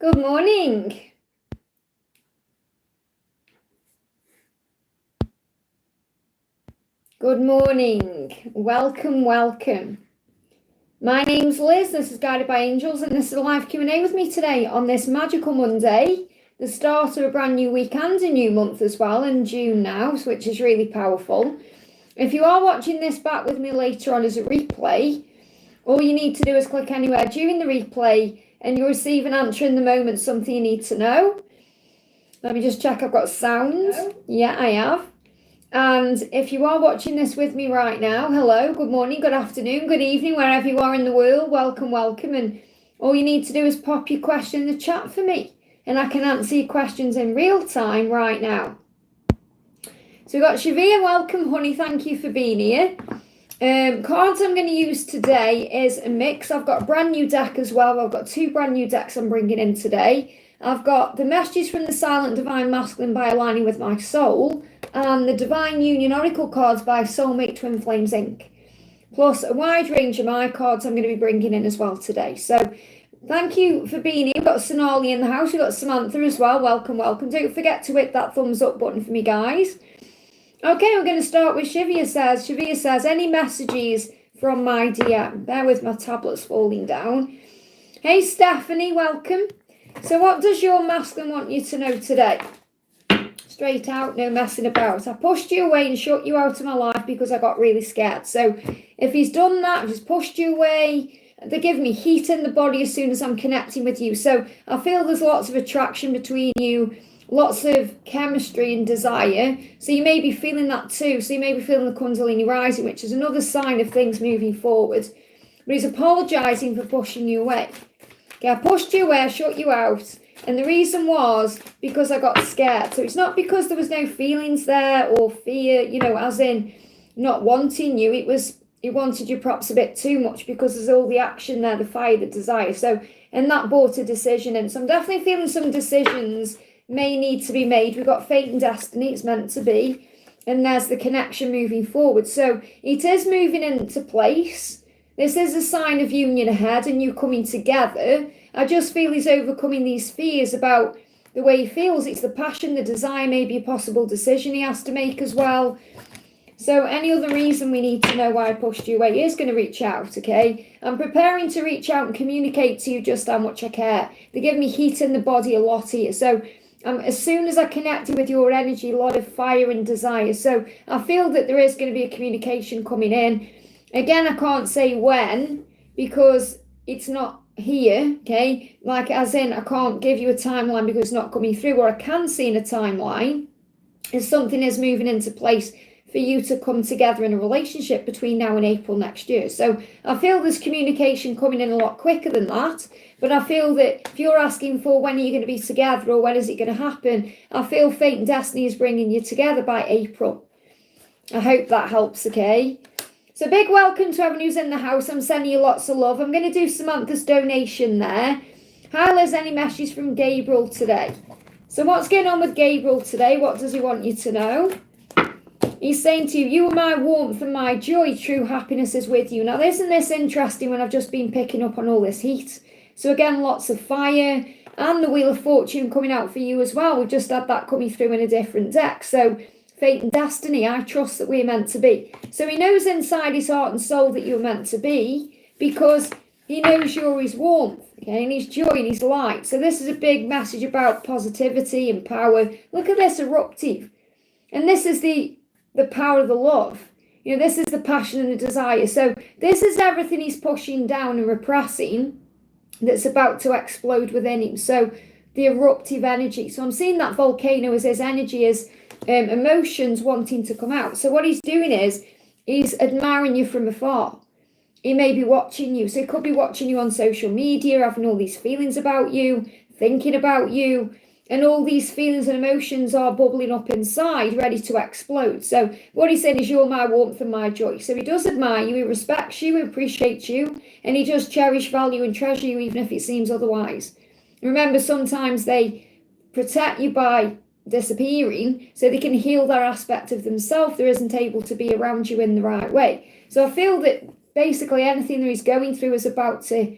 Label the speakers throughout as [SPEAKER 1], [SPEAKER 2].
[SPEAKER 1] Good morning. Good morning. Welcome, welcome. My name's Liz. This is Guided by Angels, and this is a live Q&A with me today on this magical Monday, the start of a brand new week and a new month as well in June now, which is really powerful. If you are watching this back with me later on as a replay, all you need to do is click anywhere during the replay and you'll receive an answer in the moment, something you need to know. Let me just check I've got sound. Yeah, I have. And if you are watching this with me right now, hello, good morning, good afternoon, good evening, wherever you are in the world, welcome, welcome. And all you need to do is pop your question in the chat for me and I can answer your questions in real time right now. So we've got Shavia, welcome, honey, thank you for being here. Cards I'm going to use today is a mix. I've got a brand new deck as well. I've got two brand new decks I'm bringing in today. I've got the messages from the Silent Divine Masculine by Aligning with My Soul and the Divine Union Oracle cards by Soulmate Twin Flames Inc. Plus a wide range of my cards I'm going to be bringing in as well today. So thank you for being here. We've got Sonali in the house. We've got Samantha as well. Welcome, welcome. Don't forget to hit that thumbs up button for me, guys. Okay, we're going to start with Shavia says, any messages from my DM? Bear with, my tablet's falling down. Hey, Stephanie, welcome. So what does your masculine want you to know today? Straight out, no messing about. I pushed you away and shut you out of my life because I got really scared. So if he's done that, just pushed you away, they give me heat in the body as soon as I'm connecting with you. So I feel there's lots of attraction between you, lots of chemistry and desire. So you may be feeling that too. So you may be feeling the Kundalini rising, which is another sign of things moving forward. But he's apologising for pushing you away. Okay, I pushed you away, I shut you out. And the reason was because I got scared. So it's not because there was no feelings there or fear, as in not wanting you. It was, he wanted you perhaps a bit too much because there's all the action there, the fire, the desire. So, and that brought a decision in. So I'm definitely feeling some decisions may need to be made. We've got fate and destiny, it's meant to be. And there's the connection moving forward. So it is moving into place. This is a sign of union ahead and you coming together. I just feel he's overcoming these fears about the way he feels. It's the passion, the desire, maybe a possible decision he has to make as well. So any other reason we need to know why I pushed you away, he is going to reach out, okay? I'm preparing to reach out and communicate to you just how much I care. They give me heat in the body a lot here. So as soon as I connected with your energy, a lot of fire and desire. So I feel that there is going to be a communication coming in. Again, I can't say when because it's not here, okay? Like as in, I can't give you a timeline because it's not coming through. Or I can see in a timeline if something is moving into place for you to come together in a relationship between now and April next year. So I feel there's communication coming in a lot quicker than that. But I feel that if you're asking for when are you going to be together or when is it going to happen, I feel fate and destiny is bringing you together by April. I hope that helps, okay? So big welcome to everyone who's in the house. I'm sending you lots of love. I'm going to do Samantha's donation there. Hi Liz, any messages from Gabriel today? So what's going on with Gabriel today? What does he want you to know? He's saying to you, you are my warmth and my joy. True happiness is with you. Now, isn't this interesting when I've just been picking up on all this heat? So again, lots of fire and the Wheel of Fortune coming out for you as well. We've just had that coming through in a different deck. So fate and destiny, I trust that we're meant to be. So he knows inside his heart and soul that you're meant to be because he knows you're his warmth, okay, and his joy and his light. So this is a big message about positivity and power. Look at this eruptive. And this is the power of the love. This is the passion and the desire. So this is everything he's pushing down and repressing that's about to explode within him. So the eruptive energy. So I'm seeing that volcano as his energy is emotions wanting to come out. So what he's doing is he's admiring you from afar. He may be watching you. So he could be watching you on social media, having all these feelings about you, thinking about you. And all these feelings and emotions are bubbling up inside, ready to explode. So what he's saying is you're my warmth and my joy. So he does admire you, he respects you, he appreciates you, and he does cherish, value, and treasure you, even if it seems otherwise. Remember, sometimes they protect you by disappearing so they can heal their aspect of themselves that isn't able to be around you in the right way. So I feel that basically anything that he's going through is about to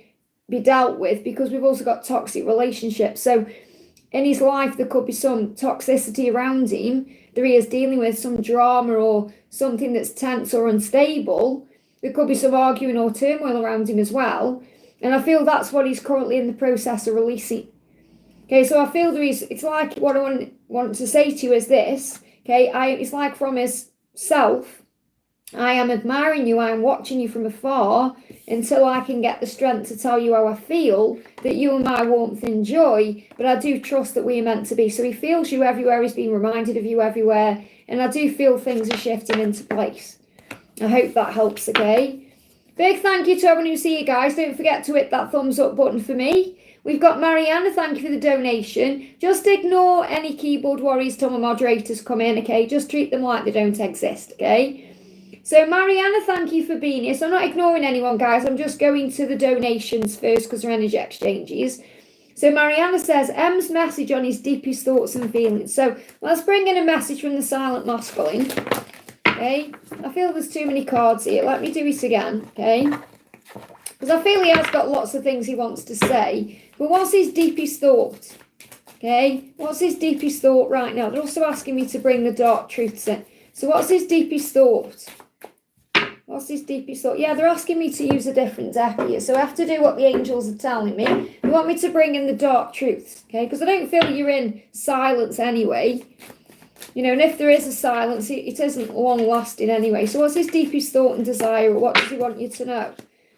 [SPEAKER 1] be dealt with, because we've also got toxic relationships. So in his life, there could be some toxicity around him that he is dealing with, some drama or something that's tense or unstable. There could be some arguing or turmoil around him as well. And I feel that's what he's currently in the process of releasing. Okay, so I feel it's like what I want to say to you is this. Okay, it's like from his self, I am admiring you, I am watching you from afar until I can get the strength to tell you how I feel, that you are my warmth and joy, but I do trust that we are meant to be. So he feels you everywhere, he's being reminded of you everywhere, and I do feel things are shifting into place. I hope that helps, okay? Big thank you to everyone who's here, guys. Don't forget to hit that thumbs up button for me. We've got Mariana, thank you for the donation. Just ignore any keyboard worries till my moderators come in, okay? Just treat them like they don't exist, okay? So Mariana, thank you for being here. So I'm not ignoring anyone, guys. I'm just going to the donations first because they're energy exchanges. So Mariana says, M's message on his deepest thoughts and feelings. So let's bring in a message from the silent masculine. Okay, I feel there's too many cards here. Let me do it again, okay? Because I feel he has got lots of things he wants to say. But what's his deepest thought? Okay, what's his deepest thought right now? They're also asking me to bring the dark truths in. So what's his deepest thought? What's his deepest thought? Yeah, they're asking me to use a different deck here. So I have to do what the angels are telling me. They want me to bring in the dark truths, okay? Because I don't feel you're in silence anyway. You know, and if there is a silence, it isn't long-lasting anyway. So what's his deepest thought and desire? What does he want you to know?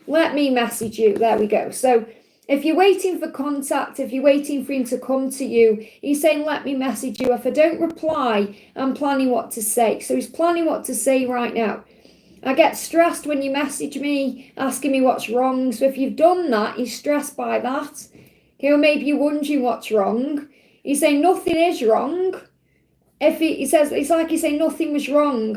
[SPEAKER 1] Let me message you. There we go. So if you're waiting for contact, if you're waiting for him to come to you, he's saying, let me message you. If I don't reply, I'm planning what to say. So he's planning what to say right now. I get stressed when you message me, asking me what's wrong. So if you've done that, he's stressed by that. Okay, or maybe you're wondering what's wrong. He's saying nothing is wrong. If he says, it's like he's saying nothing was wrong.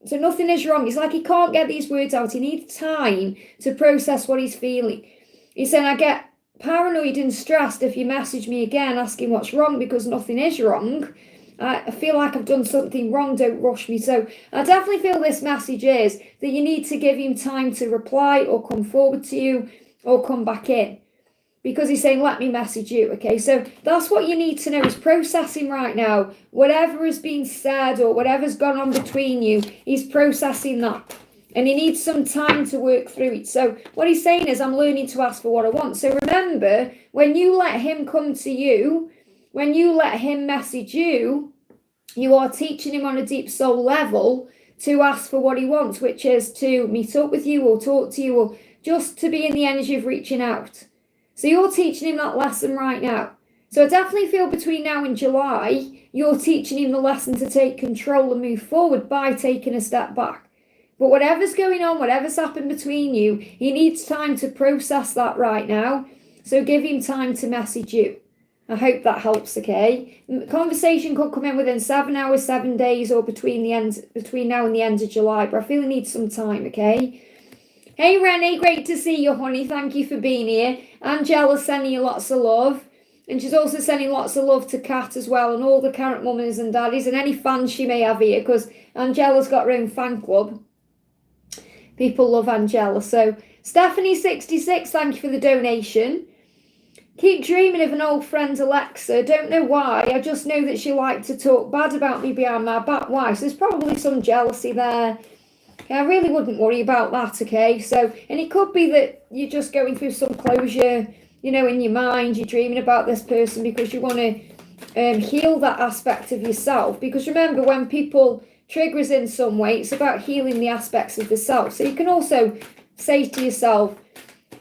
[SPEAKER 1] So nothing is wrong. It's like he can't get these words out. He needs time to process what he's feeling. He's saying, I get paranoid and stressed if you message me again asking what's wrong, because nothing is wrong. I feel like I've done something wrong, don't rush me. So I definitely feel this message is that you need to give him time to reply or come forward to you or come back in. Because he's saying, let me message you, okay? So that's what you need to know, is processing right now. Whatever has been said or whatever's gone on between you, he's processing that. And he needs some time to work through it. So what he's saying is, I'm learning to ask for what I want. So remember, when you let him come to you, when you let him message you, you are teaching him on a deep soul level to ask for what he wants, which is to meet up with you or talk to you or just to be in the energy of reaching out. So you're teaching him that lesson right now. So I definitely feel between now and July, you're teaching him the lesson to take control and move forward by taking a step back. But whatever's going on, whatever's happened between you, he needs time to process that right now. So give him time to message you. I hope that helps, okay? Conversation could come in within 7 hours, 7 days, or between now and the end of July, but I feel it needs some time, okay? Hey, Rennie, great to see you, honey. Thank you for being here. Angela's sending you lots of love. And she's also sending lots of love to Kat as well, and all the current mummies and daddies, and any fans she may have here, because Angela's got her own fan club. People love Angela. So, Stephanie66, thank you for the donation. Keep dreaming of an old friend, Alexa. Don't know why. I just know that she liked to talk bad about me behind my back. Why? So there's probably some jealousy there. I really wouldn't worry about that, okay? So, and it could be that you're just going through some closure, you know, in your mind. You're dreaming about this person because you want to heal that aspect of yourself. Because remember, when people trigger us in some way, it's about healing the aspects of the self. So you can also say to yourself,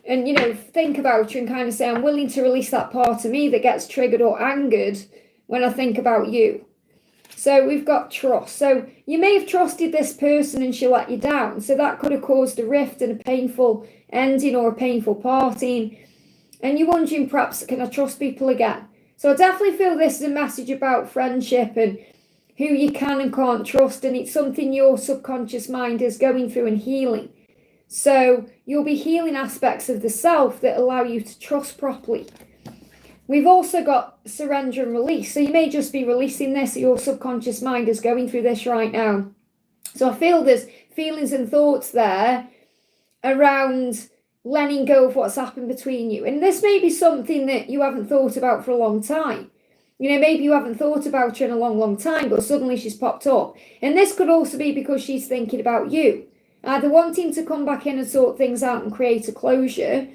[SPEAKER 1] and, you know, think about you and kind of say, I'm willing to release that part of me that gets triggered or angered when I think about you. So we've got trust. So you may have trusted this person and she let you down. So that could have caused a rift and a painful ending or a painful parting. And you're wondering, perhaps, can I trust people again? So I definitely feel this is a message about friendship and who you can and can't trust. And it's something your subconscious mind is going through and healing. So you'll be healing aspects of the self that allow you to trust properly. We've also got surrender and release. So you may just be releasing this. Your subconscious mind is going through this right now. So I feel there's feelings and thoughts there around, letting go of what's happened between you. And this may be something that you haven't thought about for a long time. Maybe you haven't thought about her in a long, long time, but suddenly she's popped up. And this could also be because she's thinking about you, either wanting to come back in and sort things out and create a closure,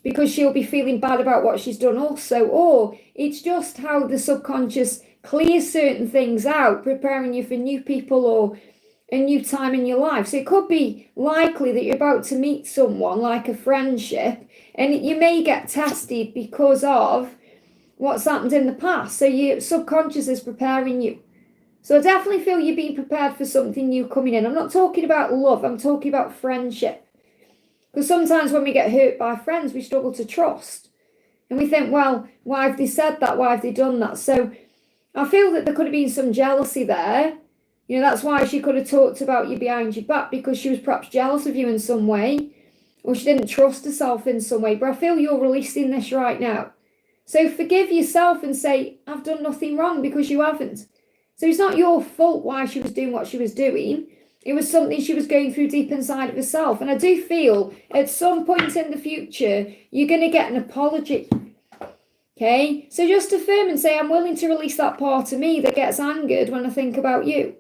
[SPEAKER 1] because she'll be feeling bad about what she's done also, or it's just how the subconscious clears certain things out, preparing you for new people or a new time in your life. So it could be likely that you're about to meet someone, like a friendship, and you may get tested because of what's happened in the past. So your subconscious is preparing you. So I definitely feel you're being prepared for something new coming in. I'm not talking about love, I'm talking about friendship. Because sometimes when we get hurt by friends, we struggle to trust. And we think, well, why have they said that? Why have they done that? So I feel that there could have been some jealousy there. That's why she could have talked about you behind your back, because she was perhaps jealous of you in some way, or she didn't trust herself in some way. But I feel you're releasing this right now. So forgive yourself and say, I've done nothing wrong, because you haven't. So it's not your fault why she was doing what she was doing. It was something she was going through deep inside of herself. And I do feel at some point in the future, you're going to get an apology. Okay? So just affirm and say, I'm willing to release that part of me that gets angered when I think about you.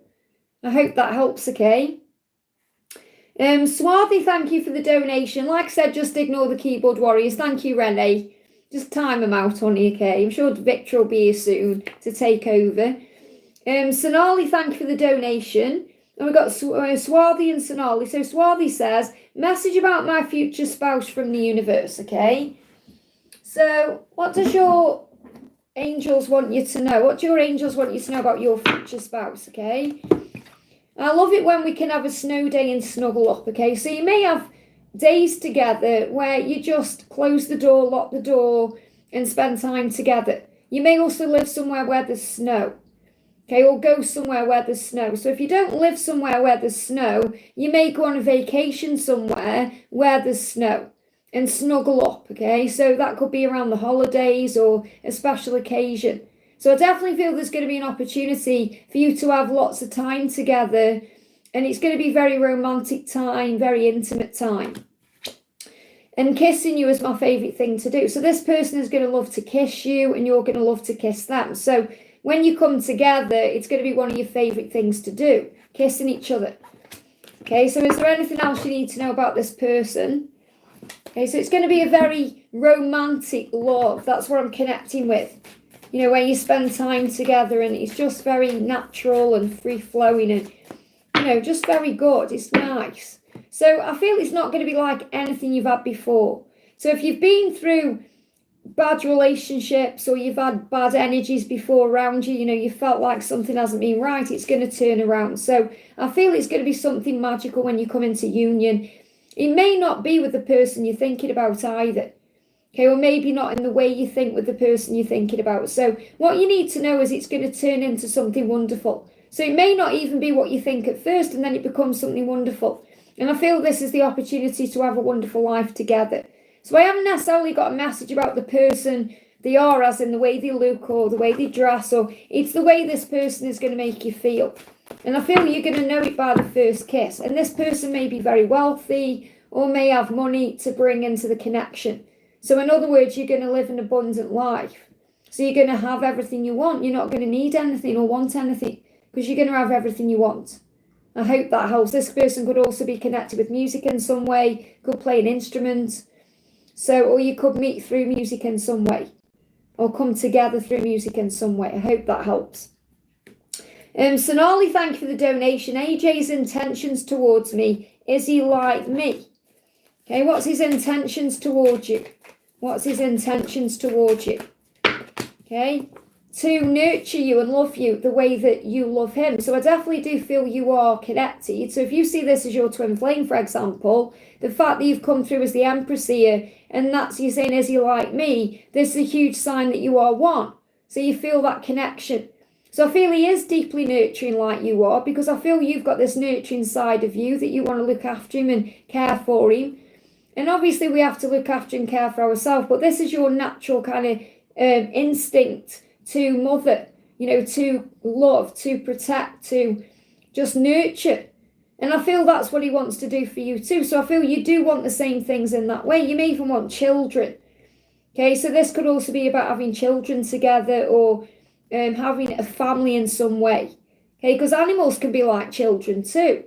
[SPEAKER 1] I hope that helps, okay? Swarthy, thank you for the donation. Like I said, just ignore the keyboard warriors. Thank you, Renee. Just time them out, honey, okay? I'm sure Victor will be here soon to take over. Sonali, thank you for the donation. And we've got Swarthy and Sonali. So Swarthy says, message about my future spouse from the universe, okay? So what does your angels want you to know? What do your angels want you to know about your future spouse, okay? I love it when we can have a snow day and snuggle up, okay? So you may have days together where you just close the door, lock the door, and spend time together. You may also live somewhere where there's snow. Okay, or go somewhere where there's snow. So if you don't live somewhere where there's snow, you may go on a vacation somewhere where there's snow and snuggle up, okay? So that could be around the holidays or a special occasion. So I definitely feel there's going to be an opportunity for you to have lots of time together, and it's going to be very romantic time, very intimate time. And kissing you is my favourite thing to do. So this person is going to love to kiss you, and you're going to love to kiss them. So when you come together, it's going to be one of your favourite things to do, kissing each other. Okay, so is there anything else you need to know about this person? Okay, so it's going to be a very romantic love. That's what I'm connecting with. Where you spend time together and it's just very natural and free-flowing and, just very good. It's nice. So I feel it's not going to be like anything you've had before. So if you've been through bad relationships or you've had bad energies before around you, you felt like something hasn't been right, it's going to turn around. So I feel it's going to be something magical when you come into union. It may not be with the person you're thinking about either. Okay, or maybe not in the way you think with the person you're thinking about. So what you need to know is it's going to turn into something wonderful. So it may not even be what you think at first, and then it becomes something wonderful. And I feel this is the opportunity to have a wonderful life together. So I haven't necessarily got a message about the person they are, as in the way they look or the way they dress, or it's the way this person is going to make you feel. And I feel you're going to know it by the first kiss. And this person may be very wealthy or may have money to bring into the connection. So in other words, you're going to live an abundant life. So you're going to have everything you want. You're not going to need anything or want anything, because you're going to have everything you want. I hope that helps. This person could also be connected with music in some way, could play an instrument. So, or you could meet through music in some way, or come together through music in some way. I hope that helps. Sonali, thank you for the donation. AJ's intentions towards me. Is he like me? Okay, what's his intentions towards you? What's his intentions towards you? Okay, to nurture you and love you the way that you love him. So I definitely do feel you are connected. So if you see this as your twin flame, for example, the fact that you've come through as the Empress here, and that's you saying, is he like me? This is a huge sign that you are one. So you feel that connection. So I feel he is deeply nurturing like you are, because I feel you've got this nurturing side of you that you want to look after him and care for him. And obviously we have to look after and care for ourselves, but this is your natural kind of instinct to mother, to love, to protect, to just nurture. And I feel that's what he wants to do for you too. So I feel you do want the same things in that way. You may even want children. Okay, so this could also be about having children together, or having a family in some way. Okay, because animals can be like children too.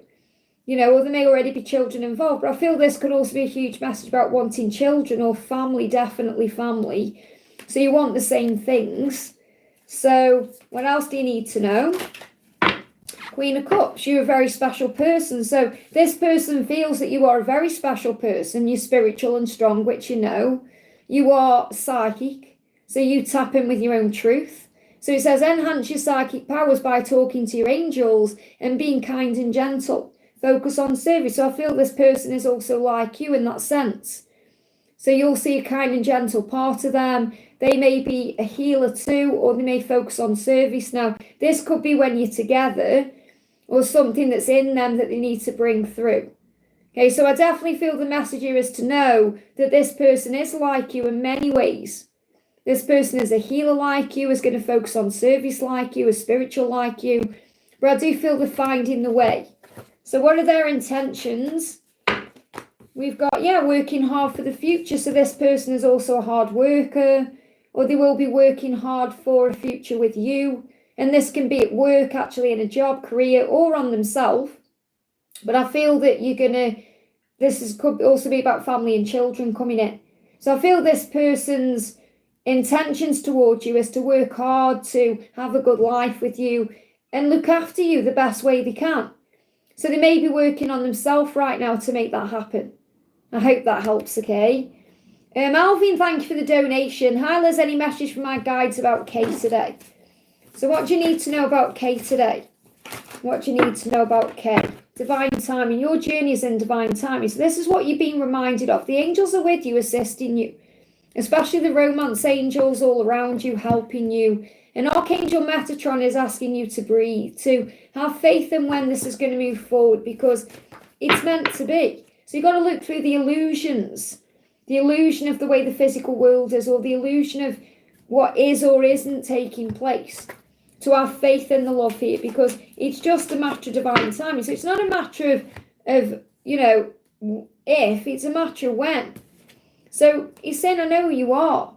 [SPEAKER 1] Or there may already be children involved. But I feel this could also be a huge message about wanting children or family, definitely family. So you want the same things. So what else do you need to know? Queen of Cups, you're a very special person. So this person feels that you are a very special person. You're spiritual and strong, which you know. You are psychic, so you tap in with your own truth. So it says, enhance your psychic powers by talking to your angels and being kind and gentle. Focus on service. So I feel this person is also like you in that sense. So you'll see a kind and gentle part of them. They may be a healer too, or they may focus on service. Now, this could be when you're together, or something that's in them that they need to bring through. Okay, so I definitely feel the message here is to know that this person is like you in many ways. This person is a healer like you, is going to focus on service like you, is spiritual like you. But I do feel they're finding the way. So what are their intentions? We've got, working hard for the future. So this person is also a hard worker, or they will be working hard for a future with you. And this can be at work, actually, in a job, career, or on themselves. But I feel that could also be about family and children coming in. So I feel this person's intentions towards you is to work hard, to have a good life with you and look after you the best way they can. So they may be working on themselves right now to make that happen. I hope that helps, okay? Alvin, thank you for the donation. Hi, Liz, any message from my guides about Kay today? So what do you need to know about Kay today? What do you need to know about Kay? Divine timing. Your journey is in divine timing. So this is what you're being reminded of. The angels are with you, assisting you, especially the romance angels all around you, helping you. And Archangel Metatron is asking you to breathe, to have faith in when this is going to move forward, because it's meant to be. So you've got to look through the illusions, the illusion of the way the physical world is, or the illusion of what is or isn't taking place, to have faith in the love here, because it's just a matter of divine timing. So it's not a matter of if, it's a matter of when. So he's saying, I know who you are.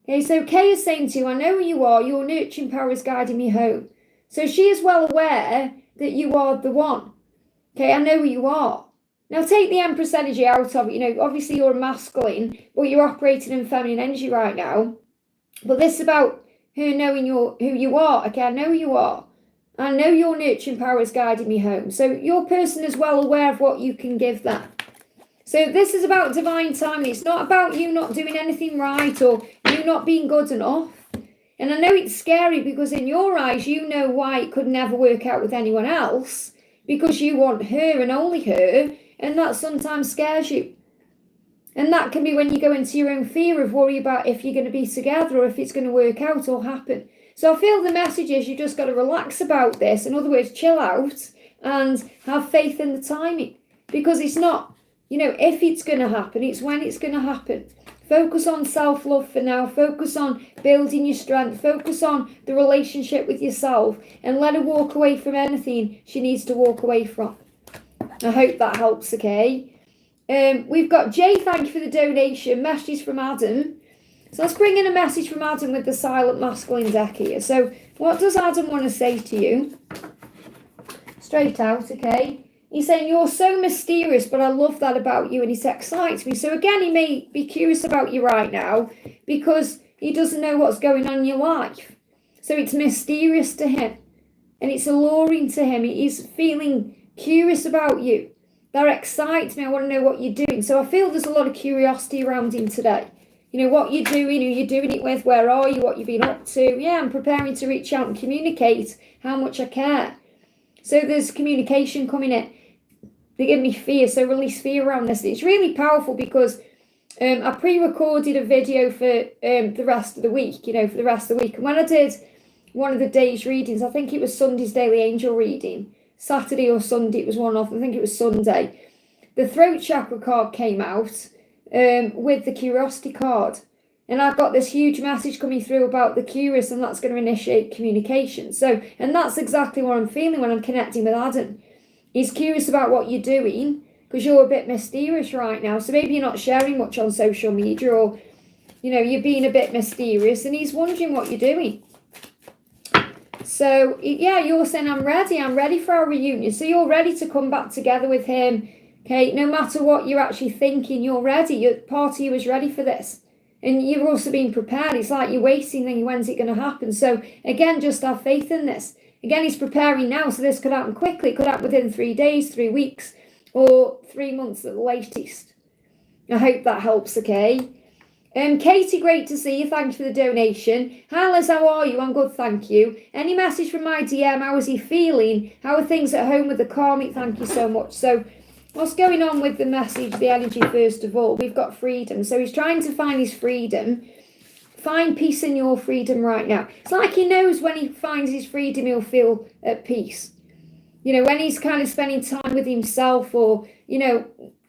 [SPEAKER 1] Okay, so Kay is saying to you, I know who you are, your nurturing power is guiding me home. So she is well aware that you are the one. Okay, I know who you are. Now take the Empress energy out of it. Obviously you're masculine, but you're operating in feminine energy right now. But this is about her knowing who you are. Okay, I know who you are. I know your nurturing power is guiding me home. So your person is well aware of what you can give them. So this is about divine timing. It's not about you not doing anything right, or you not being good enough. And I know it's scary, because in your eyes, you know why it could never work out with anyone else, because you want her and only her, and that sometimes scares you. And that can be when you go into your own fear of worry about if you're going to be together, or if it's going to work out or happen. So I feel the message is you just got to relax about this. In other words, chill out and have faith in the timing, because it's not, if it's going to happen, it's when it's going to happen. Focus on self-love for now. Focus on building your strength. Focus on the relationship with yourself, and let her walk away from anything she needs to walk away from. I hope that helps, okay? We've got Jay, thank you for the donation. Messages from Adam. So let's bring in a message from Adam with the silent masculine deck here. So what does Adam want to say to you? Straight out, okay? He's saying, you're so mysterious, but I love that about you, and it excites me. So again, he may be curious about you right now, because he doesn't know what's going on in your life. So it's mysterious to him, and it's alluring to him. He's feeling curious about you. That excites me. I want to know what you're doing. So I feel there's a lot of curiosity around him today. What you're doing, who you're doing it with, where are you, what you've been up to. Yeah, I'm preparing to reach out and communicate how much I care. So there's communication coming in. They give me fear, so release fear around this. It's really powerful, because I pre-recorded a video for the rest of the week, for the rest of the week. And when I did one of the day's readings, I think it was Sunday's daily angel reading, Saturday or Sunday, it was one of, I think it was Sunday. The throat chakra card came out with the curiosity card. And I've got this huge message coming through about the curious, and that's going to initiate communication. So, and that's exactly what I'm feeling when I'm connecting with Adam. He's curious about what you're doing because you're a bit mysterious right now. So maybe you're not sharing much on social media, or, you're being a bit mysterious, and he's wondering what you're doing. So, yeah, you're saying, I'm ready for our reunion. So you're ready to come back together with him. Okay, no matter what you're actually thinking, you're ready. Part of you is ready for this. And you've also been prepared. It's like you're waiting, thinking, when's it going to happen? So, again, just have faith in this. Again, he's preparing now, so this could happen quickly. It could happen within 3 days, 3 weeks, or 3 months at the latest. I hope that helps, okay? Katie, great to see you. Thanks for the donation. Hi, Liz, how are you? I'm good, thank you. Any message from my DM? How is he feeling? How are things at home with the karmic? Thank you so much. So, what's going on with the message, the energy, first of all? We've got freedom. So he's trying to find his freedom. Find peace in your freedom right now. It's like he knows when he finds his freedom, he'll feel at peace. When he's kind of spending time with himself, or,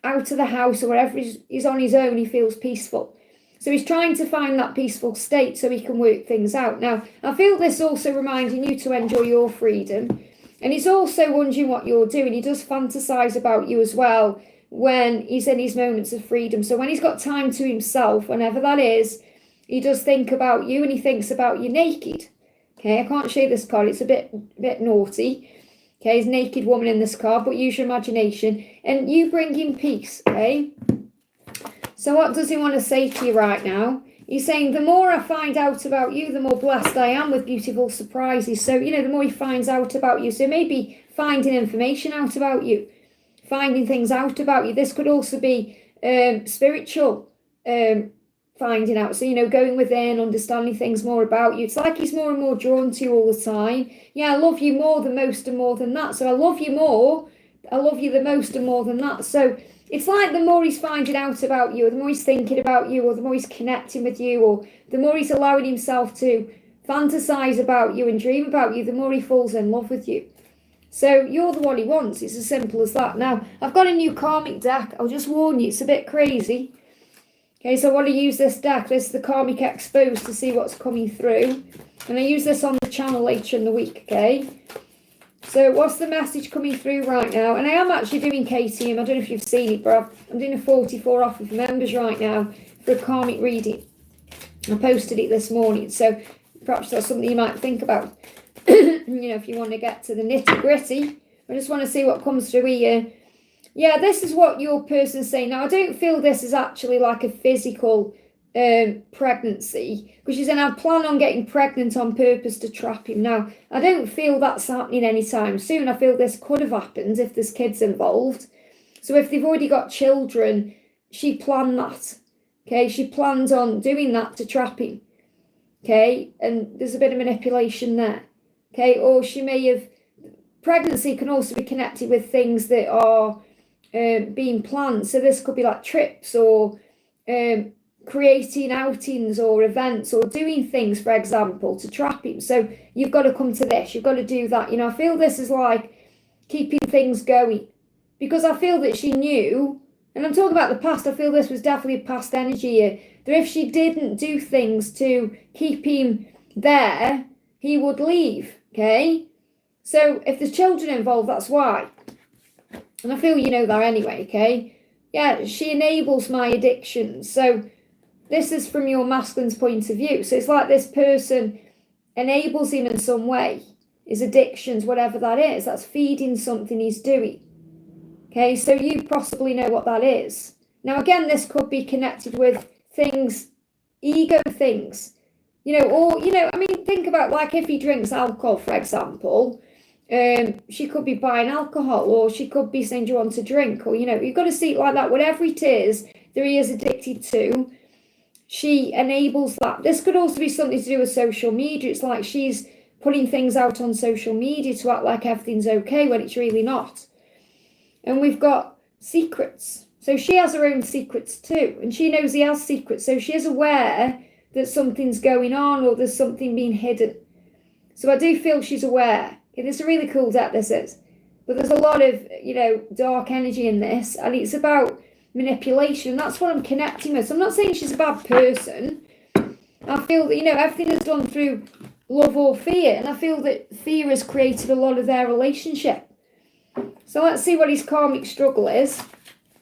[SPEAKER 1] out of the house or wherever he's on his own, he feels peaceful. So he's trying to find that peaceful state so he can work things out. Now, I feel this also reminding you to enjoy your freedom. And he's also wondering what you're doing. He does fantasize about you as well when he's in his moments of freedom. So when he's got time to himself, whenever that is, he does think about you, and he thinks about you naked. Okay, I can't show this card. It's a bit naughty. Okay, there's a naked woman in this card, but use your imagination. And you bring him peace, okay? So what does he want to say to you right now? He's saying, the more I find out about you, the more blessed I am with beautiful surprises. So, the more he finds out about you. So maybe finding information out about you, finding things out about you. This could also be spiritual finding out. So, going within, understanding things more about you. It's like he's more and more drawn to you all the time. Yeah, I love you more than most and more than that. So I love you more. I love you the most and more than that. So it's like the more he's finding out about you, or the more he's thinking about you, or the more he's connecting with you, or the more he's allowing himself to fantasize about you and dream about you, the more he falls in love with you. So you're the one he wants. It's as simple as that. Now, I've got a new karmic deck. I'll just warn you, it's a bit crazy. Okay, so I want to use this deck. This is the Karmic Exposed, to see what's coming through. And I use this on the channel later in the week, okay? So what's the message coming through right now? And I am actually doing KTM. I don't know if you've seen it, but I'm doing a 44 off of members right now for a karmic reading. I posted it this morning, so perhaps that's something you might think about. If you want to get to the nitty gritty. I just want to see what comes through here. Yeah, this is what your person's saying. Now, I don't feel this is actually like a physical pregnancy, because she's saying, I plan on getting pregnant on purpose to trap him. Now, I don't feel that's happening anytime soon. I feel this could have happened if there's kids involved. So if they've already got children, she planned that. Okay, she planned on doing that to trap him. Okay, and there's a bit of manipulation there. Okay, or she may have, pregnancy can also be connected with things that are being planned. So this could be like trips, or creating outings or events, or doing things, for example, to trap him. So you've got to come to this, you've got to do that. I feel this is like keeping things going, because I feel that she knew, and I'm talking about the past, I feel this was definitely a past energy here, that if she didn't do things to keep him there, he would leave, okay? So if there's children involved, that's why. And I feel you know that anyway, okay? Yeah, she enables my addictions. So this is from your masculine's point of view. So it's like this person enables him in some way. His addictions, whatever that is, that's feeding something he's doing. Okay, so you possibly know what that is. Now, again, this could be connected with things, ego things. Think about, like, if he drinks alcohol, for example, she could be buying alcohol, or she could be saying, do you want to drink? Or, you've got to see it like that. Whatever it is that he is addicted to, she enables that. This could also be something to do with social media. It's like she's putting things out on social media to act like everything's okay when it's really not. And we've got secrets. So she has her own secrets too. And she knows he has secrets. So she is aware that something's going on, or there's something being hidden. So I do feel she's aware. It's a really cool deck, this is. But there's a lot of, dark energy in this. And it's about manipulation. That's what I'm connecting with. So I'm not saying she's a bad person. I feel that, everything is done through love or fear. And I feel that fear has created a lot of their relationship. So let's see what his karmic struggle is.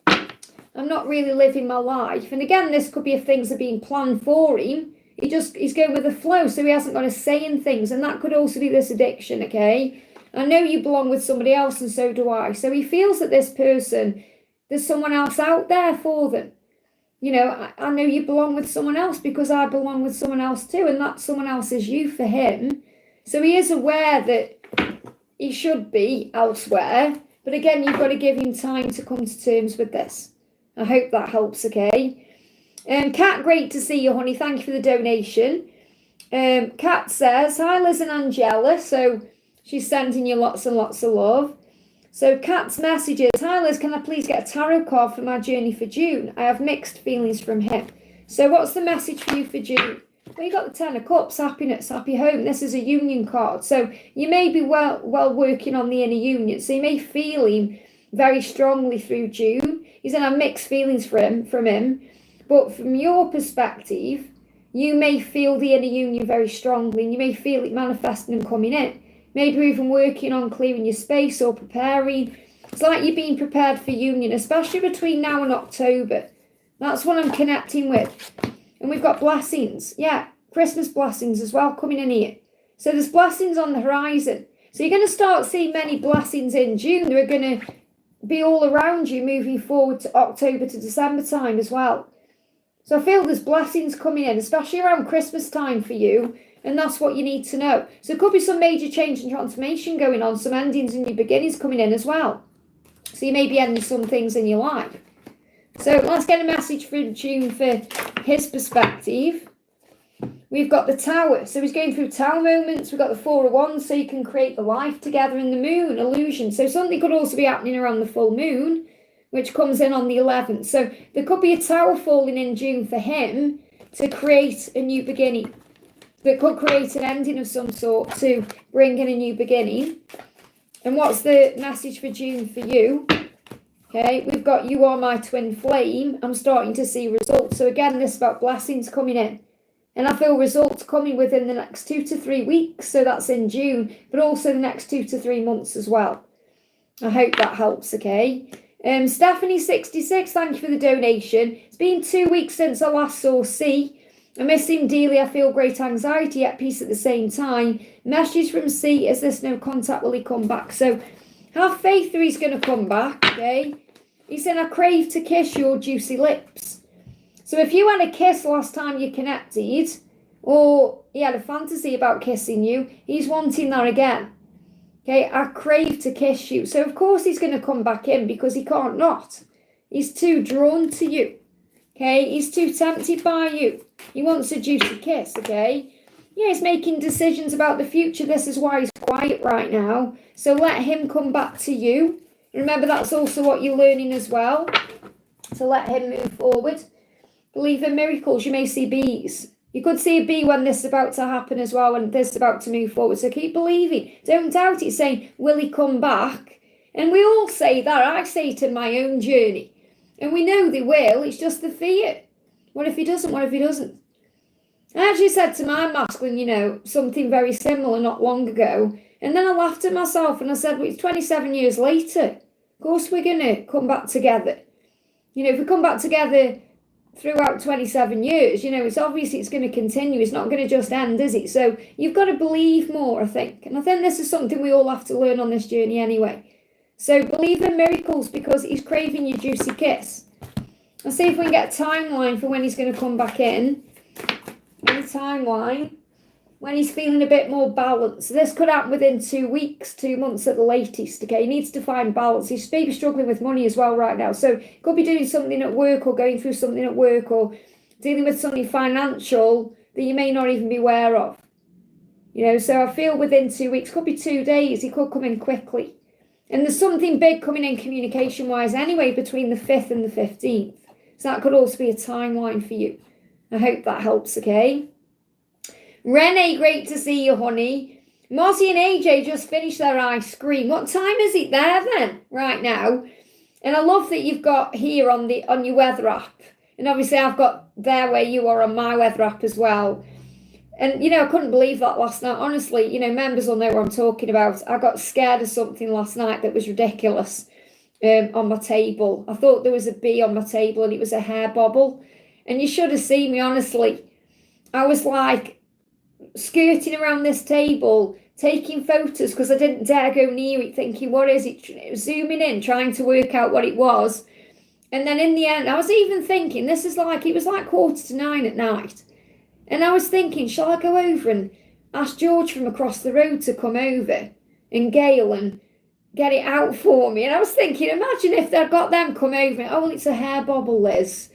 [SPEAKER 1] I'm not really living my life. And again, this could be if things are being planned for him. He's going with the flow, so he hasn't got a say in things. And that could also be this addiction, okay? I know you belong with somebody else, and so do I. So he feels that this person, there's someone else out there for them. You know, I know you belong with someone else because I belong with someone else too, and that someone else is you for him. So he is aware that he should be elsewhere. But again, you've got to give him time to come to terms with this. I hope that helps, okay? Kat, great to see you, honey. Thank you for the donation. Kat says, hi, Liz and Angela. So she's sending you lots and lots of love. So Kat's message is, hi, Liz, can I please get a tarot card for my journey for June? I have mixed feelings from him. So what's the message for you for June? Well, you got the 10 of Cups, happiness, happy home. This is a union card. So you may be well working on the inner union. So you may feel him very strongly through June. He's going to have mixed feelings from him. But from your perspective, you may feel the inner union very strongly, and you may feel it manifesting and coming in. Maybe even working on clearing your space or preparing. It's like you're being prepared for union, especially between now and October. That's what I'm connecting with. And we've got blessings. Yeah, Christmas blessings as well coming in here. So there's blessings on the horizon. So you're going to start seeing many blessings in June. They're going to be all around you moving forward to October to December time as well. So I feel there's blessings coming in, especially around Christmas time for you. And that's what you need to know. So it could be some major change and transformation going on, some endings and new beginnings coming in as well. So you may be ending some things in your life. So let's get a message from June for his perspective. We've got the Tower. So he's going through Tower moments. We've got the Four of Wands, so you can create the life together, in the Moon, illusion. So something could also be happening around the full moon, which comes in on the 11th. So there could be a Tower falling in June for him to create a new beginning. That could create an ending of some sort to bring in a new beginning. And what's the message for June for you? Okay, we've got you are my twin flame. I'm starting to see results. So again, this is about blessings coming in. And I feel results coming within the next 2 to 3 weeks. So that's in June, but also the next 2 to 3 months as well. I hope that helps, okay? Stephanie 66, thank you for the donation. It's been 2 weeks since I last saw C. I miss him dearly. I feel great anxiety at peace at the same time. Message from C, is this no contact? Will he come back? So have faith that he's going to come back, okay? He said, I crave to kiss your juicy lips. So if you had a kiss last time you connected, or he had a fantasy about kissing you, he's wanting that again. Okay, I crave to kiss you. So of course he's going to come back in because he can't not. He's too drawn to you. Okay, he's too tempted by you. He wants a juicy kiss, okay? Yeah, he's making decisions about the future. This is why he's quiet right now. So let him come back to you. Remember, that's also what you're learning as well. So let him move forward. Believe in miracles. You may see bees. You could see a bee when this is about to happen as well, when this is about to move forward. So keep believing. Don't doubt it, saying, will he come back? And we all say that. I say it in my own journey. And we know they will. It's just the fear. What if he doesn't? What if he doesn't? I actually said to my masculine, something very similar not long ago. And then I laughed at myself and I said, well, it's 27 years later. Of course we're going to come back together. If we come back together throughout 27 years, it's obviously it's going to continue. It's not going to just end, is it? So you've got to believe more, I think. And I think this is something we all have to learn on this journey anyway. So believe in miracles because he's craving your juicy kiss. I'll see if we can get a timeline for when he's going to come back in. Any timeline when he's feeling a bit more balanced. This could happen within 2 weeks, 2 months at the latest, okay? He needs to find balance. He's maybe struggling with money as well right now. So could be doing something at work or going through something at work or dealing with something financial that you may not even be aware of. So I feel within 2 weeks, could be 2 days, he could come in quickly. And there's something big coming in communication-wise anyway between the 5th and the 15th. So that could also be a timeline for you. I hope that helps, okay? Renee, great to see you, honey. Mozzie and AJ just finished their ice cream. What time is it there then, right now? And I love that you've got here on your weather app. And obviously I've got there where you are on my weather app as well. And, I couldn't believe that last night. Honestly, members will know what I'm talking about. I got scared of something last night that was ridiculous on my table. I thought there was a bee on my table and it was a hair bobble. And you should have seen me, honestly. I was like skirting around this table, taking photos because I didn't dare go near it, thinking, what is it? Zooming in, trying to work out what it was. And then in the end, I was even thinking, it was like 9:15 at night. And I was thinking, shall I go over and ask George from across the road to come over and Gail and get it out for me? And I was thinking, imagine if they'd got them come over. Oh, well, it's a hair bobble, Liz.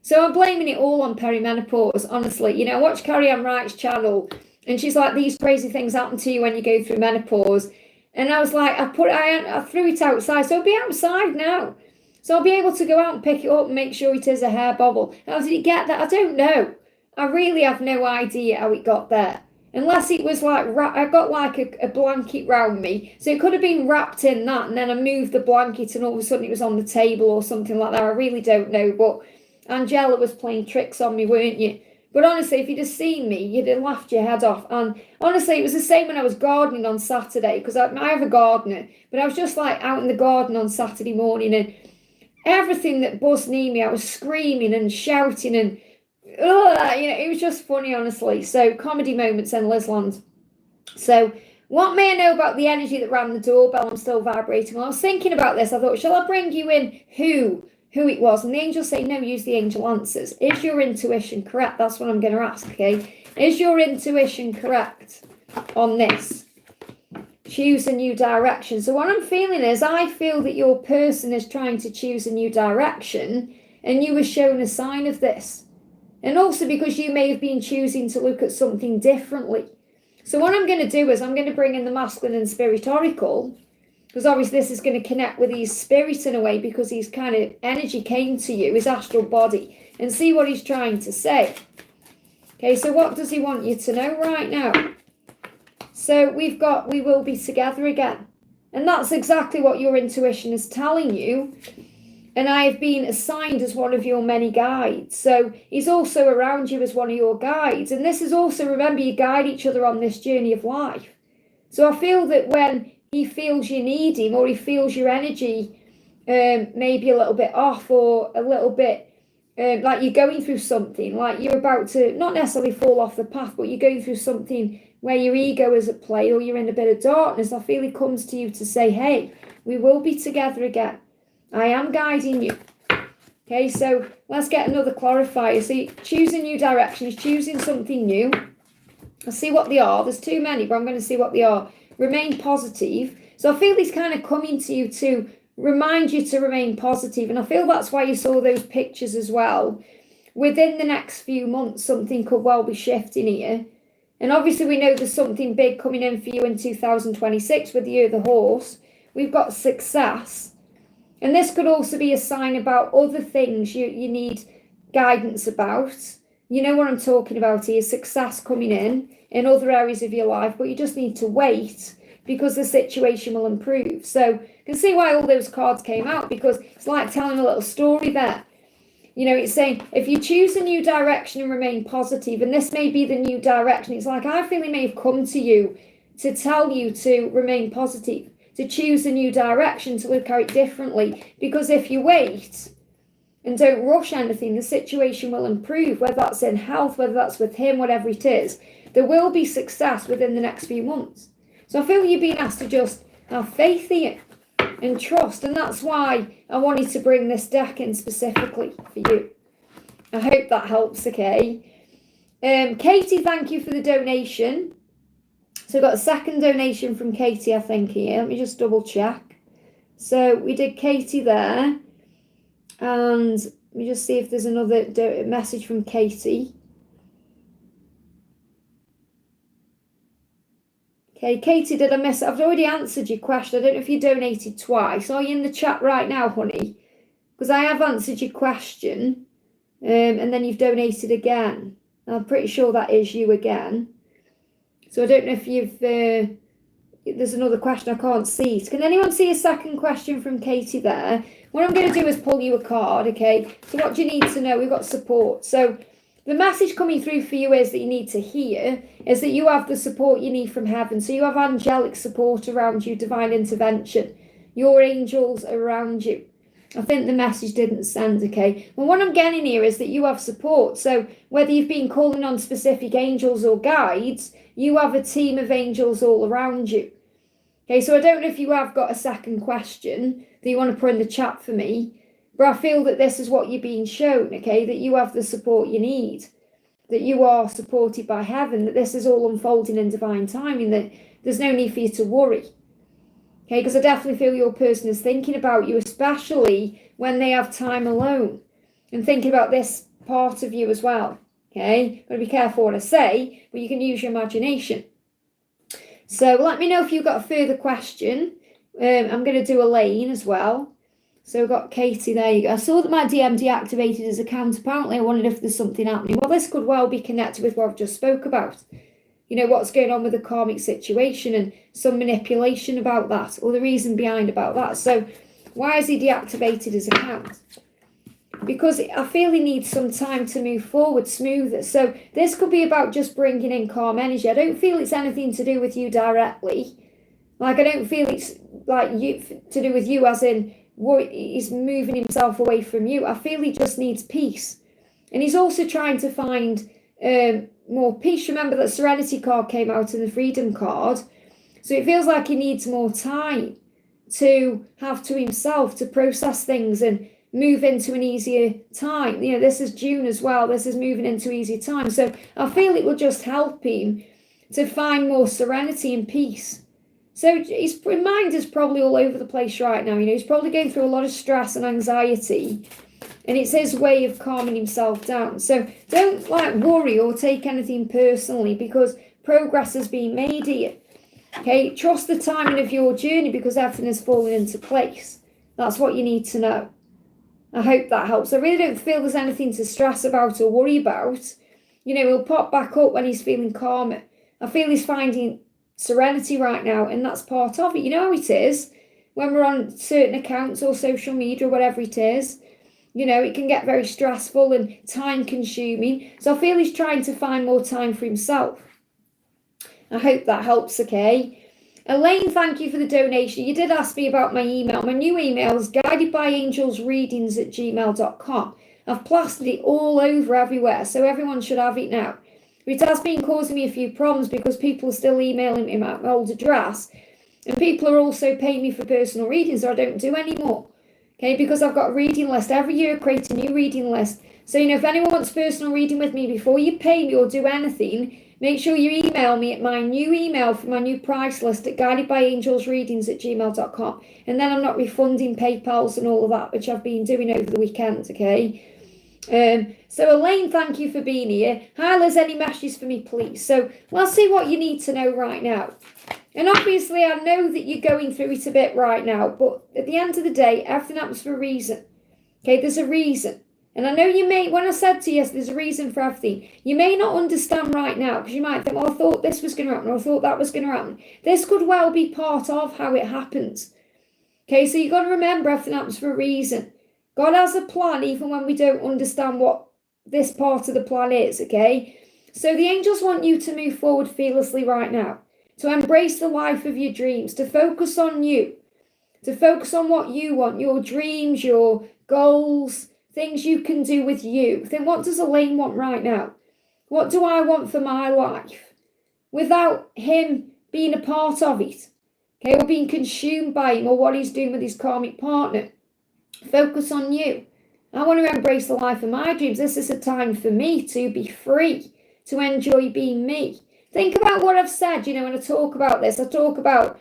[SPEAKER 1] So I'm blaming it all on perimenopause, honestly. I watch Carrie Ann Wright's channel and she's like, these crazy things happen to you when you go through menopause. And I was like, I threw it outside. So it'll be outside now. So I'll be able to go out and pick it up and make sure it is a hair bobble. How did it get that? I don't know. I really have no idea how it got there. Unless it was like, I got like a blanket round me. So it could have been wrapped in that and then I moved the blanket and all of a sudden it was on the table or something like that. I really don't know. But Angela was playing tricks on me, weren't you? But honestly, if you'd have seen me, you'd have laughed your head off. And honestly, it was the same when I was gardening on Saturday because I have a gardener. But I was just like out in the garden on Saturday morning and everything that buzzed near me, I was screaming and shouting and it was just funny, honestly. So comedy moments in Lizland. So what may I know about the energy that rang the doorbell? I'm still vibrating. Well, I was thinking about this. I thought, shall I bring you in who it was? And the angels say, no, use the angel answers. Is your intuition correct? That's what I'm going to ask, okay? Is your intuition correct on this? Choose a new direction. So what I'm feeling is I feel that your person is trying to choose a new direction and you were shown a sign of this. And also because you may have been choosing to look at something differently. So what I'm going to do is I'm going to bring in the masculine and spirit oracle, because obviously this is going to connect with his spirit in a way because his kind of energy came to you, his astral body, and see what he's trying to say. Okay, so what does he want you to know right now? So we've got, we will be together again. And that's exactly what your intuition is telling you. And I have been assigned as one of your many guides. So he's also around you as one of your guides. And this is also, remember, you guide each other on this journey of life. So I feel that when he feels you need him or he feels your energy maybe a little bit off or a little bit like you're going through something, like you're about to not necessarily fall off the path, but you're going through something where your ego is at play or you're in a bit of darkness, I feel he comes to you to say, hey, we will be together again. I am guiding you. Okay, so let's get another clarifier. See, choose a new direction. He's choosing something new. I'll see what they are. There's too many, but I'm going to see what they are. Remain positive. So I feel he's kind of coming to you to remind you to remain positive. And I feel that's why you saw those pictures as well. Within the next few months, something could well be shifting here. And obviously we know there's something big coming in for you in 2026 with the year of the horse. We've got success. And this could also be a sign about other things you need guidance about. You know what I'm talking about here, success coming in other areas of your life, but you just need to wait because the situation will improve. So you can see why all those cards came out, because it's like telling a little story there. You know, it's saying if you choose a new direction and remain positive, and this may be the new direction, it's like I feel he may have come to you to tell you to remain positive, to choose a new direction, to look at it differently. Because if you wait and don't rush anything, the situation will improve, whether that's in health, whether that's with him, whatever it is. There will be success within the next few months. So I feel you've been asked to just have faith in it and trust. And that's why I wanted to bring this deck in specifically for you. I hope that helps, okay? Katie, thank you for the donation. So we've got a second donation from Katie, I think, here. Let me just double check. So we did Katie there. And let me just see if there's another message from Katie. Okay, Katie, did I miss it? I've already answered your question. I don't know if you donated twice. Are you in the chat right now, honey? Because I have answered your question. And then you've donated again. I'm pretty sure that is you again. So I don't know if you've, there's another question, I can't see it. Can anyone see a second question from Katie there? What I'm going to do is pull you a card, okay? So what do you need to know? We've got support. So the message coming through for you is that you need to hear is that you have the support you need from heaven. So you have angelic support around you, divine intervention. Your angels are around you. I think the message didn't send, okay? Well, what I'm getting here is that you have support. So whether you've been calling on specific angels or guides, you have a team of angels all around you. Okay, so I don't know if you have got a second question that you want to put in the chat for me, but I feel that this is what you're being shown, okay? That you have the support you need, that you are supported by heaven, that this is all unfolding in divine timing, that there's no need for you to worry. Okay, because I definitely feel your person is thinking about you, especially when they have time alone and thinking about this part of you as well. Okay, got to be careful what I say, but you can use your imagination. So let me know if you've got a further question. I'm going to do Elaine as well. So we've got Katie, there you go. I saw that my DM deactivated his account. Apparently I wondered if there's something happening. Well, this could well be connected with what I've just spoke about. You know, what's going on with the karmic situation and some manipulation about that, or the reason behind about that. So why has he deactivated his account? Because I feel he needs some time to move forward smoother. So this could be about just bringing in calm energy. I don't feel it's anything to do with you directly. Like, I don't feel it's like you to do with you as in he's moving himself away from you. I feel he just needs peace. And he's also trying to find more peace. Remember that Serenity card came out in the Freedom card. So it feels like he needs more time to have to himself to process things and move into an easier time. You know, this is June as well. This is moving into easier time. So I feel it will just help him to find more serenity and peace. So his mind is probably all over the place right now. You know, he's probably going through a lot of stress and anxiety. And it's his way of calming himself down. So don't worry or take anything personally, because progress has been made here. Okay, trust the timing of your journey because everything has fallen into place. That's what you need to know. I hope that helps. I really don't feel there's anything to stress about or worry about. You know, he'll pop back up when he's feeling calmer. I feel he's finding serenity right now, and that's part of it. You know how it is when we're on certain accounts or social media or whatever it is. You know, it can get very stressful and time consuming. So I feel he's trying to find more time for himself. I hope that helps, okay? Elaine, thank you for the donation. You did ask me about my email. My new email is guidedbyangelsreadings@gmail.com. I've plastered it all over everywhere, so everyone should have it now. It has been causing me a few problems because people are still emailing me my old address, and people are also paying me for personal readings, so I don't do anymore. Okay, because I've got a reading list. Every year I create a new reading list. So, you know, if anyone wants personal reading with me, before you pay me or do anything, make sure you email me at my new email for my new price list at guidedbyangelsreadings@gmail.com. And then I'm not refunding PayPals and all of that, which I've been doing over the weekend, okay? So Elaine, thank you for being here. Hi Liz, any messages for me, please? So let's see what you need to know right now. And obviously I know that you're going through it a bit right now, but at the end of the day, everything happens for a reason. Okay, there's a reason. And I know you may, when I said to you, yes, there's a reason for everything, you may not understand right now, because you might think, well, I thought this was going to happen, or I thought that was going to happen. This could well be part of how it happens. Okay, so you've got to remember everything happens for a reason. God has a plan even when we don't understand what this part of the plan is, okay? So the angels want you to move forward fearlessly right now, to embrace the life of your dreams, to focus on you, to focus on what you want, your dreams, your goals, things you can do with you. Then what does Elaine want right now? What do I want for my life? Without him being a part of it, okay, or being consumed by him or what he's doing with his karmic partner. Focus on you. I want to embrace the life of my dreams. This is a time for me to be free, to enjoy being me. Think about what I've said, you know, when I talk about this. I talk about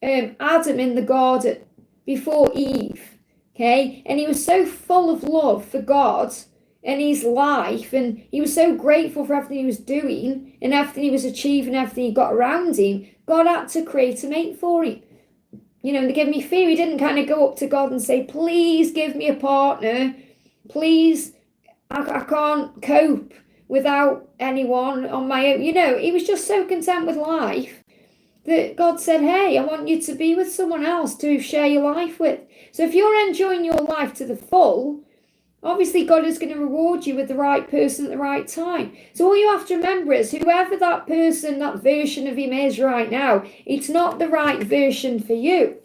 [SPEAKER 1] Adam in the garden before Eve, okay? And he was so full of love for God and his life, and he was so grateful for everything he was doing and everything he was achieving, everything he got around him. God had to create a mate for him. You know, and to give me fear, he didn't kind of go up to God and say, please give me a partner. Please, I can't cope without anyone on my own. You know, he was just so content with life that God said, hey, I want you to be with someone else to share your life with. So if you're enjoying your life to the full, obviously God is going to reward you with the right person at the right time. So all you have to remember is whoever that person, that version of him is right now, it's not the right version for you.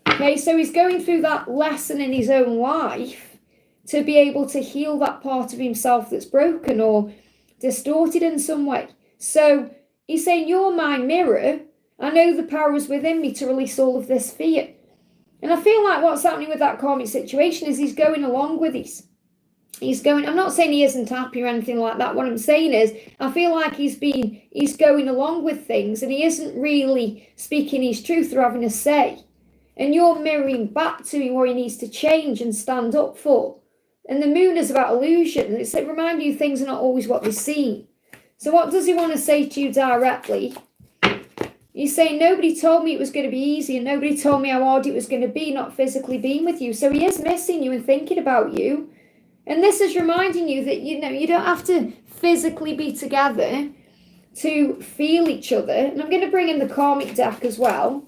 [SPEAKER 1] Okay, so he's going through that lesson in his own life to be able to heal that part of himself that's broken or distorted in some way. So he's saying, you're my mirror. I know the power is within me to release all of this fear. And I feel like what's happening with that karmic situation is he's going along with it. I'm not saying he isn't happy or anything like that. What I'm saying is, I feel like he's going along with things and he isn't really speaking his truth or having a say. And you're mirroring back to him where he needs to change and stand up for. And the moon is about illusion. It's like reminding you things are not always what they seem. So what does he want to say to you directly? He's saying, nobody told me it was going to be easy and nobody told me how hard it was going to be not physically being with you. So he is missing you and thinking about you. And this is reminding you that, you don't have to physically be together to feel each other. And I'm going to bring in the karmic deck as well.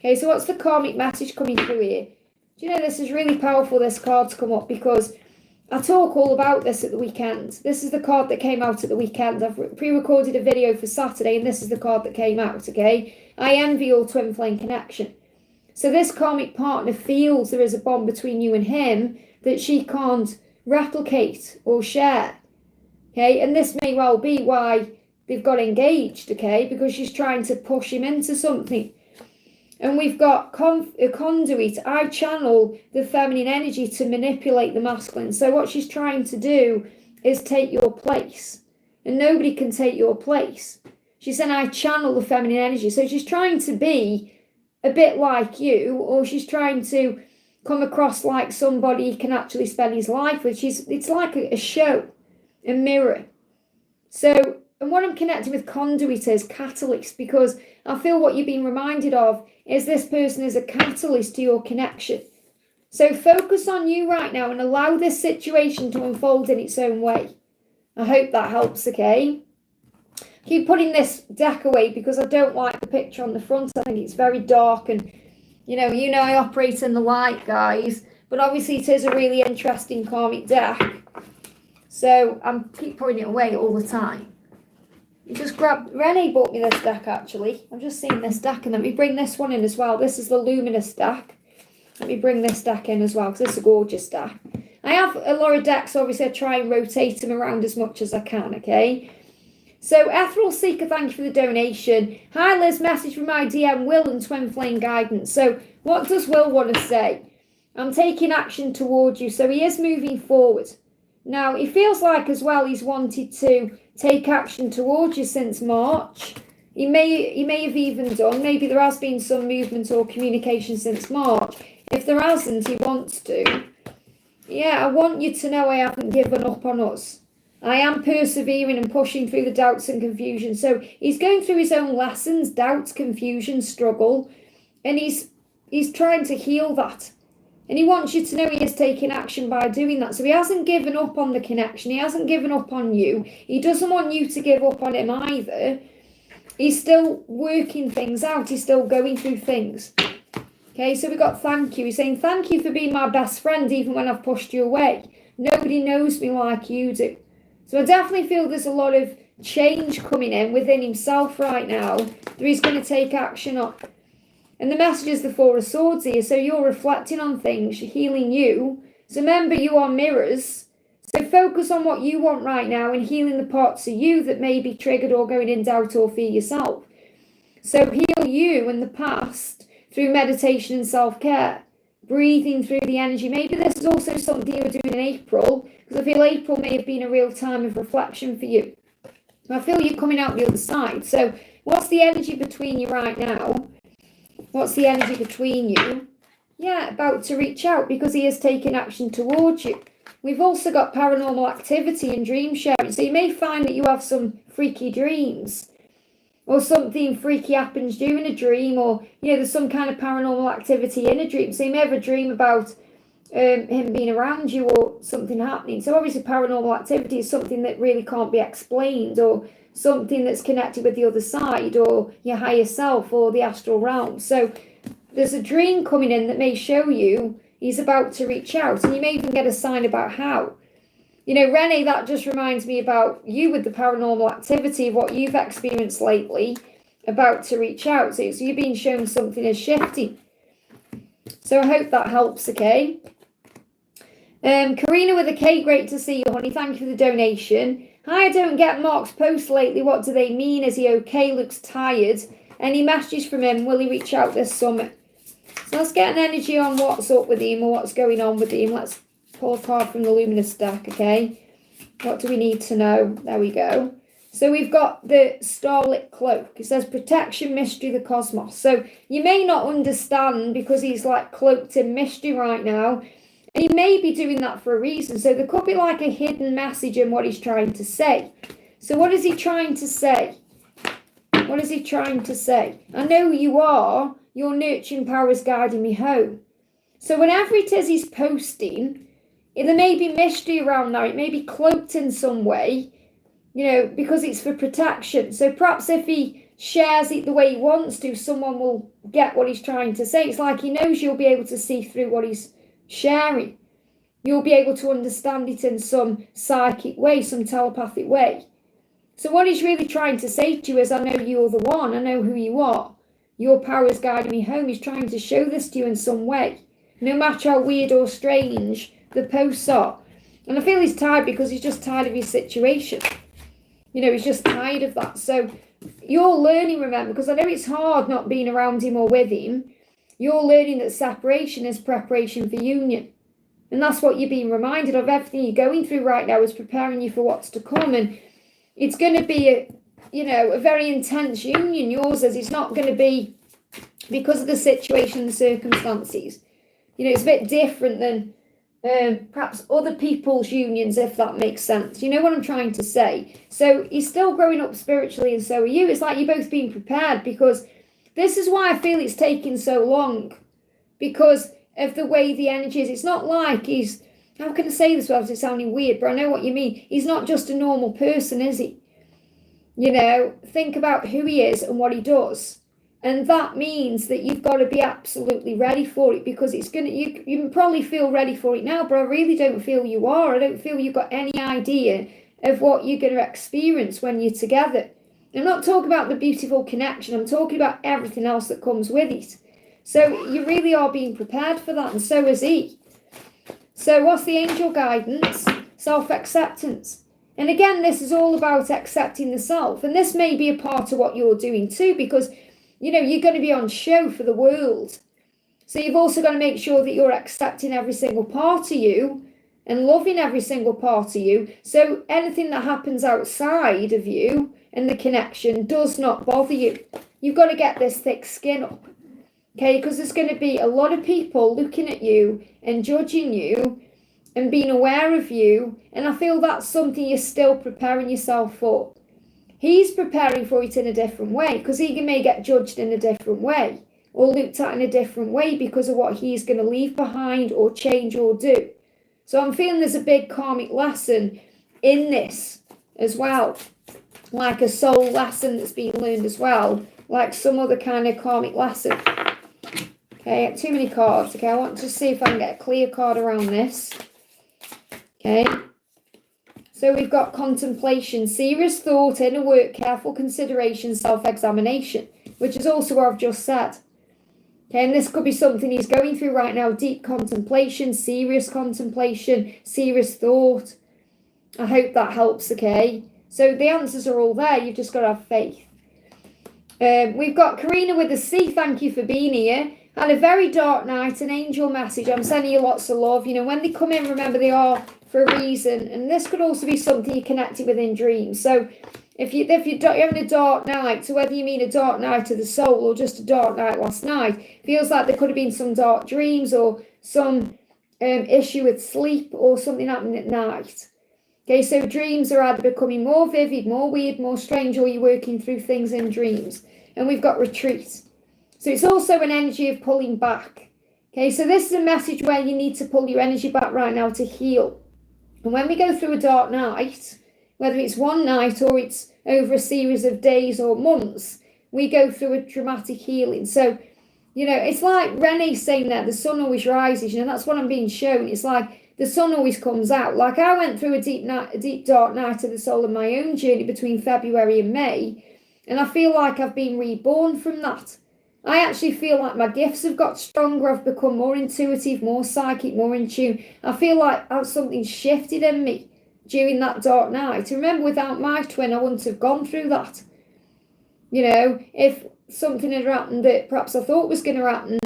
[SPEAKER 1] Okay, so what's the karmic message coming through here? Do you know this is really powerful, this card to come up, because I talk all about this at the weekend. This is the card that came out at the weekend. I've pre-recorded a video for Saturday, and this is the card that came out, okay? I envy your twin flame connection. So this karmic partner feels there is a bond between you and him that she can't replicate or share, okay? And this may well be why they've got engaged, okay? Because she's trying to push him into something. And we've got a conduit. I channel the feminine energy to manipulate the masculine. So what she's trying to do is take your place. And nobody can take your place. She's saying I channel the feminine energy. So she's trying to be a bit like you, or she's trying to come across like somebody he can actually spend his life with. It's like a show, a mirror. So, and what I'm connecting with conduit is catalyst, because I feel what you've been reminded of is this person is a catalyst to your connection. So focus on you right now and allow this situation to unfold in its own way. I hope that helps, okay? Keep putting this deck away because I don't like the picture on the front. I think it's very dark and, you know I operate in the light, guys. But obviously it is a really interesting karmic deck. So I'm keep putting it away all the time. You just grab, Renee bought me this deck actually. I've just seen this deck and let me bring this one in as well. This is the luminous deck. Let me bring this deck in as well because it's a gorgeous deck. I have a lot of decks, so obviously I try and rotate them around as much as I can, okay? So Ethereal Seeker, thank you for the donation. Hi Liz, message from my DM, Will and Twin Flame Guidance. So what does Will want to say? I'm taking action towards you. So he is moving forward. Now, it feels like as well he's wanted to take action towards you since March. He may have even done, maybe there has been some movement or communication since March. If there hasn't, he wants to. Yeah, I want you to know I haven't given up on us. I am persevering and pushing through the doubts and confusion. So he's going through his own lessons, doubts, confusion, struggle, and he's trying to heal that. And he wants you to know he is taking action by doing that. So he hasn't given up on the connection. He hasn't given up on you. He doesn't want you to give up on him either. He's still working things out. He's still going through things. Okay, so we got thank you. He's saying, thank you for being my best friend even when I've pushed you away. Nobody knows me like you do. So I definitely feel there's a lot of change coming in within himself right now that he's going to take action on. And the message is the Four of Swords here. So you're reflecting on things, you're healing you. So remember, you are mirrors. So focus on what you want right now and healing the parts of you that may be triggered or going in doubt or fear yourself. So heal you in the past through meditation and self-care. Breathing through the energy. Maybe this is also something you were doing in April, because I feel April may have been a real time of reflection for you. I feel you're coming out the other side. So what's the energy between you right now? What's the energy between you? Yeah, about to reach out because he is taking action towards you. We've also got paranormal activity and dream sharing. So you may find that you have some freaky dreams, or something freaky happens during a dream, or, there's some kind of paranormal activity in a dream. So you may have a dream about him being around you or something happening. So obviously paranormal activity is something that really can't be explained, or something that's connected with the other side, or your higher self, or the astral realm. So there's a dream coming in that may show you he's about to reach out, and you may even get a sign about how. You know, Renee, that just reminds me about you with the paranormal activity, of what you've experienced lately, about to reach out. So you're being shown something is shifting. So I hope that helps, okay? Karina with a K, great to see you, honey. Thank you for the donation. Hi, I don't get Mark's posts lately. What do they mean? Is he okay? Looks tired. Any messages from him? Will he reach out this summer? So let's get an energy on what's up with him or what's going on with him. Let's pull a card from the Luminous stack, okay? What do we need to know? There we go. So we've got the Starlit Cloak. It says protection, mystery, the cosmos. So you may not understand because he's like cloaked in mystery right now. And he may be doing that for a reason. So there could be like a hidden message in what he's trying to say. So what is he trying to say? What is he trying to say? I know who you are. Your nurturing power is guiding me home. So whenever it is he's posting, there may be mystery around now. It may be cloaked in some way, you know, because it's for protection. So perhaps if he shares it the way he wants to, someone will get what he's trying to say. It's like he knows you'll be able to see through what he's sharing. You'll be able to understand it in some psychic way, some telepathic way. So what he's really trying to say to you is, I know you're the one. I know who you are. Your power is guiding me home. He's trying to show this to you in some way, no matter how weird or strange the posts are. And I feel he's tired because he's just tired of his situation. You know, he's just tired of that. So you're learning, remember, because I know it's hard not being around him or with him. You're learning that separation is preparation for union. And that's what you're being reminded of. Everything you're going through right now is preparing you for what's to come. And it's going to be, a very intense union. Yours is. It's not going to be because of the situation and the circumstances. You know, it's a bit different than perhaps other people's unions, if that makes sense. You know what I'm trying to say? So he's still growing up spiritually, and so are you. It's like you're both being prepared, because this is why I feel it's taking so long, because of the way the energy is. It's not like he's, how can I say this without it sounding weird, but I know what you mean. He's not just a normal person, is he? You know, think about who he is and what he does. And that means that you've got to be absolutely ready for it, because it's going to, you can probably feel ready for it now, but I really don't feel you are. I don't feel you've got any idea of what you're going to experience when you're together. I'm not talking about the beautiful connection. I'm talking about everything else that comes with it. So you really are being prepared for that, and so is he. So what's the angel guidance? Self-acceptance. And again, this is all about accepting the self. And this may be a part of what you're doing too, because, you know, you're going to be on show for the world. So you've also got to make sure that you're accepting every single part of you and loving every single part of you. So anything that happens outside of you and the connection does not bother you. You've got to get this thick skin up. Okay, because there's going to be a lot of people looking at you and judging you and being aware of you. And I feel that's something you're still preparing yourself for. He's preparing for it in a different way, because he may get judged in a different way or looked at in a different way because of what he's going to leave behind or change or do. So I'm feeling there's a big karmic lesson in this as well, like a soul lesson that's being learned as well, like some other kind of karmic lesson. Okay, too many cards. Okay, I want to see if I can get a clear card around this. Okay, so we've got contemplation, serious thought, inner work, careful consideration, self-examination, which is also what I've just said. Okay, and this could be something he's going through right now, deep contemplation, serious thought. I hope that helps, okay? So the answers are all there. You've just got to have faith. We've got Karina with a C. Thank you for being here. Had a very dark night, an angel message. I'm sending you lots of love. You know, when they come in, remember they are for a reason. And this could also be something you connected with in dreams. So if you're having a dark night, so whether you mean a dark night of the soul or just a dark night last night, feels like there could have been some dark dreams or some issue with sleep or something happening at night. Okay, so dreams are either becoming more vivid, more weird, more strange, or you're working through things in dreams. And we've got retreat. So it's also an energy of pulling back. Okay, so this is a message where you need to pull your energy back right now to heal. And when we go through a dark night, whether it's one night or it's over a series of days or months, we go through a dramatic healing. So You know, it's like Renee saying that the sun always rises, you know, that's what I'm being shown. It's like the sun always comes out. Like I went through a deep dark night of the soul in my own journey between February and May, and I feel like I've been reborn from that. I actually feel like my gifts have got stronger. I've become more intuitive, more psychic, more in tune. I feel like something shifted in me during that dark night. Remember, without my twin, I wouldn't have gone through that. You know, if something had happened that perhaps I thought was going to happen,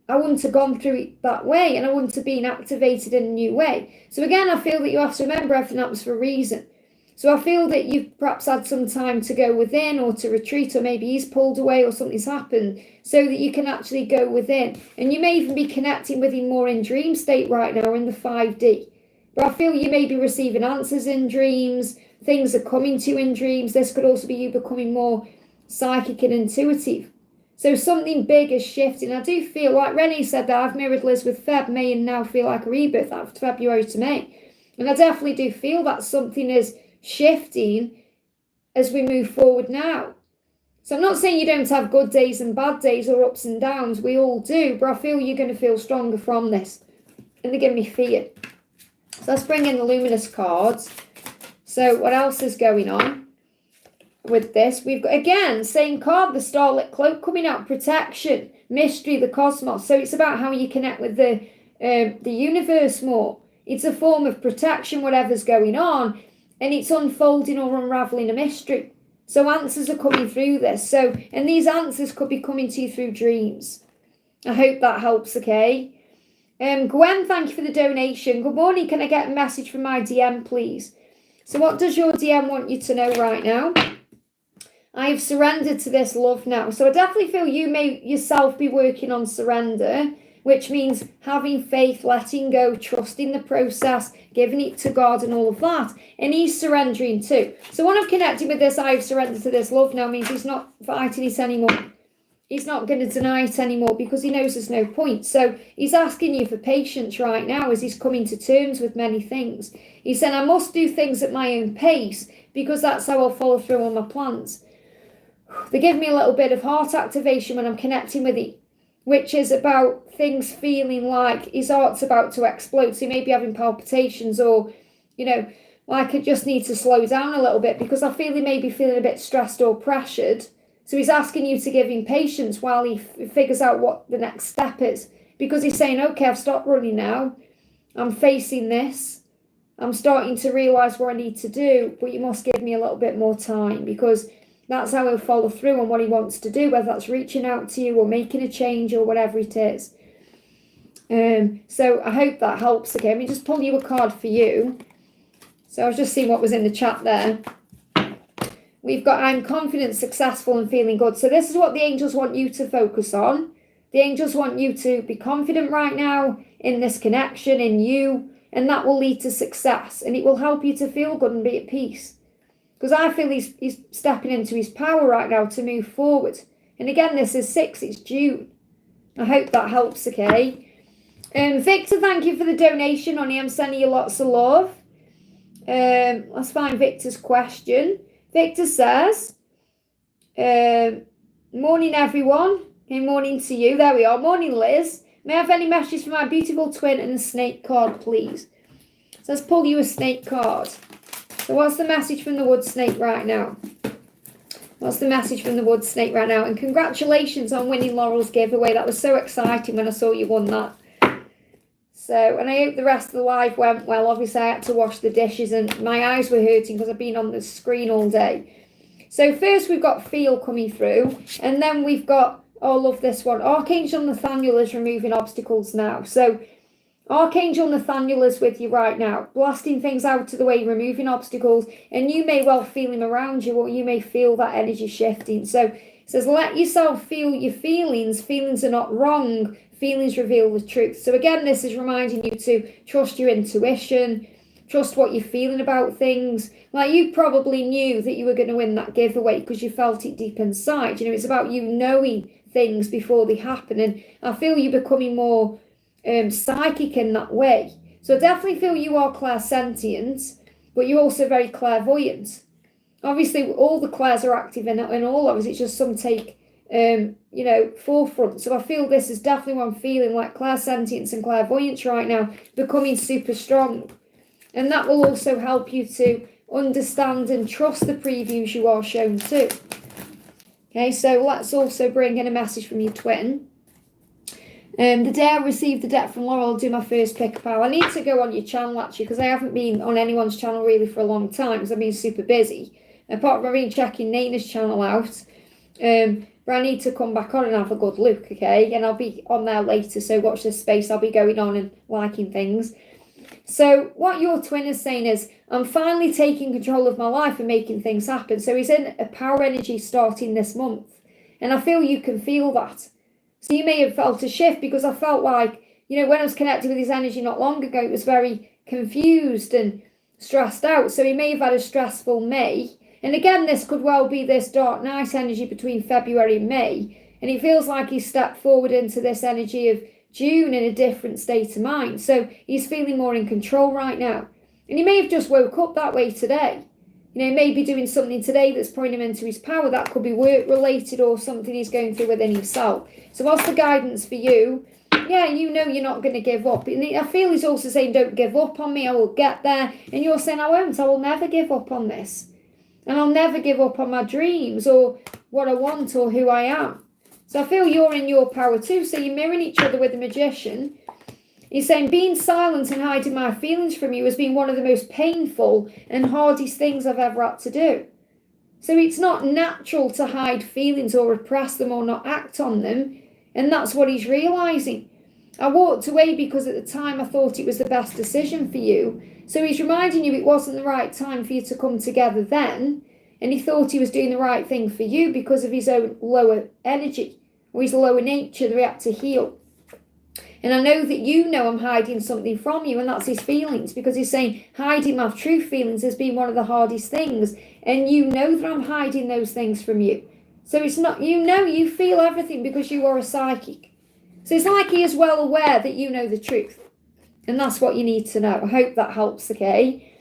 [SPEAKER 1] I wouldn't have gone through it that way, and I wouldn't have been activated in a new way. So again, I feel that you have to remember everything happens for a reason. So I feel that you've perhaps had some time to go within or to retreat, or maybe he's pulled away or something's happened, so that you can actually go within. And you may even be connecting with him more in dream state right now, or in the 5D. But I feel you may be receiving answers in dreams, things are coming to you in dreams. This could also be you becoming more psychic and intuitive. So something big is shifting. I do feel, like Rennie said, that I've mirrored Liz with Feb, May, and now feel like a rebirth out of February to May. And I definitely do feel that something is shifting as we move forward now. So I'm not saying you don't have good days and bad days or ups and downs. We all do, but I feel you're going to feel stronger from this. And they're giving me fear. So let's bring in the luminous cards. So what else is going on with this? We've got, again, same card, the starlit cloak coming out, protection, mystery, the cosmos. So it's about how you connect with the universe more. It's a form of protection, whatever's going on, and it's unfolding or unraveling a mystery. So answers are coming through this. So, and these answers could be coming to you through dreams. I hope that helps, okay? Gwen, thank you for the donation. Good morning. Can I get a message from my DM, please? So what does your DM want you to know right now? I have surrendered to this love now. So I definitely feel you may yourself be working on surrender, which means having faith, letting go, trusting the process, giving it to God and all of that. And he's surrendering too. So when I'm connecting with this, I've surrendered to this love now, means he's not fighting it anymore. He's not going to deny it anymore because he knows there's no point. So he's asking you for patience right now as he's coming to terms with many things. He said, I must do things at my own pace because that's how I'll follow through on my plans. They give me a little bit of heart activation when I'm connecting with him, which is about things feeling like his heart's about to explode. So he may be having palpitations or, you know, like I just need to slow down a little bit because I feel he may be feeling a bit stressed or pressured. So he's asking you to give him patience while he figures out what the next step is. Because he's saying, okay, I've stopped running now. I'm facing this. I'm starting to realise what I need to do. But you must give me a little bit more time. Because that's how he'll follow through on what he wants to do. Whether that's reaching out to you or making a change or whatever it is. So I hope that helps. Okay, let me just pull you a card for you. So I was just seeing what was in the chat there. We've got, I'm confident, successful, and feeling good. So this is what the angels want you to focus on. The angels want you to be confident right now in this connection, in you, and that will lead to success. And it will help you to feel good and be at peace. Because I feel he's stepping into his power right now to move forward. And again, this is 6, it's June. I hope that helps, okay? Victor, thank you for the donation, honey. I'm sending you lots of love. Let's find Victor's question. Victor says, morning everyone, and morning to you. There we are. Morning, Liz. May I have any messages for my beautiful twin and a snake card, please? So let's pull you a snake card. So what's the message from the wood snake right now? What's the message from the wood snake right now? And congratulations on winning Laurel's giveaway. That was so exciting when I saw you won that. So, and I hope the rest of the live went well. Obviously, I had to wash the dishes and my eyes were hurting because I've been on the screen all day. So first we've got feel coming through. And then we've got, oh, I love this one. Archangel Nathaniel is removing obstacles now. So Archangel Nathaniel is with you right now, blasting things out of the way, removing obstacles. And you may well feel him around you, or you may feel that energy shifting. So it says, let yourself feel your feelings. Feelings are not wrong. Feelings reveal the truth. So again, this is reminding you to trust your intuition, trust what you're feeling about things. Like you probably knew that you were going to win that giveaway because you felt it deep inside. You know, it's about you knowing things before they happen. And I feel you becoming more psychic in that way. So I definitely feel you are clairsentient, but you're also very clairvoyant. Obviously, all the clairs are active in all of us. It's just some take forefront. So I feel this is definitely what I'm feeling, like clairsentience and clairvoyance right now, becoming super strong. And that will also help you to understand and trust the previews you are shown too. Okay, so let's also bring in a message from your twin. The day I received the deck from Laura, I'll do my first pick power. I need to go on your channel actually, because I haven't been on anyone's channel really for a long time because I've been super busy. Apart from I've been checking Nana's channel out. But I need to come back on and have a good look, okay? And I'll be on there later, so watch this space. I'll be going on and liking things. So what your twin is saying is, I'm finally taking control of my life and making things happen. So he's in a power energy starting this month. And I feel you can feel that. So you may have felt a shift, because I felt like, when I was connected with his energy not long ago, it was very confused and stressed out. So he may have had a stressful May. And again, this could well be this dark night energy between February and May. And it feels like he's stepped forward into this energy of June in a different state of mind. So he's feeling more in control right now. And he may have just woke up that way today. He may be doing something today that's putting him into his power. That could be work related or something he's going through within himself. So what's the guidance for you? Yeah, you're not going to give up. And I feel he's also saying, don't give up on me. I will get there. And you're saying, I won't. I will never give up on this. And I'll never give up on my dreams or what I want or who I am. So I feel you're in your power too. So you're mirroring each other with the Magician. He's saying, being silent and hiding my feelings from you has been one of the most painful and hardest things I've ever had to do. So it's not natural to hide feelings or repress them or not act on them. And that's what he's realising. I walked away because at the time I thought it was the best decision for you. So he's reminding you it wasn't the right time for you to come together then. And he thought he was doing the right thing for you because of his own lower energy or his lower nature that he had to heal. And I know that I'm hiding something from you, and that's his feelings, because he's saying hiding my true feelings has been one of the hardest things. And you know that I'm hiding those things from you. So it's not, you feel everything because you are a psychic. So it's like he is well aware that you know the truth. And that's what you need to know. I hope that helps, okay?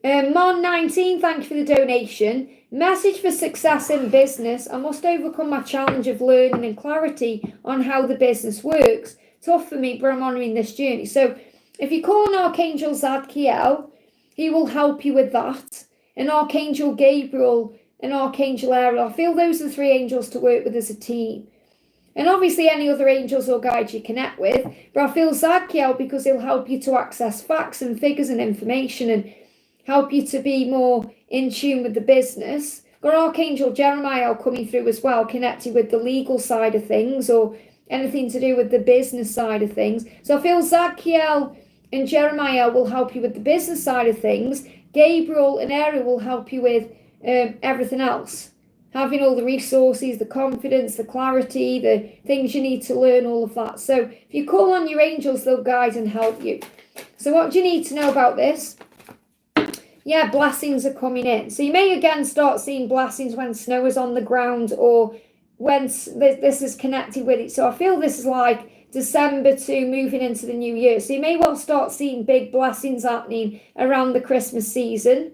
[SPEAKER 1] Mon19, thank you for the donation. Message for success in business. I must overcome my challenge of learning and clarity on how the business works. Tough for me, but I'm honouring this journey. So if you call on Archangel Zadkiel, he will help you with that. And Archangel Gabriel and Archangel Ariel, I feel those are the three angels to work with as a team. And obviously any other angels or guides you connect with. But I feel Zadkiel because he'll help you to access facts and figures and information and help you to be more in tune with the business. Got Archangel Jeremiah coming through as well, connected with the legal side of things or anything to do with the business side of things. So I feel Zadkiel and Jeremiah will help you with the business side of things. Gabriel and Ariel will help you with everything else. Having all the resources, the confidence, the clarity, the things you need to learn, all of that. So if you call on your angels, they'll guide and help you. So what do you need to know about this? Yeah, blessings are coming in. So you may again start seeing blessings when snow is on the ground or when this is connected with it. So I feel this is like December to moving into the new year. So you may well start seeing big blessings happening around the Christmas season.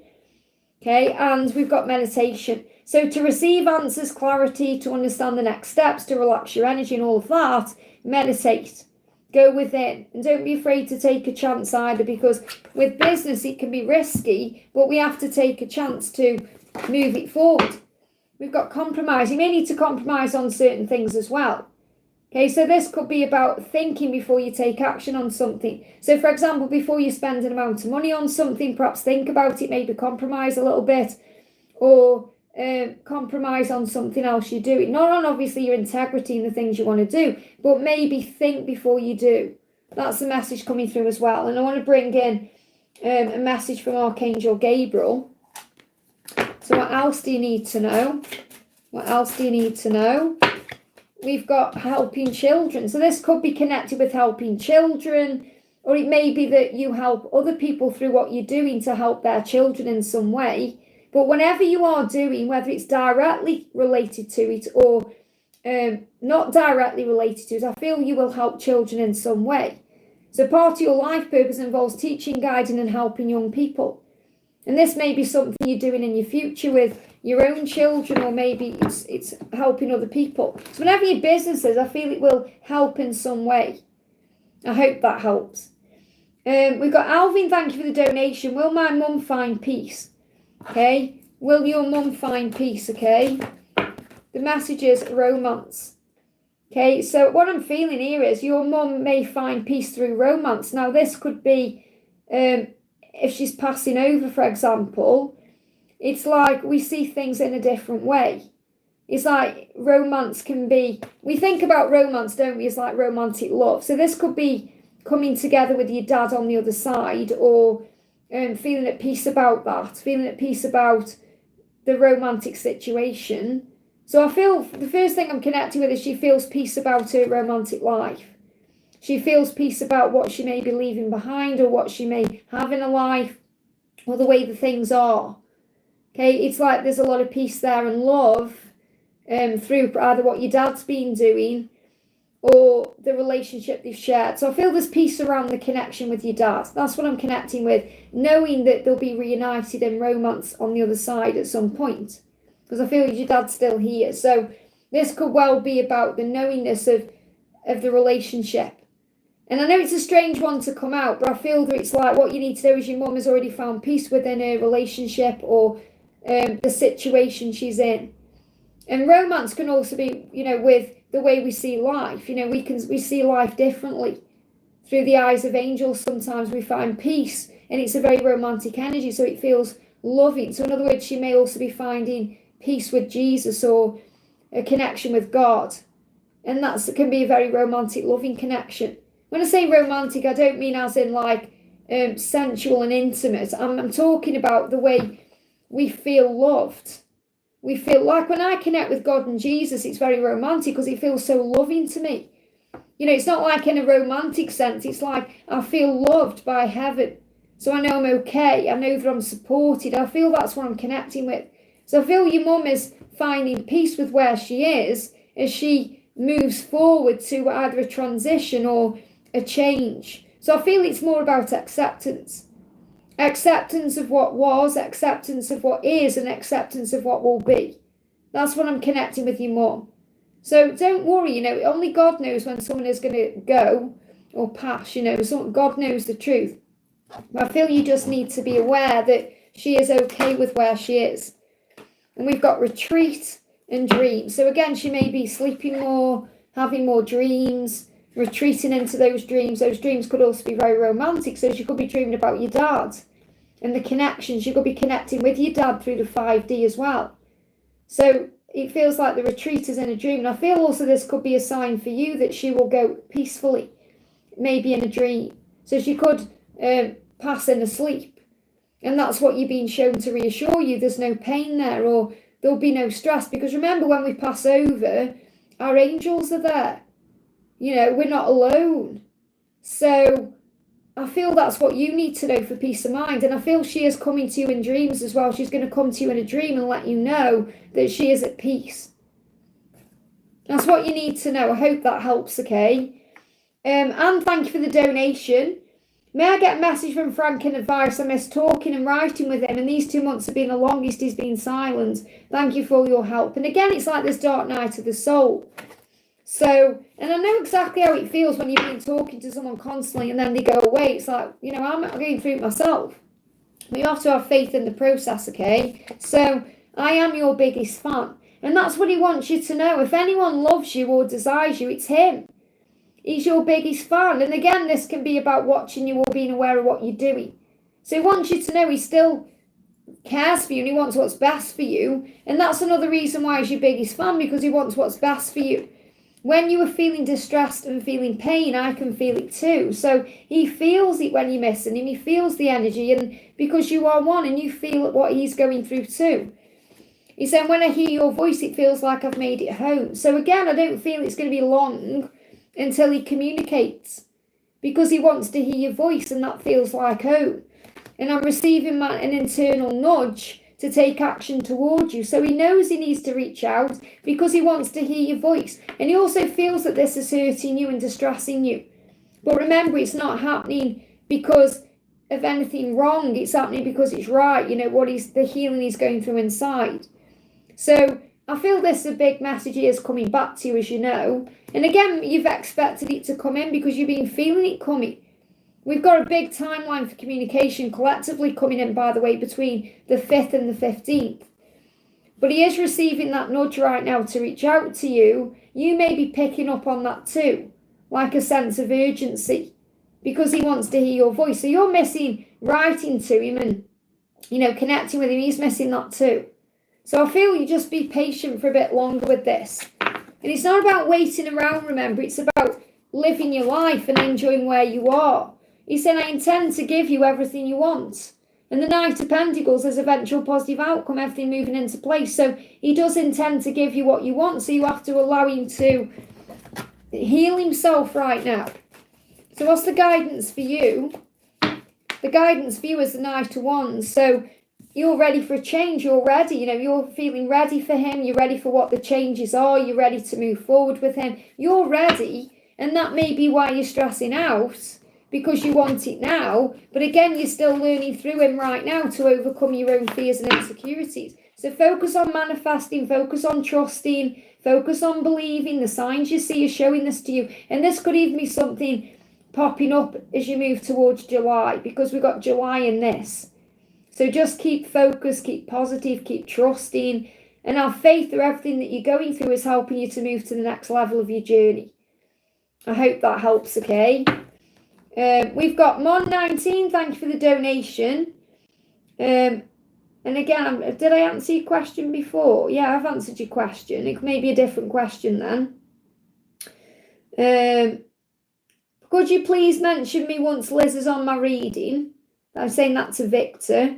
[SPEAKER 1] Okay, and we've got meditation. So to receive answers, clarity, to understand the next steps, to relax your energy and all of that, meditate. Go within. And don't be afraid to take a chance either, because with business it can be risky, but we have to take a chance to move it forward. We've got compromise. You may need to compromise on certain things as well. Okay, so this could be about thinking before you take action on something. So for example, before you spend an amount of money on something, perhaps think about it, maybe compromise a little bit, or compromise on something else you're doing. Not on obviously your integrity and the things you want to do, but maybe think before you do. That's the message coming through as well. And I want to bring in a message from Archangel Gabriel. So what else do you need to know? What else do you need to know? We've got helping children. So this could be connected with helping children, or it may be that you help other people through what you're doing to help their children in some way. But whenever you are doing, whether it's directly related to it or not directly related to it, I feel you will help children in some way. So part of your life purpose involves teaching, guiding and helping young people. And this may be something you're doing in your future with your own children, or maybe it's helping other people. So whenever your business is, I feel it will help in some way. I hope that helps. We've got Alvin, thank you for the donation. Will my mum find peace? Okay. Will your mum find peace? Okay. The message is romance. Okay. So what I'm feeling here is your mum may find peace through romance. Now this could be if she's passing over, for example. It's like we see things in a different way. It's like romance can be, we think about romance, don't we, as like romantic love. So this could be coming together with your dad on the other side, or feeling at peace about that, feeling at peace about the romantic situation. So I feel the first thing I'm connecting with is she feels peace about her romantic life. She feels peace about what she may be leaving behind, or what she may have in her life, or the way the things are. Okay, it's like there's a lot of peace there and love through either what your dad's been doing or the relationship they've shared. So I feel there's peace around the connection with your dad. That's what I'm connecting with, knowing that they'll be reunited in romance on the other side at some point, because I feel your dad's still here. So this could well be about the knowingness of the relationship. And I know it's a strange one to come out, but I feel that it's like what you need to know is your mum has already found peace within her relationship, or the situation she's in. And romance can also be, with the way we see life. We see life differently through the eyes of angels. Sometimes we find peace, and it's a very romantic energy, so it feels loving. So in other words, she may also be finding peace with Jesus, or a connection with God, and that can be a very romantic, loving connection. When I say romantic, I don't mean as in like sensual and intimate. I'm talking about the way we feel loved. We feel like when I connect with God and Jesus, it's very romantic because it feels so loving to me. It's not like in a romantic sense. It's like I feel loved by heaven. So I know I'm okay. I know that I'm supported. I feel that's what I'm connecting with. So I feel your mum is finding peace with where she is as she moves forward to either a transition or a change. So I feel it's more about acceptance. Acceptance of what was, acceptance of what is, and acceptance of what will be. That's what I'm connecting with your mum. So don't worry, only God knows when someone is going to go or pass, God knows the truth. I feel you just need to be aware that she is okay with where she is. And we've got retreat and dreams. So again, she may be sleeping more, having more dreams, retreating into those dreams. Those dreams could also be very romantic. So she could be dreaming about your dad and the connection. She could be connecting with your dad through the 5D as well. So it feels like the retreat is in a dream. And I feel also this could be a sign for you that she will go peacefully, maybe in a dream. So she could pass in a sleep. And that's what you're being shown to reassure you. There's no pain there, or there'll be no stress. Because remember, when we pass over, our angels are there. We're not alone. So I feel that's what you need to know for peace of mind. And I feel she is coming to you in dreams as well. She's going to come to you in a dream and let you know that she is at peace. That's what you need to know. I hope that helps, okay? And thank you for the donation. May I get a message from Frank in advice? I miss talking and writing with him, and these 2 months have been the longest he's been silent. Thank you for all your help. And again, it's like this dark night of the soul. So, and I know exactly how it feels when you've been talking to someone constantly and then they go away. It's like, I'm going through it myself. You have to have faith in the process, okay? So, I am your biggest fan. And that's what he wants you to know. If anyone loves you or desires you, it's him. He's your biggest fan. And again, this can be about watching you or being aware of what you're doing. So he wants you to know he still cares for you and he wants what's best for you. And that's another reason why he's your biggest fan, because he wants what's best for you. When you are feeling distressed and feeling pain, I can feel it too. So he feels it when you're missing him. He feels the energy, and because you are one and you feel what he's going through too. He said, when I hear your voice, it feels like I've made it home. So again, I don't feel it's going to be long until he communicates, because he wants to hear your voice and that feels like home. And I'm receiving an internal nudge to take action toward you. So he knows he needs to reach out because he wants to hear your voice. And he also feels that this is hurting you and distressing you. But remember, it's not happening because of anything wrong. It's happening because it's right, the healing he's going through inside. So I feel this is a big message here is coming back to you, as you know. And again, you've expected it to come in because you've been feeling it coming. We've got a big timeline for communication collectively coming in, by the way, between the 5th and the 15th. But he is receiving that nudge right now to reach out to you. You may be picking up on that too, like a sense of urgency, because he wants to hear your voice. So you're missing writing to him and, connecting with him. He's missing that too. So I feel you just be patient for a bit longer with this. And it's not about waiting around, remember. It's about living your life and enjoying where you are. He said, I intend to give you everything you want. And the Knight of Pentacles is eventual positive outcome, everything moving into place. So he does intend to give you what you want. So you have to allow him to heal himself right now. So what's the guidance for you? The guidance for you is the Knight of Wands. So you're ready for a change. You're ready. You're feeling ready for him. You're ready for what the changes are. You're ready to move forward with him. You're ready. And that may be why you're stressing out, because you want it now. But again, you're still learning through him right now to overcome your own fears and insecurities. So focus on manifesting, focus on trusting, focus on believing. The signs you see are showing this to you. And this could even be something popping up as you move towards July, because we've got July in this. So just keep focused, keep positive, keep trusting, and have faith that everything that you're going through is helping you to move to the next level of your journey. I hope that helps, okay? We've got Mon19, thank you for the donation. And again, did I answer your question before? Yeah, I've answered your question. It may be a different question then. Could you please mention me once Liz is on my reading? I'm saying that to Victor.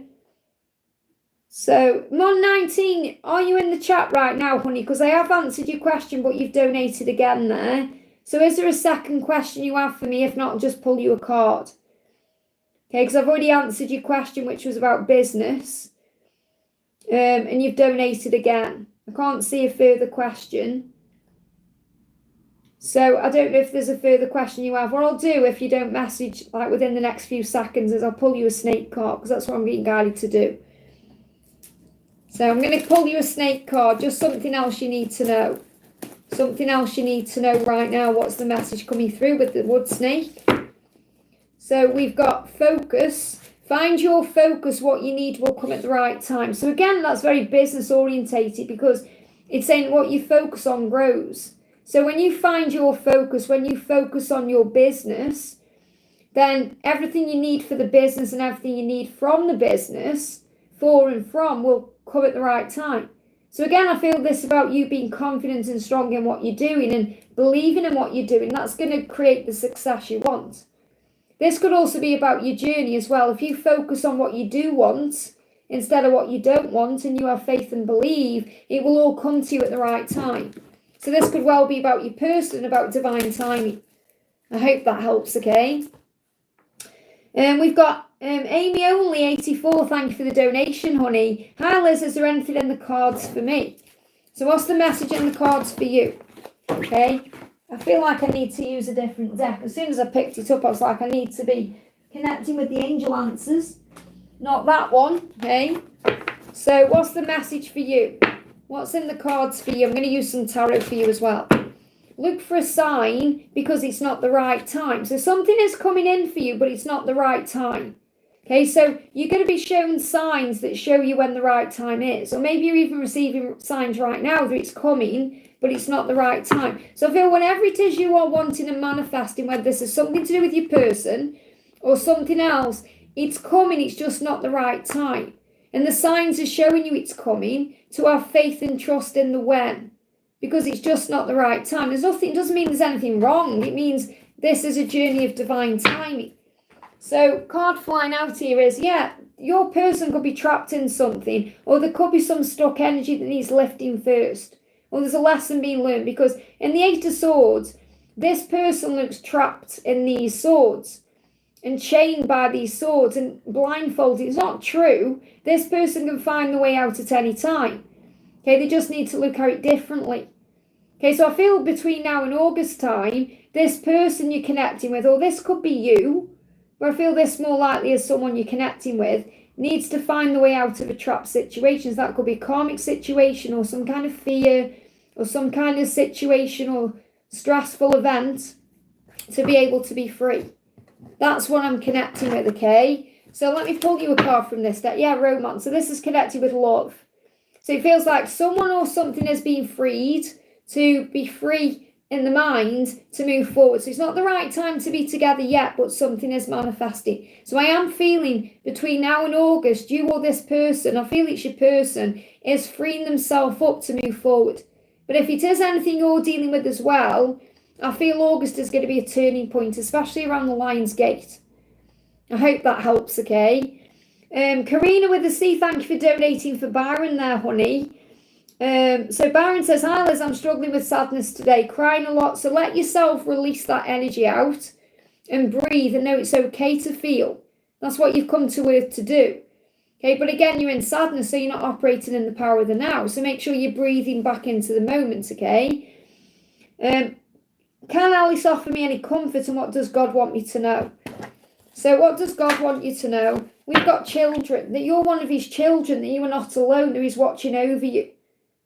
[SPEAKER 1] So, Mon19, are you in the chat right now, honey? Because I have answered your question, but you've donated again there. So is there a second question you have for me? If not, I'll just pull you a card. Okay, because I've already answered your question, which was about business. And you've donated again. I can't see a further question. So I don't know if there's a further question you have. What I'll do, if you don't message like within the next few seconds, is I'll pull you a snake card, because that's what I'm getting guided to do. So I'm going to pull you a snake card, just something else you need to know. Something else you need to know right now. What's the message coming through with the wood snake? So we've got focus. Find your focus. What you need will come at the right time. So again, that's very business orientated, because it's saying what you focus on grows. So when you find your focus, when you focus on your business, then everything you need for the business and everything you need from the business, for and from, will come at the right time. So again, I feel this about you being confident and strong in what you're doing and believing in what you're doing. That's going to create the success you want. This could also be about your journey as well. If you focus on what you do want instead of what you don't want, and you have faith and believe, it will all come to you at the right time. So this could well be about your person, about divine timing. I hope that helps, okay? And we've got Amy Only 84, thank you for the donation, honey. Hi Liz, is there anything in the cards for me? So what's the message in the cards for you? Okay, I feel like I need to use a different deck. As soon as I picked it up, I was like, I need to be connecting with the angel answers. Not that one, okay? So what's the message for you? What's in the cards for you? I'm going to use some tarot for you as well. Look for a sign, because it's not the right time. So something is coming in for you, but it's not the right time. Okay, so you're going to be shown signs that show you when the right time is. Or maybe you're even receiving signs right now that it's coming, but it's not the right time. So I feel whenever it is you are wanting and manifesting, whether this is something to do with your person or something else, it's coming, it's just not the right time. And the signs are showing you it's coming, to have faith and trust in the when, because it's just not the right time. There's nothing, it doesn't mean there's anything wrong. It means this is a journey of divine timing. So card flying out here is, yeah, your person could be trapped in something, or there could be some stuck energy that needs lifting first, or there's a lesson being learned, because in the Eight of Swords, this person looks trapped in these swords and chained by these swords and blindfolded. It's not true. This person can find the way out at any time. Okay, they just need to look at it differently. Okay, so I feel between now and August time, this person you're connecting with, or this could be you, But I feel this more likely as someone you're connecting with needs to find the way out of a trap situation. That could be a karmic situation or some kind of fear or some kind of situation or stressful event to be able to be free. That's what I'm connecting with, okay? So let me pull you a card from this deck. Yeah, romance. So this is connected with love. So it feels like someone or something has been freed to be free in the mind to move forward. So it's not the right time to be together yet, but something is manifesting. So I am feeling between now and August, you or this person, I feel it's your person, is freeing themselves up to move forward. But if it is anything you're dealing with as well, I feel August is going to be a turning point, especially around the Lion's Gate. I hope that helps, okay? Karina with a C, thank you for donating for Byron there, honey. So Byron says, hi Liz, I'm struggling with sadness today, crying a lot. So let yourself release that energy out and breathe and know it's okay to feel. That's what you've come to Earth to do. Okay, but again, you're in sadness, so you're not operating in the power of the now. So make sure you're breathing back into the moment, okay? Can Alice offer me any comfort, and what does God want me to know? So what does God want you to know? We've got children, that you're one of his children, that you are not alone, that he's watching over you.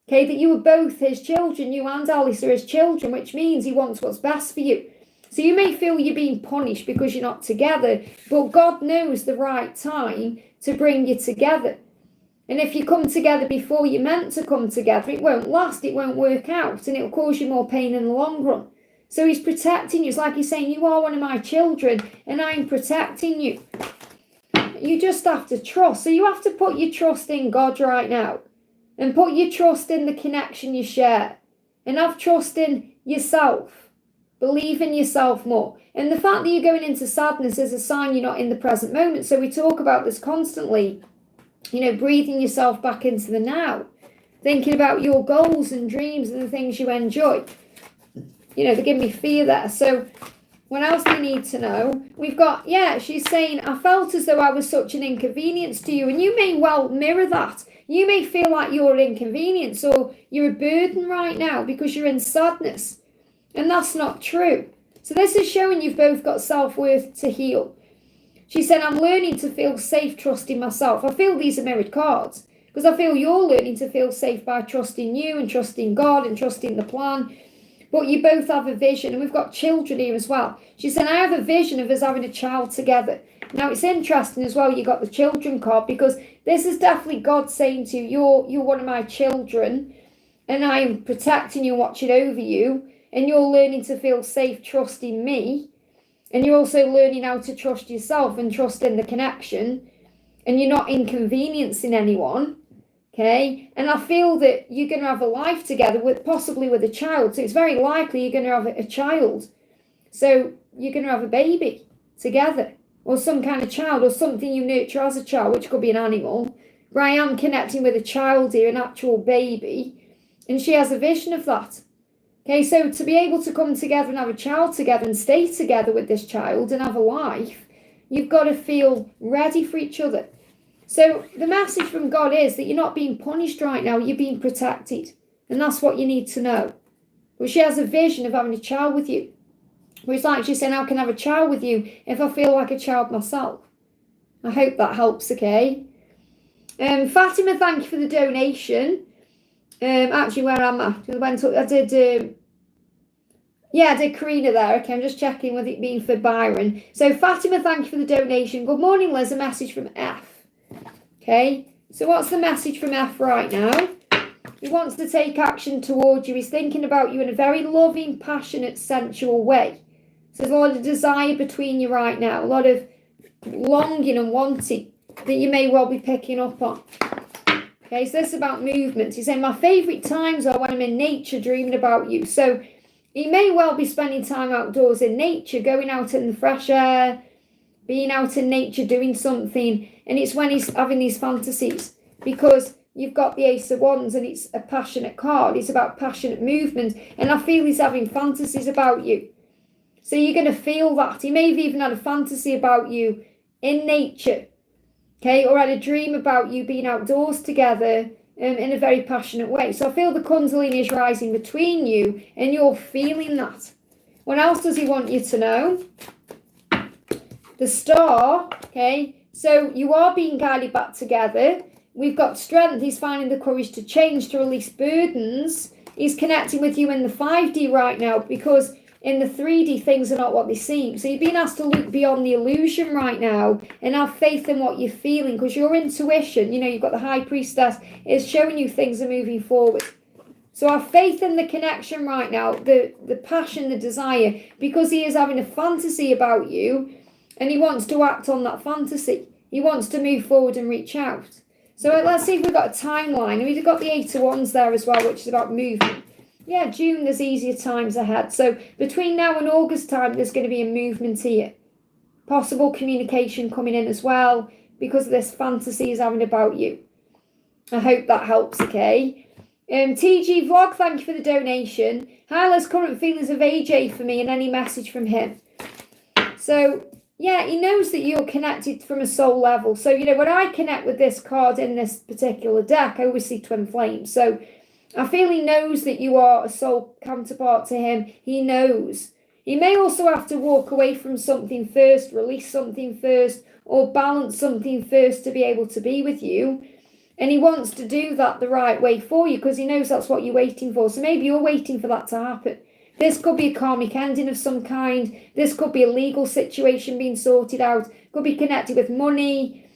[SPEAKER 1] Okay, that you are both his children, you and Alice are his children, which means he wants what's best for you. So you may feel you're being punished because you're not together, but God knows the right time to bring you together. And if you come together before you're meant to come together, it won't last, it won't work out, and it will cause you more pain in the long run. So he's protecting you. It's like he's saying, you are one of my children, and I'm protecting you. You just have to trust. So you have to put your trust in God right now. And put your trust in the connection you share. And have trust in yourself. Believe in yourself more. And the fact that you're going into sadness is a sign you're not in the present moment. So we talk about this constantly. You know, breathing yourself back into the now. Thinking about your goals and dreams and the things you enjoy. You know, they give me fear there. So what else do you need to know? We've got, yeah, she's saying, I felt as though I was such an inconvenience to you. And you may well mirror that. You may feel like you're an inconvenience or you're a burden right now because you're in sadness. And that's not true. So this is showing you've both got self-worth to heal. She said, I'm learning to feel safe trusting myself. I feel these are mirrored cards because I feel you're learning to feel safe by trusting you and trusting God and trusting the plan. But you both have a vision, and we've got children here as well. She said, I have a vision of us having a child together. Now, it's interesting as well, you got the children card, because this is definitely God saying to you, you're one of my children, and I am protecting you, watching over you, and you're learning to feel safe trusting me, and you're also learning how to trust yourself and trust in the connection, and you're not inconveniencing anyone. Okay, and I feel that you're going to have a life together, with possibly with a child. So it's very likely you're going to have a child. So you're going to have a baby together, or some kind of child, or something you nurture as a child, which could be an animal. But I am connecting with a child here, an actual baby, and she has a vision of that. Okay, so to be able to come together and have a child together and stay together with this child and have a life, you've got to feel ready for each other. So the message from God is that you're not being punished right now, you're being protected. And that's what you need to know. But she has a vision of having a child with you. Where it's like she's saying, how can I have a child with you if I feel like a child myself? I hope that helps, okay? Fatima, thank you for the donation. Actually, where am I? I did Karina there. Okay, I'm just checking with it being for Byron. So Fatima, thank you for the donation. Good morning, Liz. A message from F. Okay, so what's the message from F right now? He wants to take action towards you. He's thinking about you in a very loving, passionate, sensual way. So there's a lot of desire between you right now, a lot of longing and wanting that you may well be picking up on. Okay, so this is about movement. He's saying, my favourite times are when I'm in nature dreaming about you. So he may well be spending time outdoors in nature, going out in the fresh air, being out in nature, doing something. And it's when he's having these fantasies, because you've got the Ace of Wands and it's a passionate card. It's about passionate movement. And I feel he's having fantasies about you. So you're going to feel that. He may have even had a fantasy about you in nature. Okay, or had a dream about you being outdoors together in a very passionate way. So I feel the Kundalini is rising between you and you're feeling that. What else does he want you to know? The Star, okay, so you are being guided back together. We've got strength. He's finding the courage to change, to release burdens. He's connecting with you in the 5D right now, because in the 3D, things are not what they seem. So you're being asked to look beyond the illusion right now and have faith in what you're feeling, because your intuition, you've got the High Priestess, is showing you things are moving forward. So have faith in the connection right now, the passion, the desire, because he is having a fantasy about you and he wants to act on that fantasy. He wants to move forward and reach out. So let's see if we've got a timeline. We've got the 8 of Wands there as well, which is about movement. Yeah, June, there's easier times ahead. So between now and August time, there's going to be a movement here. Possible communication coming in as well, because of this fantasy he's having about you. I hope that helps, okay? TG Vlog, thank you for the donation. Hyla's current feelings of AJ for me, and any message from him. So, yeah, he knows that you're connected from a soul level. So, when I connect with this card in this particular deck, I always see twin flames. So, I feel he knows that you are a soul counterpart to him. He knows. He may also have to walk away from something first, release something first, or balance something first to be able to be with you. And he wants to do that the right way for you, because he knows that's what you're waiting for. So maybe you're waiting for that to happen. This could be a karmic ending of some kind. This could be a legal situation being sorted out. Could be connected with money,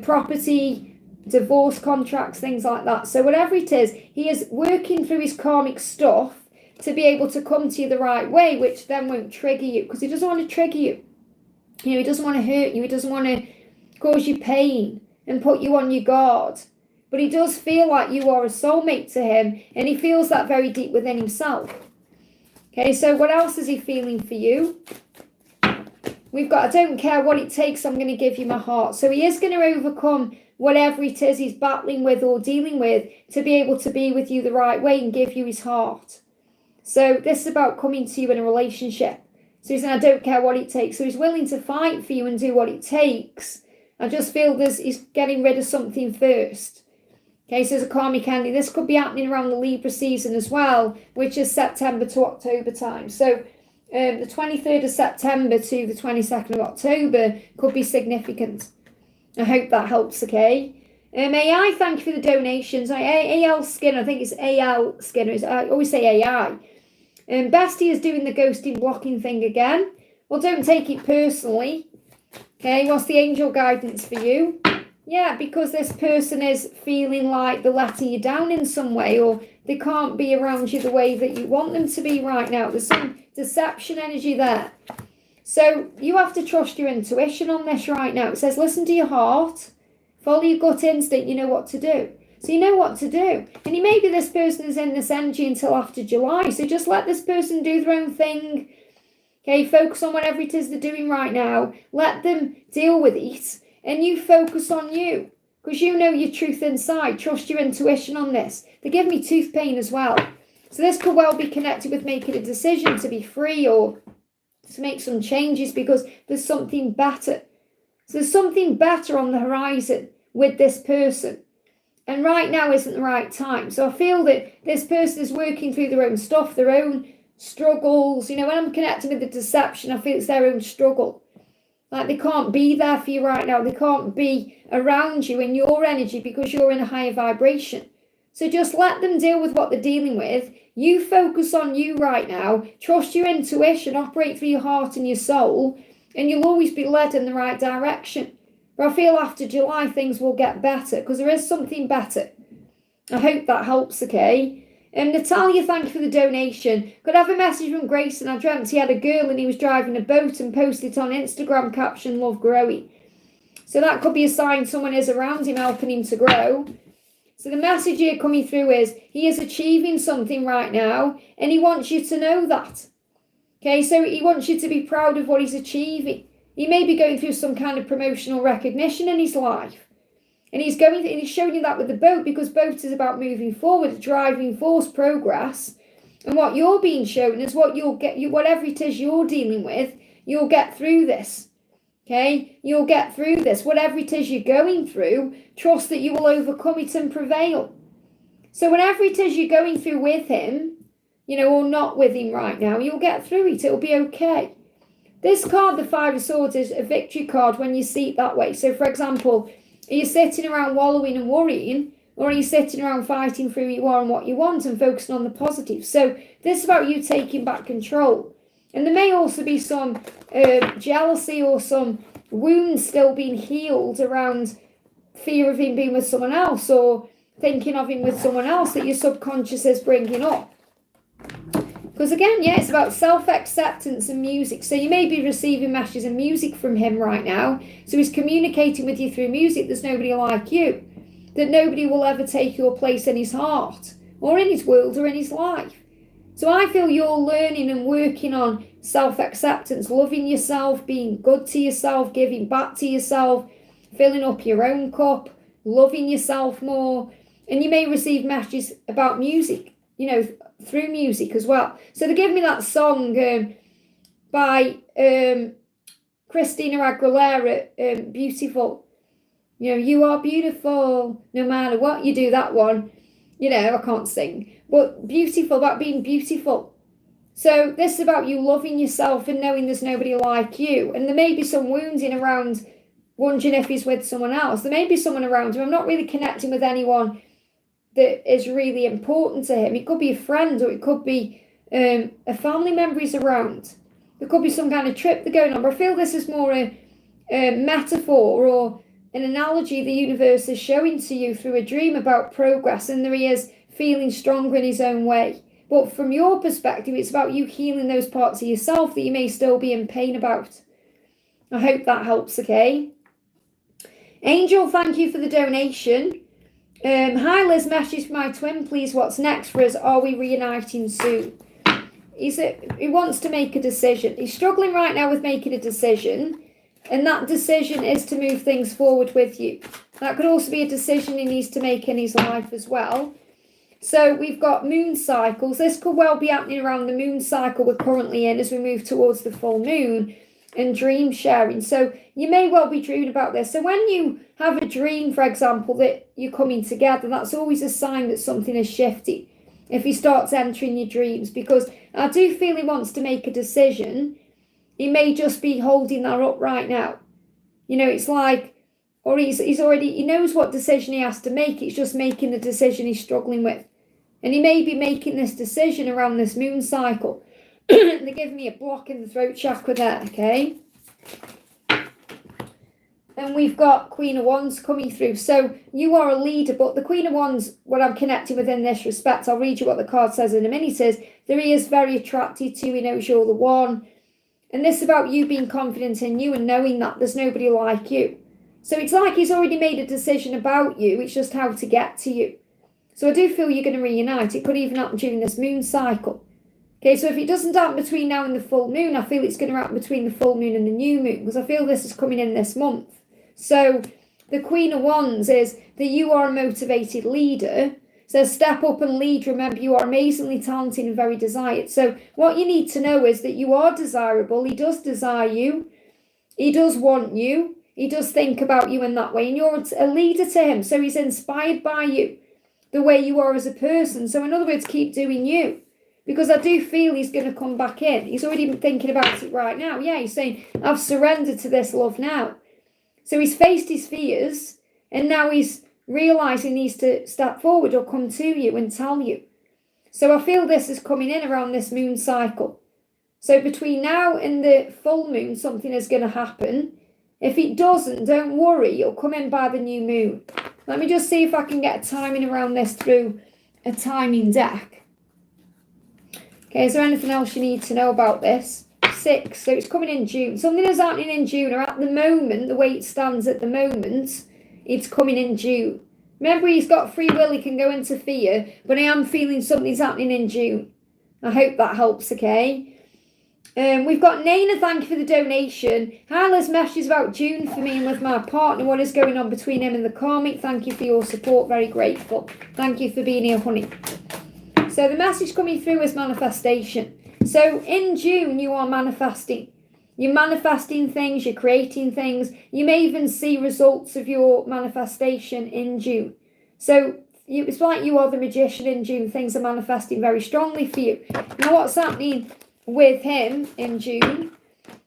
[SPEAKER 1] property, divorce contracts, things like that. So whatever it is, he is working through his karmic stuff to be able to come to you the right way, which then won't trigger you, because he doesn't want to trigger you. He doesn't want to hurt you. He doesn't want to cause you pain and put you on your guard. But he does feel like you are a soulmate to him, and he feels that very deep within himself. Okay, so what else is he feeling for you? We've got, I don't care what it takes, I'm going to give you my heart. So he is going to overcome whatever it is he's battling with or dealing with to be able to be with you the right way and give you his heart. So this is about coming to you in a relationship. So he's saying, I don't care what it takes. So he's willing to fight for you and do what it takes. I just feel he's getting rid of something first. Okay, so there's a karmic ending. This could be happening around the Libra season as well, which is September to October time. So the 23rd of September to the 22nd of October could be significant. I hope that helps, okay? AI, thank you for the donations. AL Skinner, I think it's AL Skinner. I always say AI. Bestie is doing the ghosting blocking thing again. Well, don't take it personally. Okay, what's the angel guidance for you? Yeah, because this person is feeling like they're letting you down in some way, or they can't be around you the way that you want them to be right now. There's some deception energy there. So you have to trust your intuition on this right now. It says, listen to your heart, follow your gut instinct, you know what to do. So you know what to do. And maybe this person is in this energy until after July. So just let this person do their own thing. Okay, focus on whatever it is they're doing right now. Let them deal with it. And you focus on you, because you know your truth inside. Trust your intuition on this. They give me tooth pain as well. So this could well be connected with making a decision to be free or to make some changes, because there's something better. So there's something better on the horizon with this person. And right now isn't the right time. So I feel that this person is working through their own stuff, their own struggles. When I'm connecting with the deception, I feel it's their own struggle. Like they can't be there for you right now. They can't be around you in your energy because you're in a higher vibration. So just let them deal with what they're dealing with. You focus on you right now. Trust your intuition. Operate through your heart and your soul. And you'll always be led in the right direction. But I feel after July things will get better, because there is something better. I hope that helps, okay? Natalia, thank you for the donation. Could I have a message from Grayson? I dreamt he had a girl and he was driving a boat and posted it on Instagram, caption, love growing. So that could be a sign someone is around him helping him to grow. So the message here coming through is he is achieving something right now and he wants you to know that. Okay, so he wants you to be proud of what he's achieving. He may be going through some kind of promotional recognition in his life. And he's showing you that with the boat, because boat is about moving forward, driving force, progress. And what you're being shown is what you'll get, whatever it is you're dealing with, you'll get through this. Okay? You'll get through this. Whatever it is you're going through, trust that you will overcome it and prevail. So whatever it is you're going through with him, or not with him right now, you'll get through it. It'll be okay. this card, the Five of Swords, is a victory card when you see it that way. So, for example, are you sitting around wallowing and worrying, or are you sitting around fighting for who you are and what you want and focusing on the positive? So this is about you taking back control. And there may also be some jealousy or some wounds still being healed around fear of him being with someone else or thinking of him with someone else that your subconscious is bringing up. Because again, yeah, it's about self-acceptance and music. So you may be receiving messages of music from him right now. So he's communicating with you through music. There's nobody like you. That nobody will ever take your place in his heart or in his world or in his life. So I feel you're learning and working on self-acceptance, loving yourself, being good to yourself, giving back to yourself, filling up your own cup, loving yourself more. And you may receive messages about music, you know, through music as well. So they give me that song by Christina Aguilera, Beautiful. You know, you are beautiful no matter what you do. That one, you know, I can't sing. But beautiful, about being beautiful. So this is about you loving yourself and knowing there's nobody like you. And there may be some wounding around wondering if he's with someone else. There may be someone around him. I'm not really connecting with anyone that is really important to him. It could be a friend or it could be a family member he's around. There could be some kind of trip they're going on. But I feel this is more a metaphor or an analogy the universe is showing to you through a dream about progress, and there he is feeling stronger in his own way. But from your perspective, it's about you healing those parts of yourself that you may still be in pain about. I hope that helps, okay? Angel, thank you for the donation. Hi Liz, message for my twin, please. What's next for us? Are we reuniting soon? He wants to make a decision. He's struggling right now with making a decision. And that decision is to move things forward with you. That could also be a decision he needs to make in his life as well. So we've got moon cycles. This could well be happening around the moon cycle we're currently in as we move towards the full moon, and dream sharing. So you may well be dreaming about this. So when you have a dream, for example, that you're coming together, that's always a sign that something is shifting. If he starts entering your dreams, because I do feel he wants to make a decision. He may just be holding that up right now. You know, it's like, or he knows what decision he has to make. It's just making the decision he's struggling with. And he may be making this decision around this moon cycle. They're giving me a block in the throat chakra there, okay? And we've got Queen of Wands coming through. So you are a leader, but the Queen of Wands, what I'm connecting with in this respect, I'll read you what the card says in a minute. It says, there he is very attracted to you. He knows you're the one. And this is about you being confident in you and knowing that there's nobody like you. So it's like he's already made a decision about you. It's just how to get to you. So I do feel you're going to reunite. It could even happen during this moon cycle. Okay, so if it doesn't happen between now and the full moon, I feel it's going to happen between the full moon and the new moon, because I feel this is coming in this month. So the Queen of Wands is that you are a motivated leader. So step up and lead. Remember, you are amazingly talented and very desired. So what you need to know is that you are desirable. He does desire you. He does want you. He does think about you in that way. And you're a leader to him. So he's inspired by you, the way you are as a person. So in other words, keep doing you. Because I do feel he's going to come back in. He's already been thinking about it right now. Yeah, he's saying, I've surrendered to this love now. So he's faced his fears. And now he's realising he needs to step forward or come to you and tell you. So I feel this is coming in around this moon cycle. So between now and the full moon, something is going to happen. If it doesn't, don't worry. It'll come in by the new moon. Let me just see if I can get a timing around this through a timing deck. Okay, is there anything else you need to know about this? 6, so it's coming in June. Something is happening in June, or at the moment, the way it stands at the moment, it's coming in June. Remember, he's got free will, he can go into fear, but I am feeling something's happening in June. I hope that helps, okay? We've got Naina, thank you for the donation. Hyla's message about June for me and with my partner. What is going on between him and the karmic? Thank you for your support, very grateful. Thank you for being here, honey. So the message coming through is manifestation. So in June, you are manifesting. You're manifesting things, you're creating things. You may even see results of your manifestation in June. So it's like you are the magician in June. Things are manifesting very strongly for you. Now what's happening with him in June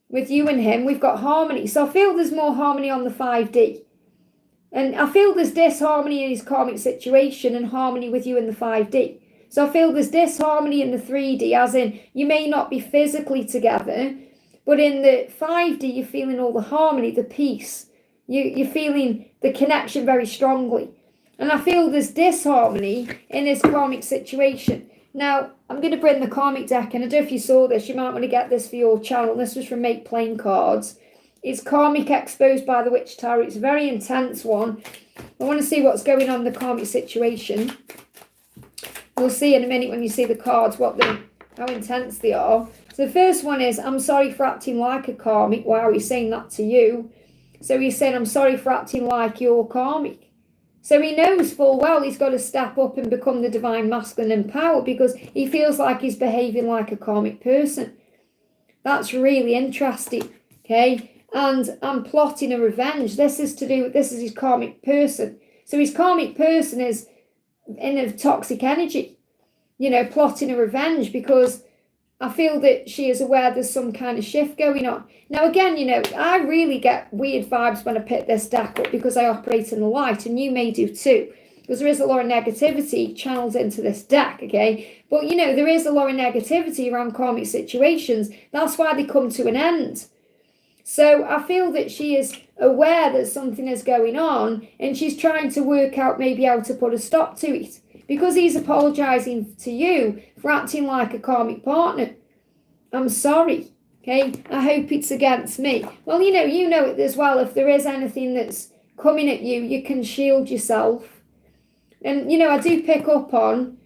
[SPEAKER 1] with you and him, we've got harmony. So I feel there's more harmony on the 5D. And I feel there's disharmony in his karmic situation and harmony with you in the 5D. So I feel there's disharmony in the 3D, as in you may not be physically together, but in the 5D, you're feeling all the harmony, the peace. You're feeling the connection very strongly. And I feel there's disharmony in his karmic situation. Now, I'm going to bring the karmic deck, and I don't know if you saw this, you might want to get this for your channel. This was from Make Plain Cards. It's Karmic Exposed by the Witch Tarot. It's a very intense one. I want to see what's going on in the karmic situation. We'll see in a minute when you see the cards how intense they are. So the first one is, I'm sorry for acting like a karmic. Wow, he's saying that to you. So he's saying, I'm sorry for acting like you're karmic. So he knows full well he's got to step up and become the divine masculine in power because he feels like he's behaving like a karmic person. That's really interesting, okay? And I'm plotting a revenge. This is his karmic person. So his karmic person is in a toxic energy, plotting a revenge because I feel that she is aware there's some kind of shift going on. Now, again, I really get weird vibes when I pick this deck up because I operate in the light, and you may do too, because there is a lot of negativity channeled into this deck, okay? But, there is a lot of negativity around karmic situations. That's why they come to an end. So I feel that she is aware that something is going on, and she's trying to work out maybe how to put a stop to it. Because he's apologising to you for acting like a karmic partner. I'm sorry, okay? I hope it's against me. Well, you know it as well. If there is anything that's coming at you, you can shield yourself. And, I do pick up on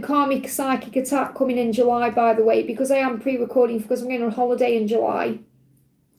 [SPEAKER 1] karmic psychic attack coming in July, by the way, because I am pre-recording because I'm going on holiday in July.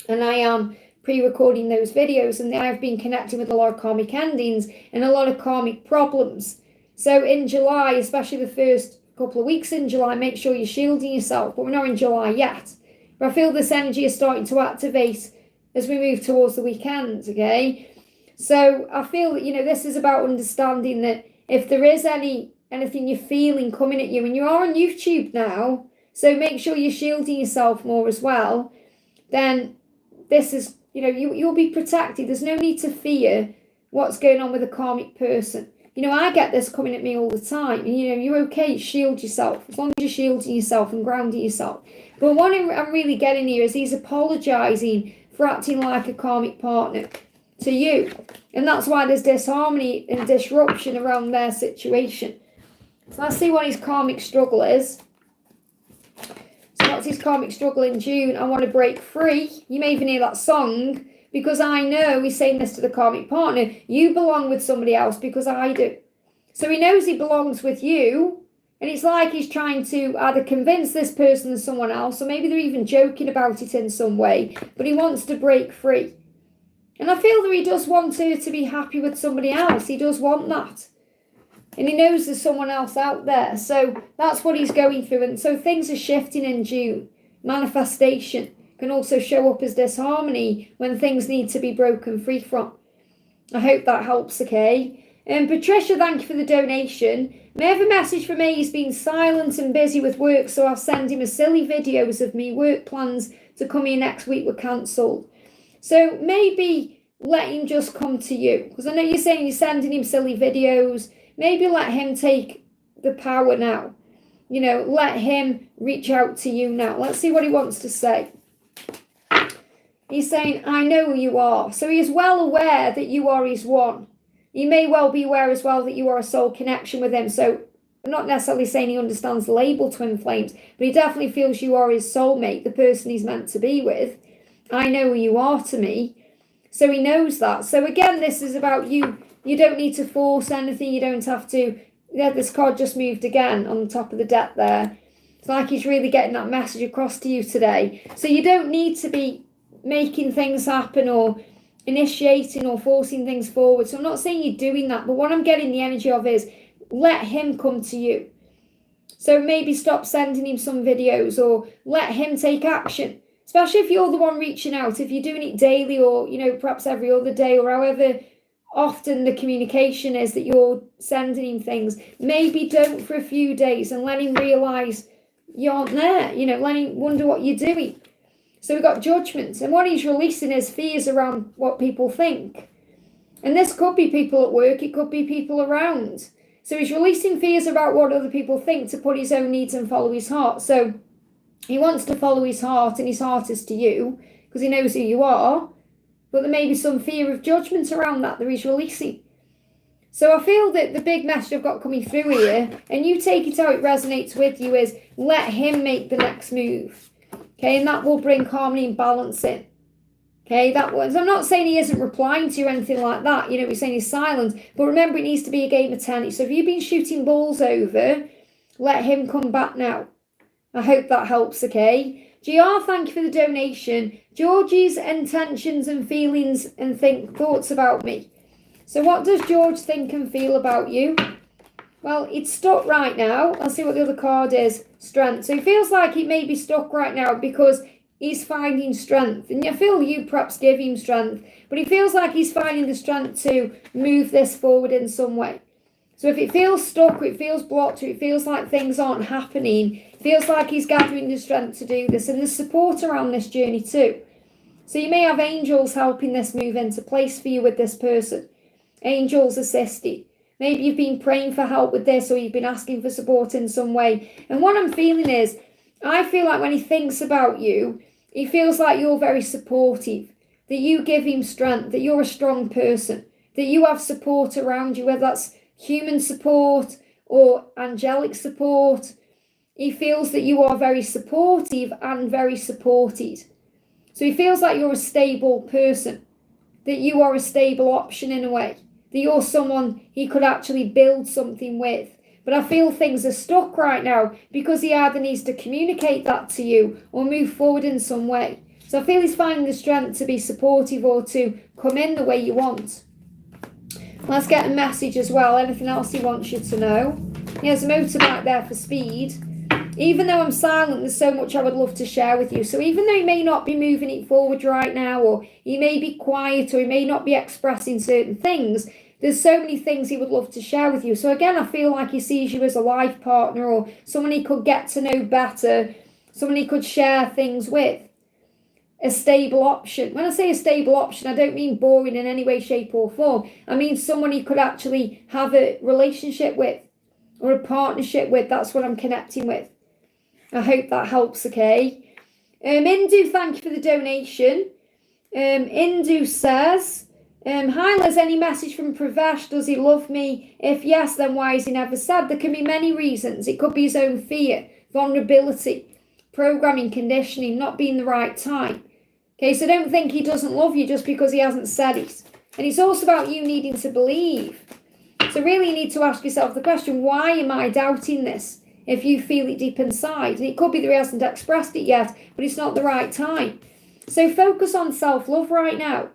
[SPEAKER 1] And I am pre-recording those videos, and I've been connecting with a lot of karmic endings and a lot of karmic problems. So in July, especially the first couple of weeks in July, make sure you're shielding yourself. But we're not in July yet. But I feel this energy is starting to activate as we move towards the weekend, okay? So I feel that, this is about understanding that if there is anything you're feeling coming at you, and you are on YouTube now, so make sure you're shielding yourself more as well, then this is, you'll be protected. There's no need to fear what's going on with a karmic person. I get this coming at me all the time. And, you're okay, shield yourself. As long as you're shielding yourself and grounding yourself. But what I'm really getting here is he's apologising for acting like a karmic partner to you. And that's why there's disharmony and disruption around their situation. So let's see what his karmic struggle is. So what's his karmic struggle in June? I want to break free. You may even hear that song. Because I know he's saying this to the karmic partner. You belong with somebody else because I do. So he knows he belongs with you. And it's like he's trying to either convince this person to someone else, or maybe they're even joking about it in some way. But he wants to break free. And I feel that he does want her to be happy with somebody else. He does want that. And he knows there's someone else out there. So that's what he's going through. And so things are shifting in June. Manifestation can also show up as disharmony when things need to be broken free from. I hope that helps, okay? Patricia, thank you for the donation. May I have a message from me? He's been silent and busy with work, so I'll send him a silly videos of me. Work plans to come here next week were cancelled. So maybe let him just come to you. Because I know you're saying you're sending him silly videos. Maybe let him take the power now. Let him reach out to you now. Let's see what he wants to say. He's saying, I know who you are. So he is well aware that you are his one. He may well be aware as well that you are a soul connection with him. So I'm not necessarily saying he understands the label twin flames, but he definitely feels you are his soulmate, the person he's meant to be with. I know who you are to me. So he knows that. So again, this is about you. You don't need to force anything. You don't have to. Yeah, this card just moved again on the top of the deck there. It's like he's really getting that message across to you today. So you don't need to be making things happen or initiating or forcing things forward. So I'm not saying you're doing that, but what I'm getting the energy of is let him come to you. So maybe stop sending him some videos or let him take action, especially if you're the one reaching out. If you're doing it daily or, perhaps every other day or however often the communication is that you're sending him things, maybe don't for a few days and let him realise you aren't there. Let him wonder what you're doing. So we've got judgment, and what he's releasing is fears around what people think. And this could be people at work, it could be people around. So he's releasing fears about what other people think to put his own needs and follow his heart. So he wants to follow his heart, and his heart is to you, because he knows who you are. But there may be some fear of judgment around that he's releasing. So I feel that the big message I've got coming through here, and you take it how it resonates with you, is let him make the next move. Okay, and that will bring harmony and balance in. Okay, that was, I'm not saying he isn't replying to you or anything like that. You know, he's saying he's silent. But remember, it needs to be a game of tennis. So if you've been shooting balls over, let him come back now. I hope that helps, okay? GR, thank you for the donation. Georgie's intentions and feelings and thoughts about me. So what does George think and feel about you? Well, it's stuck right now. Let's see what the other card is. Strength. So he feels like he may be stuck right now because he's finding strength. And I feel you perhaps give him strength. But he feels like he's finding the strength to move this forward in some way. So if it feels stuck, or it feels blocked, or it feels like things aren't happening, it feels like he's gathering the strength to do this. And there's support around this journey too. So you may have angels helping this move into place for you with this person. Angels assisting. Maybe you've been praying for help with this, or you've been asking for support in some way. And what I'm feeling is, I feel like when he thinks about you, he feels like you're very supportive, that you give him strength, that you're a strong person, that you have support around you, whether that's human support or angelic support. He feels that you are very supportive and very supported. So he feels like you're a stable person, that you are a stable option in a way, that you're someone he could actually build something with. But I feel things are stuck right now because he either needs to communicate that to you or move forward in some way. So I feel he's finding the strength to be supportive or to come in the way you want. Let's get a message as well. Anything else he wants you to know? He has a motorbike there for speed. Even though I'm silent, there's so much I would love to share with you. So even though he may not be moving it forward right now, or he may be quiet, or he may not be expressing certain things, there's so many things he would love to share with you. So again, I feel like he sees you as a life partner, or someone he could get to know better, someone he could share things with. A stable option. When I say a stable option, I don't mean boring in any way, shape or form. I mean someone he could actually have a relationship with or a partnership with. That's what I'm connecting with. I hope that helps, okay? Indu, thank you for the donation. Indu says, hi Liz, any message from Pravesh? Does he love me? If yes, then why is he never said? There can be many reasons. It could be his own fear, vulnerability, programming, conditioning, not being the right time. Okay, so don't think he doesn't love you just because he hasn't said it. And it's also about you needing to believe. So really you need to ask yourself the question, why am I doubting this? If you feel it deep inside. And it could be that he hasn't expressed it yet, but it's not the right time. So focus on self-love right now.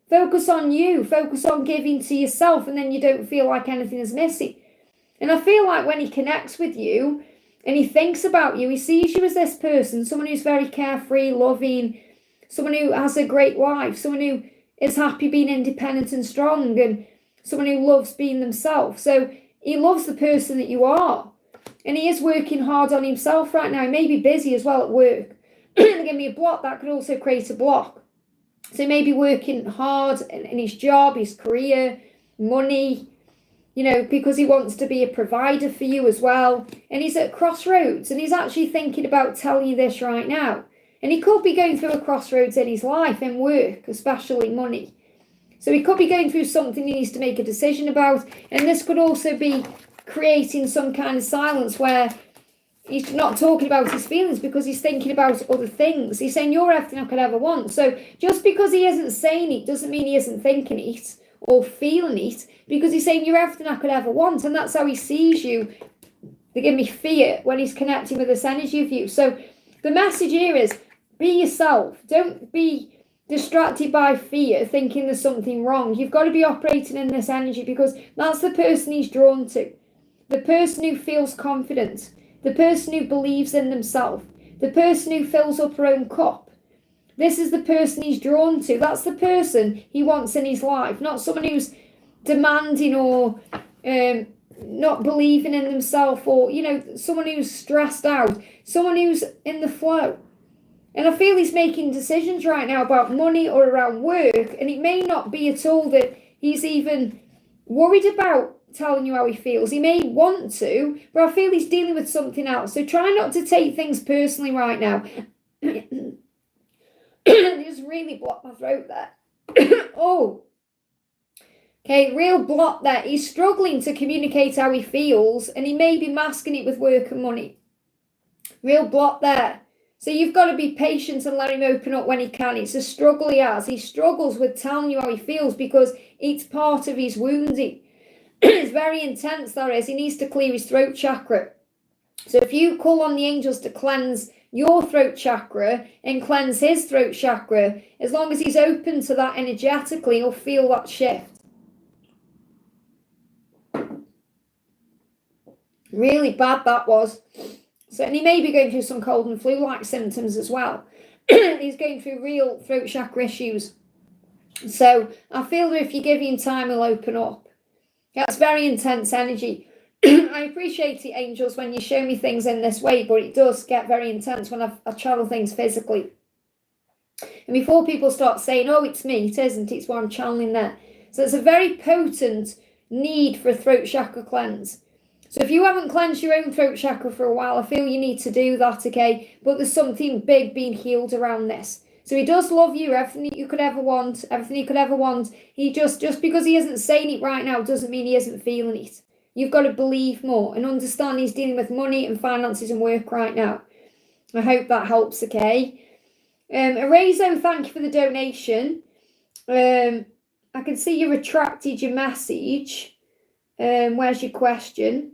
[SPEAKER 1] Focus on you. Focus on giving to yourself, and then you don't feel like anything is missing. And I feel like when he connects with you and he thinks about you, he sees you as this person, someone who's very carefree, loving, someone who has a great life, someone who is happy being independent and strong, and someone who loves being themselves. So he loves the person that you are. And he is working hard on himself right now. He may be busy as well at work. Give me a block. That could also create a block. So he may be working hard in his job, his career, money, you know, because he wants to be a provider for you as well. And he's at crossroads, and he's actually thinking about telling you this right now. And he could be going through a crossroads in his life, in work, especially money. So he could be going through something he needs to make a decision about. And this could also be creating some kind of silence where he's not talking about his feelings because he's thinking about other things. He's saying, you're everything I could ever want. So just because he isn't saying it doesn't mean he isn't thinking it or feeling it, because he's saying, you're everything I could ever want. And that's how he sees you. They give me fear when he's connecting with this energy of you. So the message here is, be yourself. Don't be distracted by fear, thinking there's something wrong. You've got to be operating in this energy, because that's the person he's drawn to. The person who feels confident. The person who believes in themselves. The person who fills up her own cup. This is the person he's drawn to. That's the person he wants in his life. Not someone who's demanding or not believing in themselves, or, you know, someone who's stressed out. Someone who's in the flow. And I feel he's making decisions right now about money or around work, and it may not be at all that he's even worried about telling you how he feels. He may want to, but I feel he's dealing with something else. So try not to take things personally right now. Just really blocked my throat there. Oh. Okay, real block there. He's struggling to communicate how he feels, and he may be masking it with work and money. Real block there. So you've got to be patient and let him open up when he can. It's a struggle he has. He struggles with telling you how he feels because it's part of his wounding. It's very intense, that is. He needs to clear his throat chakra. So if you call on the angels to cleanse your throat chakra and cleanse his throat chakra, as long as he's open to that energetically, he'll feel that shift. Really bad that was. So, and he may be going through some cold and flu-like symptoms as well. He's going through real throat chakra issues. So I feel that if you give him time, he'll open up. That's very intense energy. I appreciate it, angels, when you show me things in this way, but it does get very intense when I channel things physically. And before people start saying, oh, it's me, it isn't, it's what I'm channeling there. So it's a very potent need for a throat chakra cleanse. So if you haven't cleansed your own throat chakra for a while, I feel you need to do that, okay? But there's something big being healed around this. So he does love you, everything that you could ever want, everything you could ever want. He just because he isn't saying it right now doesn't mean he isn't feeling it. You've got to believe more and understand he's dealing with money and finances and work right now. I hope that helps, okay? Arazo, thank you for the donation. I can see you retracted your message. Where's your question?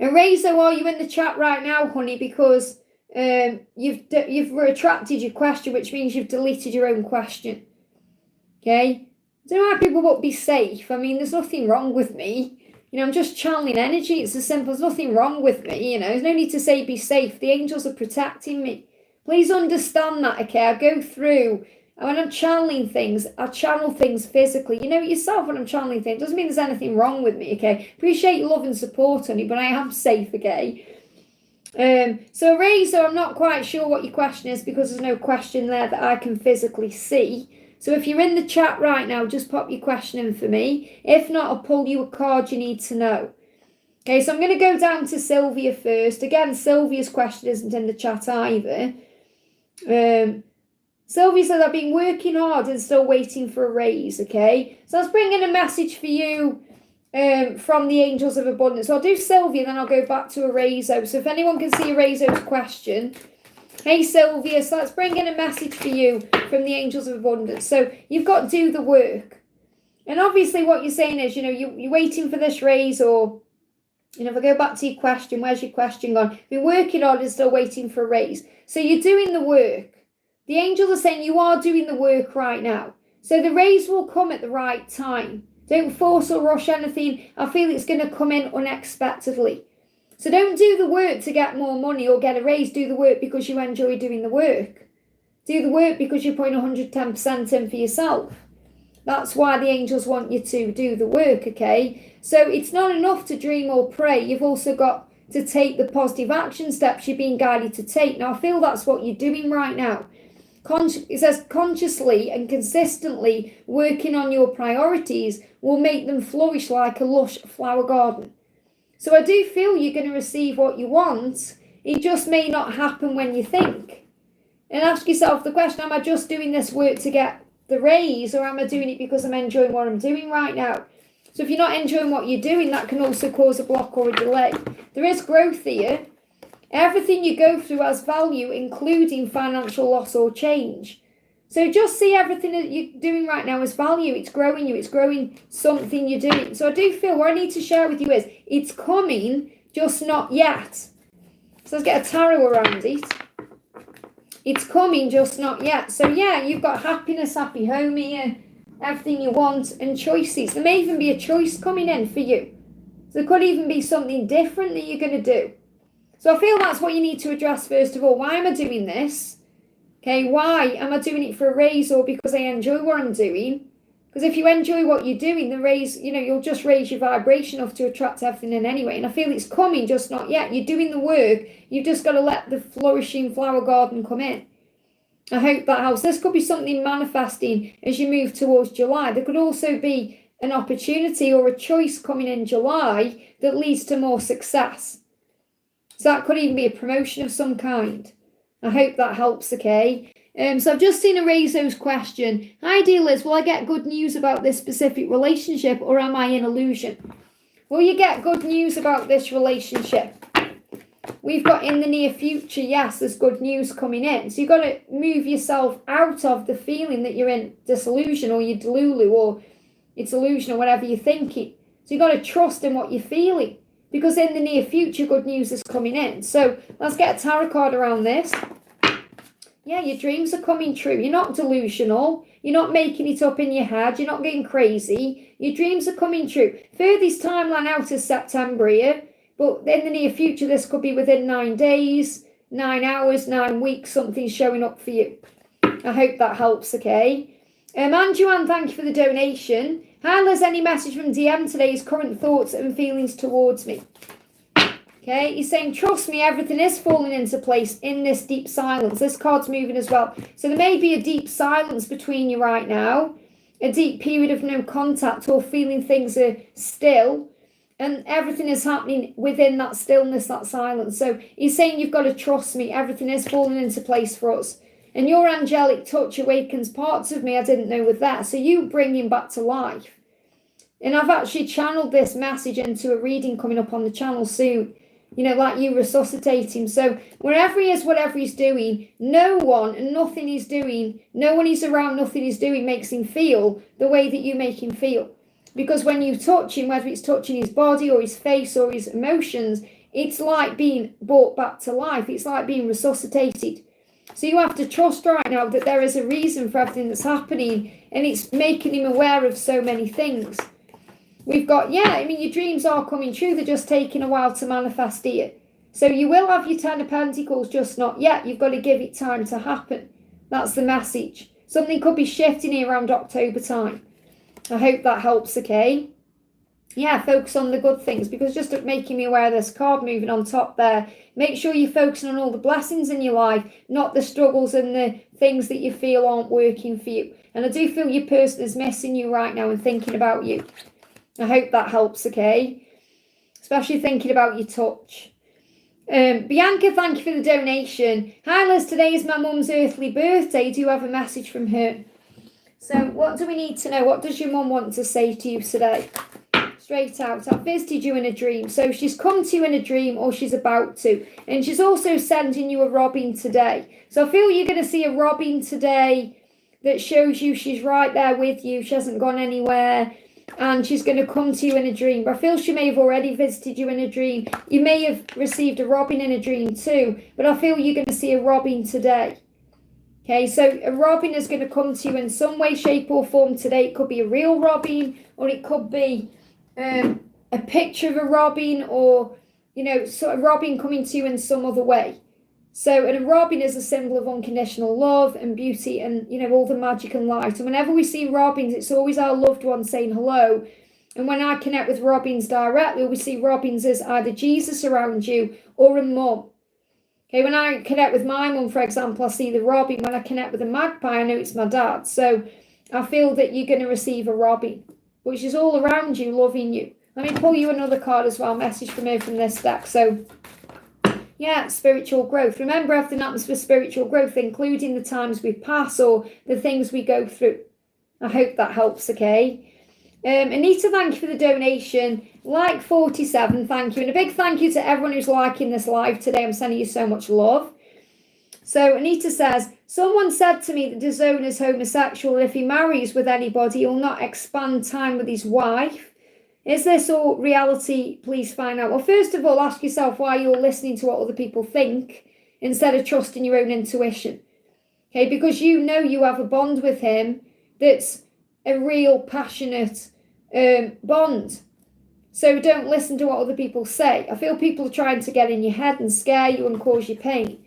[SPEAKER 1] Arazo, are you in the chat right now, honey? Because you've retracted your question, which means you've deleted your own question. Okay? I don't know why people won't be safe. I mean, there's nothing wrong with me. You know, I'm just channeling energy. It's as simple as nothing wrong with me. You know, there's no need to say be safe. The angels are protecting me. Please understand that, okay? I go through, and when I'm channeling things, I channel things physically. You know it yourself when I'm channeling things. It doesn't mean there's anything wrong with me, okay? Appreciate your love and support, honey, but I am safe, okay? So Razor, I'm not quite sure what your question is because there's no question there that I can physically see. So if you're in the chat right now, just pop your question in for me. If not, I'll pull you a card you need to know. Okay, so I'm going to go down to Sylvia first. Again, Sylvia's question isn't in the chat either. Sylvia says, I've been working hard and still waiting for a raise, okay? So let's bring in a message for you from the Angels of Abundance. So I'll do Sylvia, then I'll go back to Arazo. So if anyone can see Arazo's question. Hey, Sylvia, so let's bring in a message for you from the Angels of Abundance. So you've got to do the work. And obviously what you're saying is, you know, you're waiting for this raise or, you know, if I go back to your question, where's your question gone? Been working hard and still waiting for a raise. So you're doing the work. The angels are saying you are doing the work right now. So the raise will come at the right time. Don't force or rush anything. I feel it's going to come in unexpectedly. So don't do the work to get more money or get a raise. Do the work because you enjoy doing the work. Do the work because you're putting 110% in for yourself. That's why the angels want you to do the work, okay? So it's not enough to dream or pray. You've also got to take the positive action steps you're being guided to take. Now, I feel that's what you're doing right now. It says consciously and consistently working on your priorities will make them flourish like a lush flower garden. So I do feel you're going to receive what you want. It just may not happen when you think. And ask yourself the question, am I just doing this work to get the raise, or am I doing it because I'm enjoying what I'm doing right now? So if you're not enjoying what you're doing, that can also cause a block or a delay. There is growth here. Everything you go through has value, including financial loss or change. So just see everything that you're doing right now as value. It's growing you. It's growing something you're doing. So I do feel what I need to share with you is it's coming, just not yet. So let's get a tarot around it. It's coming, just not yet. So yeah, you've got happiness, happy home here, everything you want, and choices. There may even be a choice coming in for you. So there could even be something different that you're going to do. So I feel that's what you need to address first of all. Why am I doing this? Okay, why am I doing it for a raise or because I enjoy what I'm doing? Because if you enjoy what you're doing, you'll just raise your vibration enough to attract everything in anyway. And I feel it's coming, just not yet. You're doing the work. You've just got to let the flourishing flower garden come in. I hope that helps. This could be something manifesting as you move towards July. There could also be an opportunity or a choice coming in July that leads to more success. So that could even be a promotion of some kind. I hope that helps, okay? So I've just seen a Rezo's question. Hi, dear Liz, will I get good news about this specific relationship or am I in illusion? Will you get good news about this relationship? We've got in the near future, yes, there's good news coming in. So you've got to move yourself out of the feeling that you're in disillusion or you're delulu or it's illusion or whatever you're thinking. So you've got to trust in what you're feeling because in the near future, good news is coming in. So let's get a tarot card around this. Yeah, your dreams are coming true. You're not delusional. You're not making it up in your head. You're not getting crazy. Your dreams are coming true. Furthest timeline out is September here. But in the near future, this could be within 9 days, 9 hours, 9 weeks, something's showing up for you. I hope that helps, okay? Anjuan, thank you for the donation. Hi, Liz, any message from DM today's current thoughts and feelings towards me? Okay, he's saying, trust me, everything is falling into place in this deep silence. This card's moving as well. So there may be a deep silence between you right now, a deep period of no contact or feeling things are still, and everything is happening within that stillness, that silence. So he's saying, you've got to trust me. Everything is falling into place for us. And your angelic touch awakens parts of me I didn't know were there. So you bring him back to life. And I've actually channeled this message into a reading coming up on the channel soon. Like you resuscitate him. So wherever he is, whatever he's doing, no one and nothing he's doing, no one he's around, nothing he's doing makes him feel the way that you make him feel. Because when you touch him, whether it's touching his body or his face or his emotions, it's like being brought back to life. It's like being resuscitated. So you have to trust right now that there is a reason for everything that's happening and it's making him aware of so many things. We've got, your dreams are coming true. They're just taking a while to manifest here. So you will have your 10 of Pentacles, just not yet. You've got to give it time to happen. That's the message. Something could be shifting here around October time. I hope that helps, okay? Yeah, focus on the good things because just making me aware of this card moving on top there. Make sure you're focusing on all the blessings in your life, not the struggles and the things that you feel aren't working for you. And I do feel your person is missing you right now and thinking about you. I hope that helps, okay? Especially thinking about your touch. Bianca, thank you for the donation. Hi, Liz, today is my mum's earthly birthday. Do you have a message from her? So what do we need to know? What does your mum want to say to you today? Straight out, I visited you in a dream. So she's come to you in a dream or she's about to. And she's also sending you a robin today. So I feel you're going to see a robin today that shows you she's right there with you. She hasn't gone anywhere. And she's going to come to you in a dream. But I feel she may have already visited you in a dream. You may have received a robin in a dream too. But I feel you're going to see a robin today. Okay, so a robin is going to come to you in some way, shape or form today. It could be a real robin or it could be a picture of a robin or, so a robin coming to you in some other way. So, and a robin is a symbol of unconditional love and beauty and, all the magic and light. And whenever we see robins, it's always our loved one saying hello. And when I connect with robins directly, we see robins as either Jesus around you or a mum. Okay, when I connect with my mum, for example, I see the robin. When I connect with a magpie, I know it's my dad. So I feel that you're going to receive a robin, which is all around you, loving you. Let me pull you another card as well, message from her from this deck. So, yeah, spiritual growth. Remember, everything happens for spiritual growth, including the times we pass or the things we go through. I hope that helps, okay? Anita, thank you for the donation. Like 47, thank you. And a big thank you to everyone who's liking this live today. I'm sending you so much love. So Anita says, someone said to me that DAZN is homosexual. If he marries with anybody, he'll not expand time with his wife. Is this all reality? Please find out. Well, first of all, ask yourself why you're listening to what other people think instead of trusting your own intuition. Okay, because you have a bond with him that's a real passionate bond. So don't listen to what other people say. I feel people are trying to get in your head and scare you and cause you pain.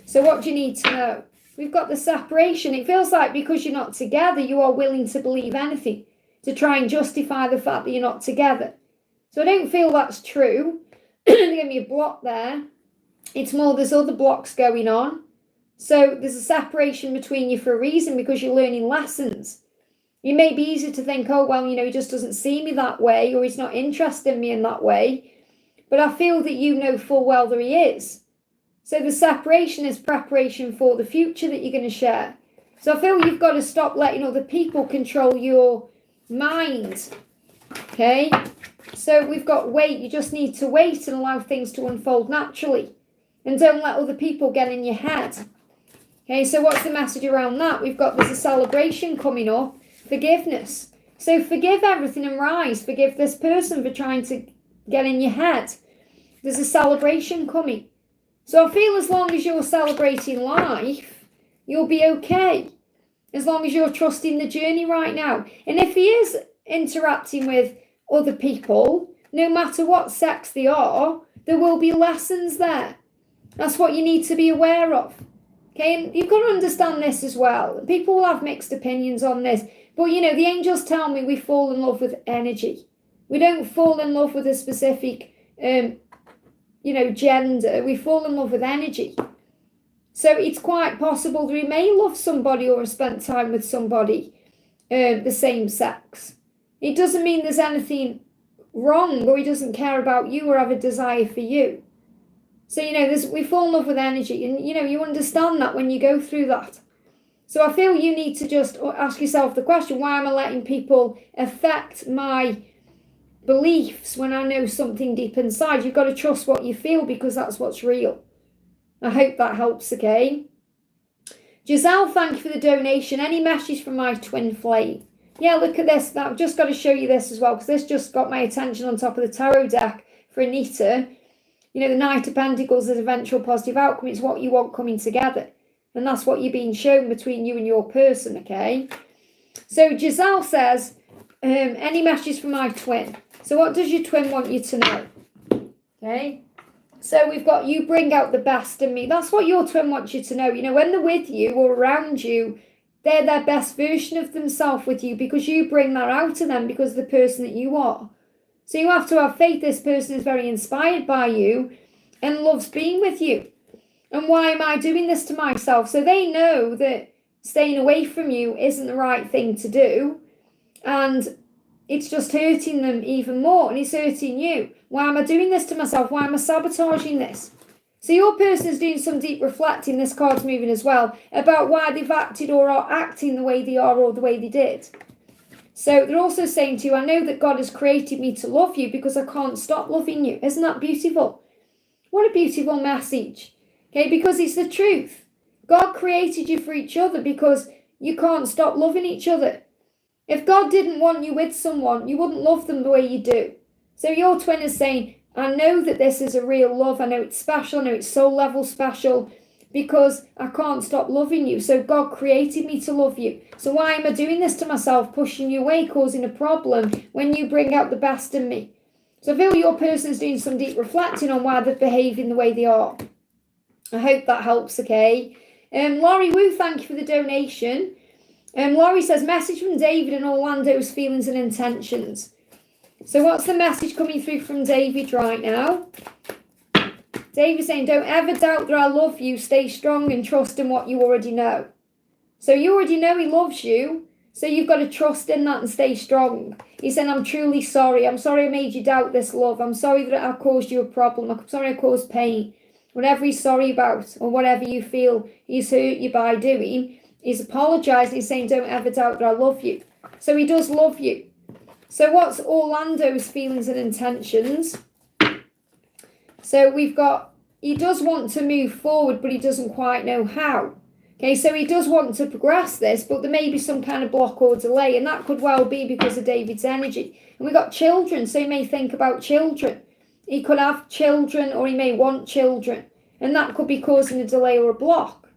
[SPEAKER 1] So what do you need to know? We've got the separation. It feels like because you're not together, you are willing to believe anything. to try and justify the fact that you're not together. So I don't feel that's true. They gave me a block there. It's more there's other blocks going on. So there's a separation between you for a reason, because you're learning lessons. It may be easy to think, oh, well, he just doesn't see me that way, or he's not interested in me in that way. But I feel that you know full well that he is. So the separation is preparation for the future that you're going to share. So I feel you've got to stop letting other people control your mind. Okay? So we've got wait. You just need to wait and allow things to unfold naturally. And don't let other people get in your head. Okay, so what's the message around that? There's a celebration coming up. Forgiveness. So forgive everything and rise. Forgive this person for trying to get in your head. There's a celebration coming. So I feel as long as you're celebrating life, you'll be okay. As long as you're trusting the journey right now. And if he is interacting with other people, no matter what sex they are, there will be lessons there. That's what you need to be aware of. Okay, and you've got to understand this as well. People will have mixed opinions on this. But, the angels tell me we fall in love with energy. We don't fall in love with a specific, gender. We fall in love with energy. So it's quite possible that we may love somebody or have spent time with somebody the same sex. It doesn't mean there's anything wrong, or he doesn't care about you or have a desire for you. So, we fall in love with energy, and, you understand that when you go through that. So I feel you need to just ask yourself the question, why am I letting people affect my beliefs when I know something deep inside? You've got to trust what you feel, because that's what's real. I hope that helps, okay? Giselle, thank you for the donation. Any message from my twin flame? Yeah, look at this. I've just got to show you this as well, because this just got my attention on top of the tarot deck for Anita. The Knight of Pentacles is eventual positive outcome. It's what you want coming together. And that's what you're being shown between you and your person, okay? So Giselle says, any messages from my twin? So what does your twin want you to know? Okay? So we've got, you bring out the best in me. That's what your twin wants you to know. When they're with you or around you, they're their best version of themselves with you, because you bring that out of them because of the person that you are. So you have to have faith this person is very inspired by you and loves being with you. And why am I doing this to myself? So they know that staying away from you isn't the right thing to do. And it's just hurting them even more. And it's hurting you. Why am I doing this to myself? Why am I sabotaging this? So your person is doing some deep reflecting, this card's moving as well, about why they've acted or are acting the way they are or the way they did. So they're also saying to you, I know that God has created me to love you because I can't stop loving you. Isn't that beautiful? What a beautiful message. Okay, because it's the truth. God created you for each other because you can't stop loving each other. If God didn't want you with someone, you wouldn't love them the way you do. So your twin is saying, I know that this is a real love. I know it's special. I know it's soul level special because I can't stop loving you. So God created me to love you. So why am I doing this to myself, pushing you away, causing a problem when you bring out the best in me? So I feel your person's doing some deep reflecting on why they're behaving the way they are. I hope that helps, okay? Laurie Wu, thank you for the donation. Laurie says, message from David and Orlando's feelings and intentions. So what's the message coming through from David right now? David's saying, don't ever doubt that I love you. Stay strong and trust in what you already know. So you already know he loves you. So you've got to trust in that and stay strong. He's saying, I'm truly sorry. I'm sorry I made you doubt this love. I'm sorry that I caused you a problem. I'm sorry I caused pain. Whatever he's sorry about or whatever you feel he's hurt you by doing, he's apologising. He's saying, don't ever doubt that I love you. So he does love you. So what's Orlando's feelings and intentions? So we've got, he does want to move forward, but he doesn't quite know how. Okay, so he does want to progress this, but there may be some kind of block or delay, and that could well be because of David's energy. And we've got children, so he may think about children. He could have children or he may want children, and that could be causing a delay or a block.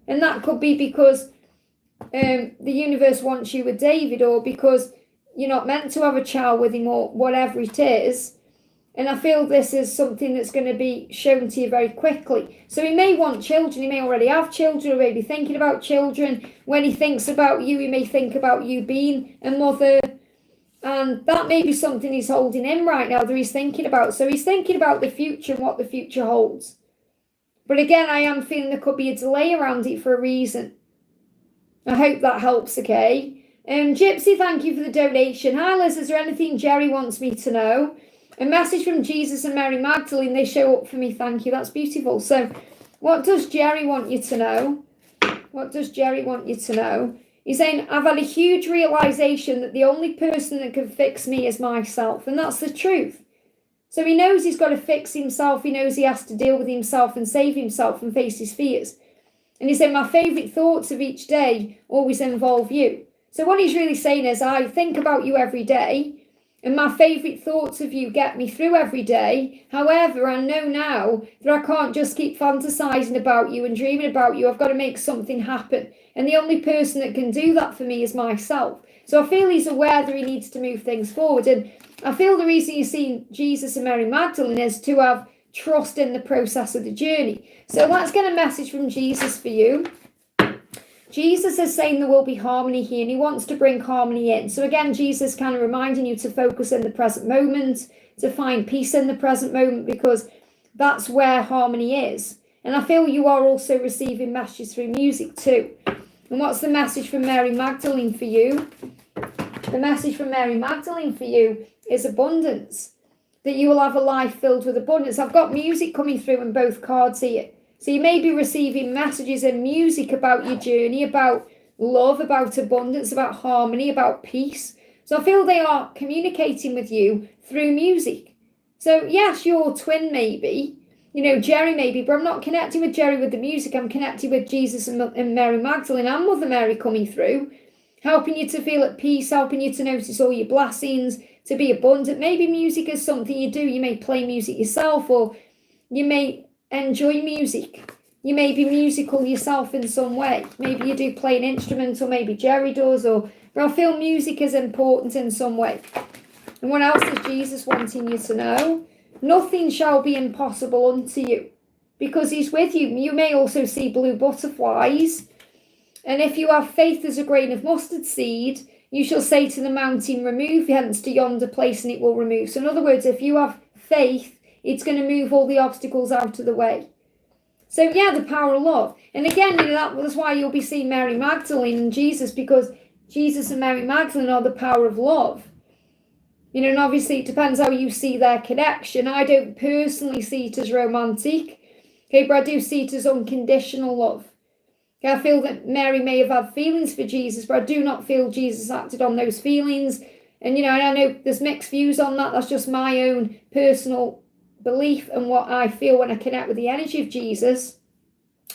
[SPEAKER 1] And that could be because the universe wants you with David, or because you're not meant to have a child with him, or whatever it is. And I feel this is something that's going to be shown to you very quickly. So he may want children. He may already have children, or maybe thinking about children. When he thinks about you, he may think about you being a mother. And that may be something he's holding in right now that he's thinking about. So he's thinking about the future and what the future holds. But again, I am feeling there could be a delay around it for a reason. I hope that helps, okay? Gypsy, thank you for the donation. Hi, Liz, is there anything Jerry wants me to know? A message from Jesus and Mary Magdalene, they show up for me, thank you. That's beautiful. So what does Jerry want you to know? What does Jerry want you to know? He's saying, I've had a huge realization that the only person that can fix me is myself. And that's the truth. So he knows he's got to fix himself. He knows he has to deal with himself and save himself and face his fears. And he said, my favourite thoughts of each day always involve you. So what he's really saying is, I think about you every day, and my favourite thoughts of you get me through every day. However, I know now that I can't just keep fantasising about you and dreaming about you. I've got to make something happen. And the only person that can do that for me is myself. So I feel he's aware that he needs to move things forward. And I feel the reason you're seeing Jesus and Mary Magdalene is to have trust in the process of the journey. So let's get a message from Jesus for you. Jesus is saying there will be harmony here, and he wants to bring harmony in. So again, Jesus kind of reminding you to focus in the present moment, to find peace in the present moment, because that's where harmony is. And I feel you are also receiving messages through music too. And what's the message from Mary Magdalene for you? The message from Mary Magdalene for you is abundance. That you will have a life filled with abundance. I've got music coming through in both cards here. So you may be receiving messages and music about your journey, about love, about abundance, about harmony, about peace. So I feel they are communicating with you through music. So yes, your twin maybe, Jerry maybe, but I'm not connecting with Jerry with the music. I'm connected with Jesus and Mary Magdalene and Mother Mary coming through, helping you to feel at peace, helping you to notice all your blessings, to be abundant. Maybe music is something you do. You may play music yourself, or you may enjoy music. You may be musical yourself in some way. Maybe you do play an instrument, or maybe Jerry does, but I feel music is important in some way. And what else is Jesus wanting you to know? Nothing shall be impossible unto you, because he's with you. You may also see blue butterflies. And if you have faith as a grain of mustard seed, you shall say to the mountain, remove hence to yonder place, and it will remove. So in other words, if you have faith, it's going to move all the obstacles out of the way. So yeah, the power of love. And again, that's why you'll be seeing Mary Magdalene and Jesus, because Jesus and Mary Magdalene are the power of love. And obviously it depends how you see their connection. I don't personally see it as romantic, okay, but I do see it as unconditional love. Okay, I feel that Mary may have had feelings for Jesus, but I do not feel Jesus acted on those feelings. And, and I know there's mixed views on that. That's just my own personal belief and what I feel when I connect with the energy of Jesus.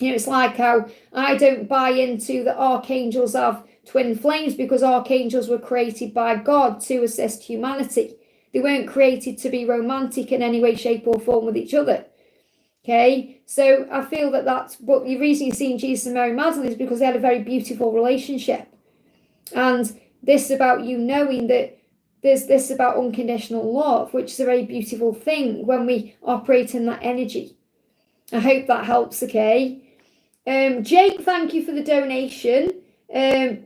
[SPEAKER 1] It's like how I don't buy into that archangels have twin flames, because archangels were created by God to assist humanity. They weren't created to be romantic in any way, shape or form with each other. Okay, so I feel that's, but the reason you're seeing Jesus and Mary Magdalene is because they had a very beautiful relationship. And this is about you knowing that there's this about unconditional love, which is a very beautiful thing when we operate in that energy. I hope that helps, okay? Jake, thank you for the donation.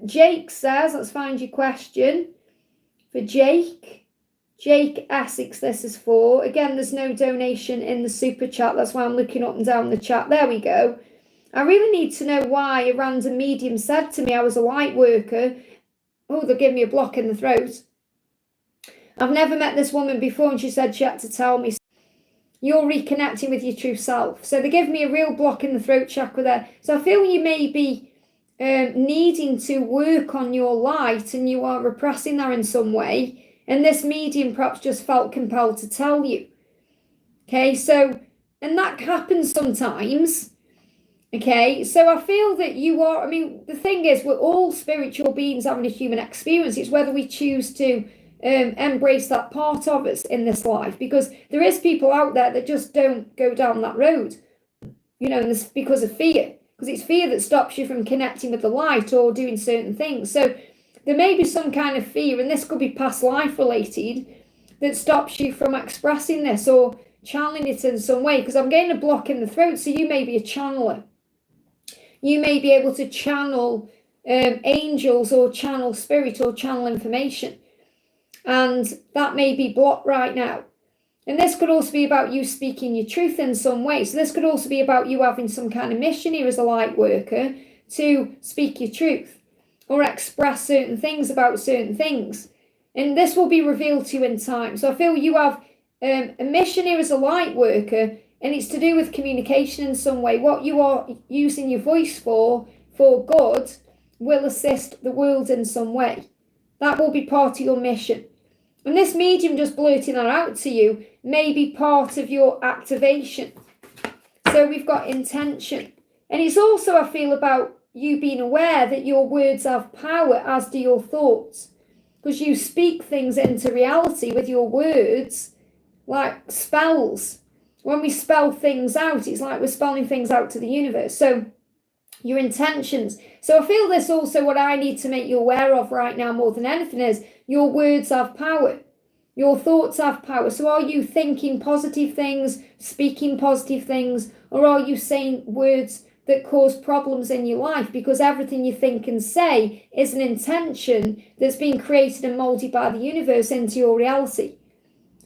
[SPEAKER 1] Jake says, let's find your question. For Jake Essex, this is for. Again, there's no donation in the super chat. That's why I'm looking up and down the chat. There we go. I really need to know why a random medium said to me I was a light worker. Oh, they'll give me a block in the throat. I've never met this woman before, and she said she had to tell me. You're reconnecting with your true self. So they give me a real block in the throat chakra there. So I feel you may be needing to work on your light, and you are repressing that in some way. And this medium perhaps just felt compelled to tell you. Okay, so, and that happens sometimes. Okay, so I feel that you are, the thing is, we're all spiritual beings having a human experience. It's whether we choose to embrace that part of us in this life, because there is people out there that just don't go down that road, and it's because of fear, because it's fear that stops you from connecting with the light or doing certain things. So there may be some kind of fear, and this could be past life related, that stops you from expressing this or channeling it in some way, because I'm getting a block in the throat. So you may be a channeler. You may be able to channel angels or channel spirit or channel information. and that may be blocked right now. And this could also be about you speaking your truth in some way. So this could also be about you having some kind of mission here as a light worker to speak your truth or express certain things about certain things. And this will be revealed to you in time. So I feel you have a mission here as a light worker, and it's to do with communication in some way. What you are using your voice for good, will assist the world in some way. That will be part of your mission. And this medium just blurting that out to you may be part of your activation. So we've got intention. And it's also, I feel, about you being aware that your words have power, as do your thoughts. Because you speak things into reality with your words, like spells. When we spell things out, it's like we're spelling things out to the universe. So your intentions. So I feel this also, what I need to make you aware of right now more than anything is your words have power. Your thoughts have power. So are you thinking positive things, speaking positive things, or are you saying words that cause problems in your life? Because everything you think and say is an intention that's been created and molded by the universe into your reality.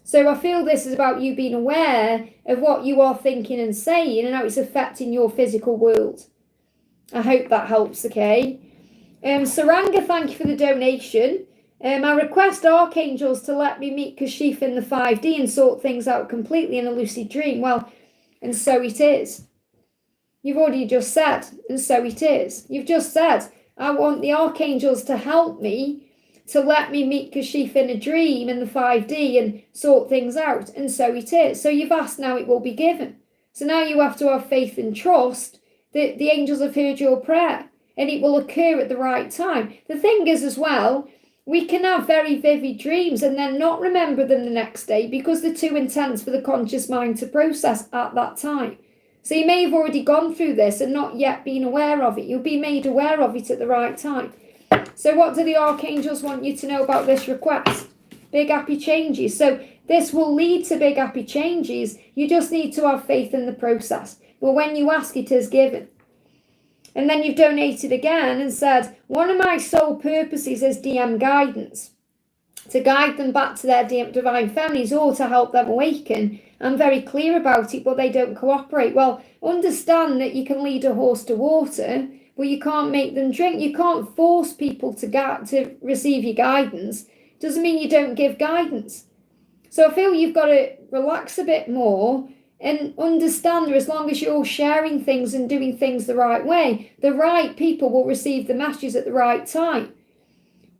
[SPEAKER 1] So I feel this is about you being aware of what you are thinking and saying and how it's affecting your physical world. I hope that helps, okay? Saranga, thank you for the donation. I request archangels to let me meet Kashif in the 5D and sort things out completely in a lucid dream. Well, and so it is. You've already just said, and so it is. You've just said, I want the archangels to help me, to let me meet Kashif in a dream in the 5D and sort things out, and so it is. So you've asked, now it will be given. So now you have to have faith and trust that the angels have heard your prayer, and it will occur at the right time. The thing is as well, we can have very vivid dreams and then not remember them the next day because they're too intense for the conscious mind to process at that time. So you may have already gone through this and not yet been aware of it. You'll be made aware of it at the right time. So what do the archangels want you to know about this request? Big happy changes. So this will lead to big happy changes. You just need to have faith in the process. But when you ask, it is given. And then you've donated again and said, one of my sole purposes is DM guidance, to guide them back to their divine families or to help them awaken. I'm very clear about it, but they don't cooperate. Well, understand that you can lead a horse to water, but you can't make them drink. You can't force people to receive your guidance. Doesn't mean you don't give guidance. So I feel you've got to relax a bit more and understand that as long as you're sharing things and doing things the right way, the right people will receive the messages at the right time.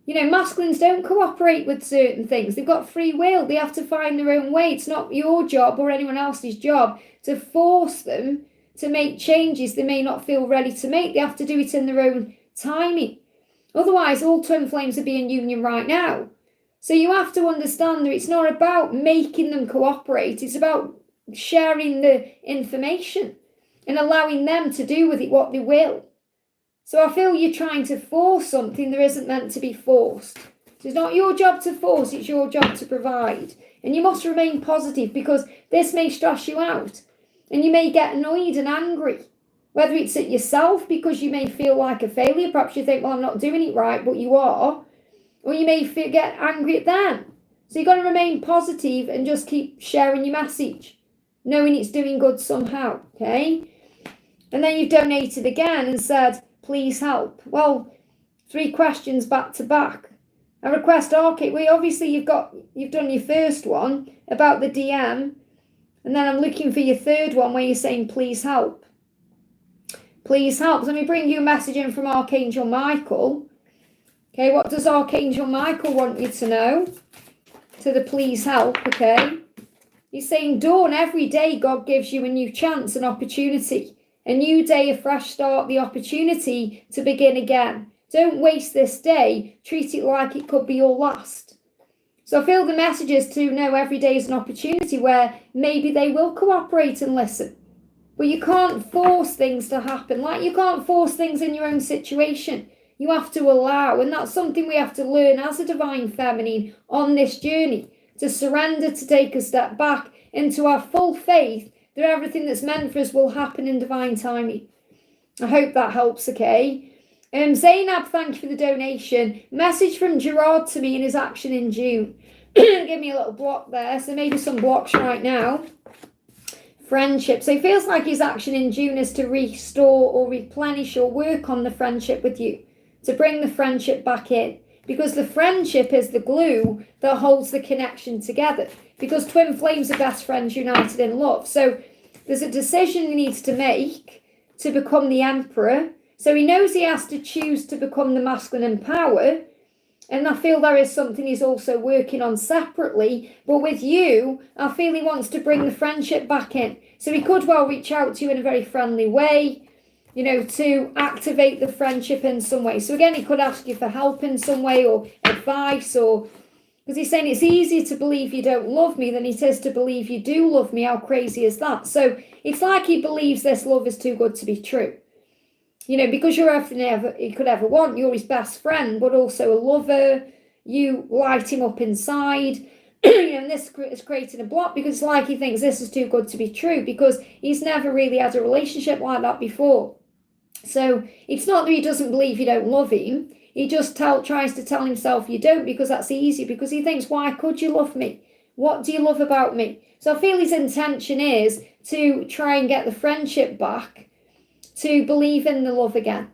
[SPEAKER 1] You know, masculines don't cooperate with certain things. They've got free will. They have to find their own way. It's not your job or anyone else's job to force them to make changes they may not feel ready to make. They have to do it in their own timing. Otherwise, all twin flames would be in union right now. So you have to understand that it's not about making them cooperate. It's about sharing the information and allowing them to do with it what they will. So I feel you're trying to force something that isn't meant to be forced. So it's not your job to force, it's your job to provide. And you must remain positive because this may stress you out. And you may get annoyed and angry, whether it's at yourself because you may feel like a failure. Perhaps you think, well, I'm not doing it right, but you are. Or you may get angry at them. So you've got to remain positive and just keep sharing your message, knowing it's doing good somehow, okay? And then you've donated again and said, please help. Well, 3 questions back to back. I request obviously you've done your first one about the DM, and then I'm looking for your third one where you're saying please help. Please help. So let me bring you a message in from Archangel Michael. Okay, what does Archangel Michael want you to know? To the please help, okay? He's saying, Dawn, every day God gives you a new chance, an opportunity. A new day, a fresh start, the opportunity to begin again. Don't waste this day. Treat it like it could be your last. So I feel the message is to know every day is an opportunity where maybe they will cooperate and listen. But you can't force things to happen. Like you can't force things in your own situation. You have to allow. And that's something we have to learn as a divine feminine on this journey. To surrender, to take a step back into our full faith that everything that's meant for us will happen in divine timing. I hope that helps, okay? Zainab, thank you for the donation. Message from Gerard to me in his action in June. Give me a little block there, so maybe some blocks right now. Friendship. So it feels like his action in June is to restore or replenish or work on the friendship with you, to bring the friendship back in, because the friendship is the glue that holds the connection together, because twin flames are best friends united in love. So there's a decision he needs to make to become the emperor. So he knows he has to choose to become the masculine in power. And I feel there is something he's also working on separately. But with you, I feel he wants to bring the friendship back in. So he could well reach out to you in a very friendly way, you know, to activate the friendship in some way. So again, he could ask you for help in some way or advice, or because he's saying it's easier to believe you don't love me than it is to believe you do love me. How crazy is that? So it's like he believes this love is too good to be true. You know, because you're everything he could ever want. You're his best friend, but also a lover. You light him up inside. You know, and this is creating a block because it's like he thinks this is too good to be true because he's never really had a relationship like that before. So it's not that he doesn't believe you don't love him. He just tries to tell himself you don't because that's easy, because he thinks, why could you love me? What do you love about me? So I feel his intention is to try and get the friendship back, to believe in the love again,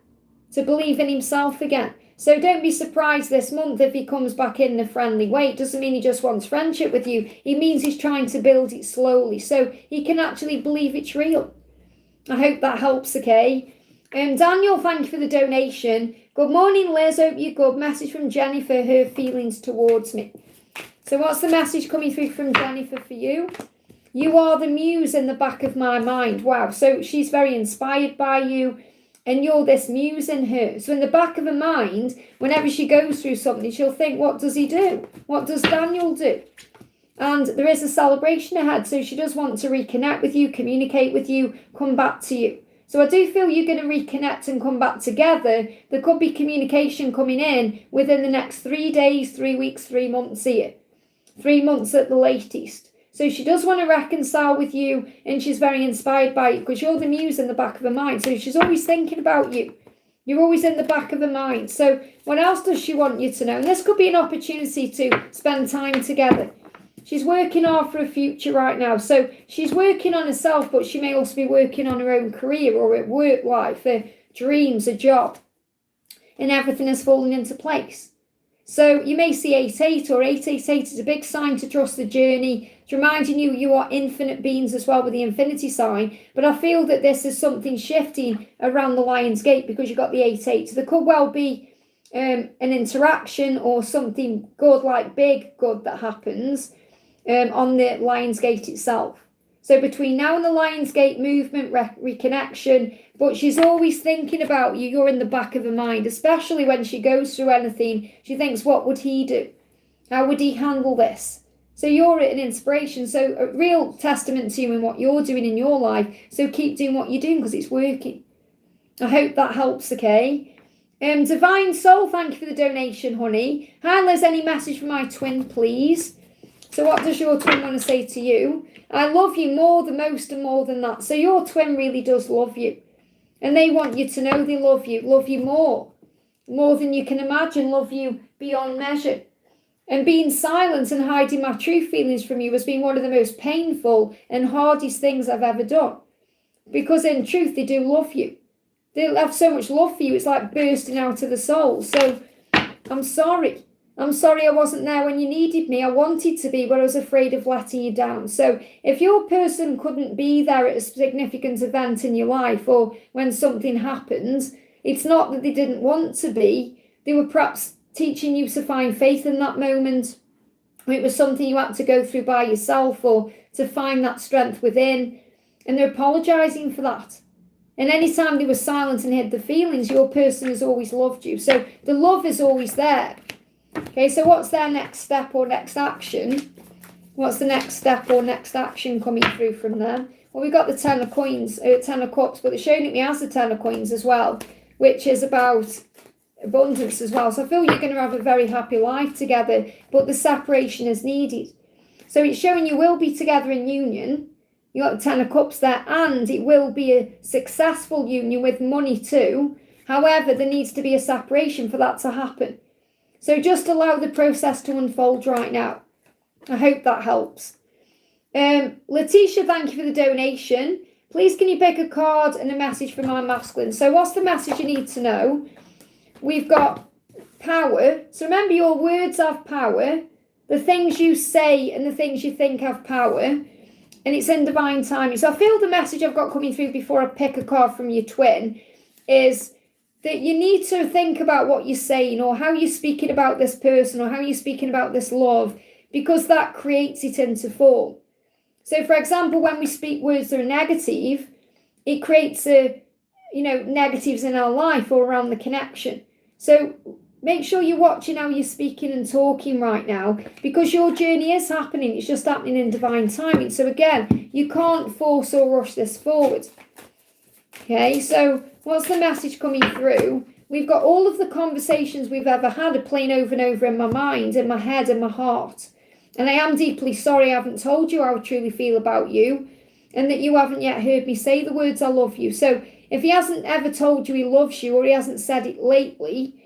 [SPEAKER 1] to believe in himself again. So don't be surprised this month if he comes back in a friendly way. It doesn't mean he just wants friendship with you. It means he's trying to build it slowly so he can actually believe it's real. I hope that helps, okay? Daniel, thank you for the donation. Good morning, Liz. Hope you're good. Message from Jennifer, her feelings towards me. So what's the message coming through from Jennifer for you? You are the muse in the back of my mind. Wow. So she's very inspired by you and you're this muse in her. So in the back of her mind, whenever she goes through something, she'll think, what does he do? What does Daniel do? And there is a celebration ahead. So she does want to reconnect with you, communicate with you, come back to you. So I do feel you're going to reconnect and come back together. There could be communication coming in within the next 3 days, 3 weeks, 3 months here. 3 months at the latest. So she does want to reconcile with you and she's very inspired by you because you're the muse in the back of her mind. So she's always thinking about you. You're always in the back of her mind. So what else does she want you to know? And this could be an opportunity to spend time together. She's working hard for a future right now. So she's working on herself, but she may also be working on her own career or her work life, her dreams, her job. And everything is falling into place. So you may see 8-8 or 888 is a big sign to trust the journey. It's reminding you you are infinite beings as well with the infinity sign. But I feel that this is something shifting around the Lion's Gate because you've got the 8-8. So there could well be an interaction or something good, like big good that happens on the Lion's Gate itself. So between now and the Lion's Gate movement, reconnection, but she's always thinking about you. You're in the back of her mind, especially when she goes through anything. She thinks, what would he do? How would he handle this? So you're an inspiration. So a real testament to you and what you're doing in your life. So keep doing what you're doing because it's working. I hope that helps, okay? Divine Soul, thank you for the donation, honey. Hi, Liz, any message from my twin, please? So what does your twin want to say to you? I love you more, the most and more than that. So your twin really does love you. And they want you to know they love you more than you can imagine, love you beyond measure. And being silent and hiding my true feelings from you has been one of the most painful and hardest things I've ever done. Because in truth, they do love you. They have so much love for you, it's like bursting out of the soul. So I'm sorry. I'm sorry I wasn't there when you needed me. I wanted to be, but I was afraid of letting you down. So if your person couldn't be there at a significant event in your life or when something happens, it's not that they didn't want to be. They were perhaps teaching you to find faith in that moment. It was something you had to go through by yourself or to find that strength within. And they're apologising for that. And anytime they were silent and hid the feelings, your person has always loved you. So the love is always there. Okay, so what's their next step or next action? What's the next step or next action coming through from them? Well, we've got the 10 of coins, 10 of cups, but they're showing it me as the 10 of coins as well, which is about abundance as well. So I feel you're going to have a very happy life together, but the separation is needed. So it's showing you will be together in union. You've got the 10 of cups there, and it will be a successful union with money too. However, there needs to be a separation for that to happen. So just allow the process to unfold right now. I hope that helps. Letitia, thank you for the donation. Please can you pick a card and a message from my masculine? So what's the message you need to know? We've got power. So remember, your words have power. The things you say and the things you think have power. And it's in divine timing. So I feel the message I've got coming through before I pick a card from your twin is that you need to think about what you're saying or how you're speaking about this person or how you're speaking about this love, because that creates it into form. So, for example, when we speak words that are negative, it creates negatives in our life or around the connection. So make sure you're watching how you're speaking and talking right now, because your journey is happening. It's just happening in divine timing. So again, you can't force or rush this forward. Okay, so what's the message coming through? We've got all of the conversations we've ever had are playing over and over in my mind, in my head, in my heart. And I am deeply sorry I haven't told you how I truly feel about you, and that you haven't yet heard me say the words I love you. So if he hasn't ever told you he loves you, or he hasn't said it lately,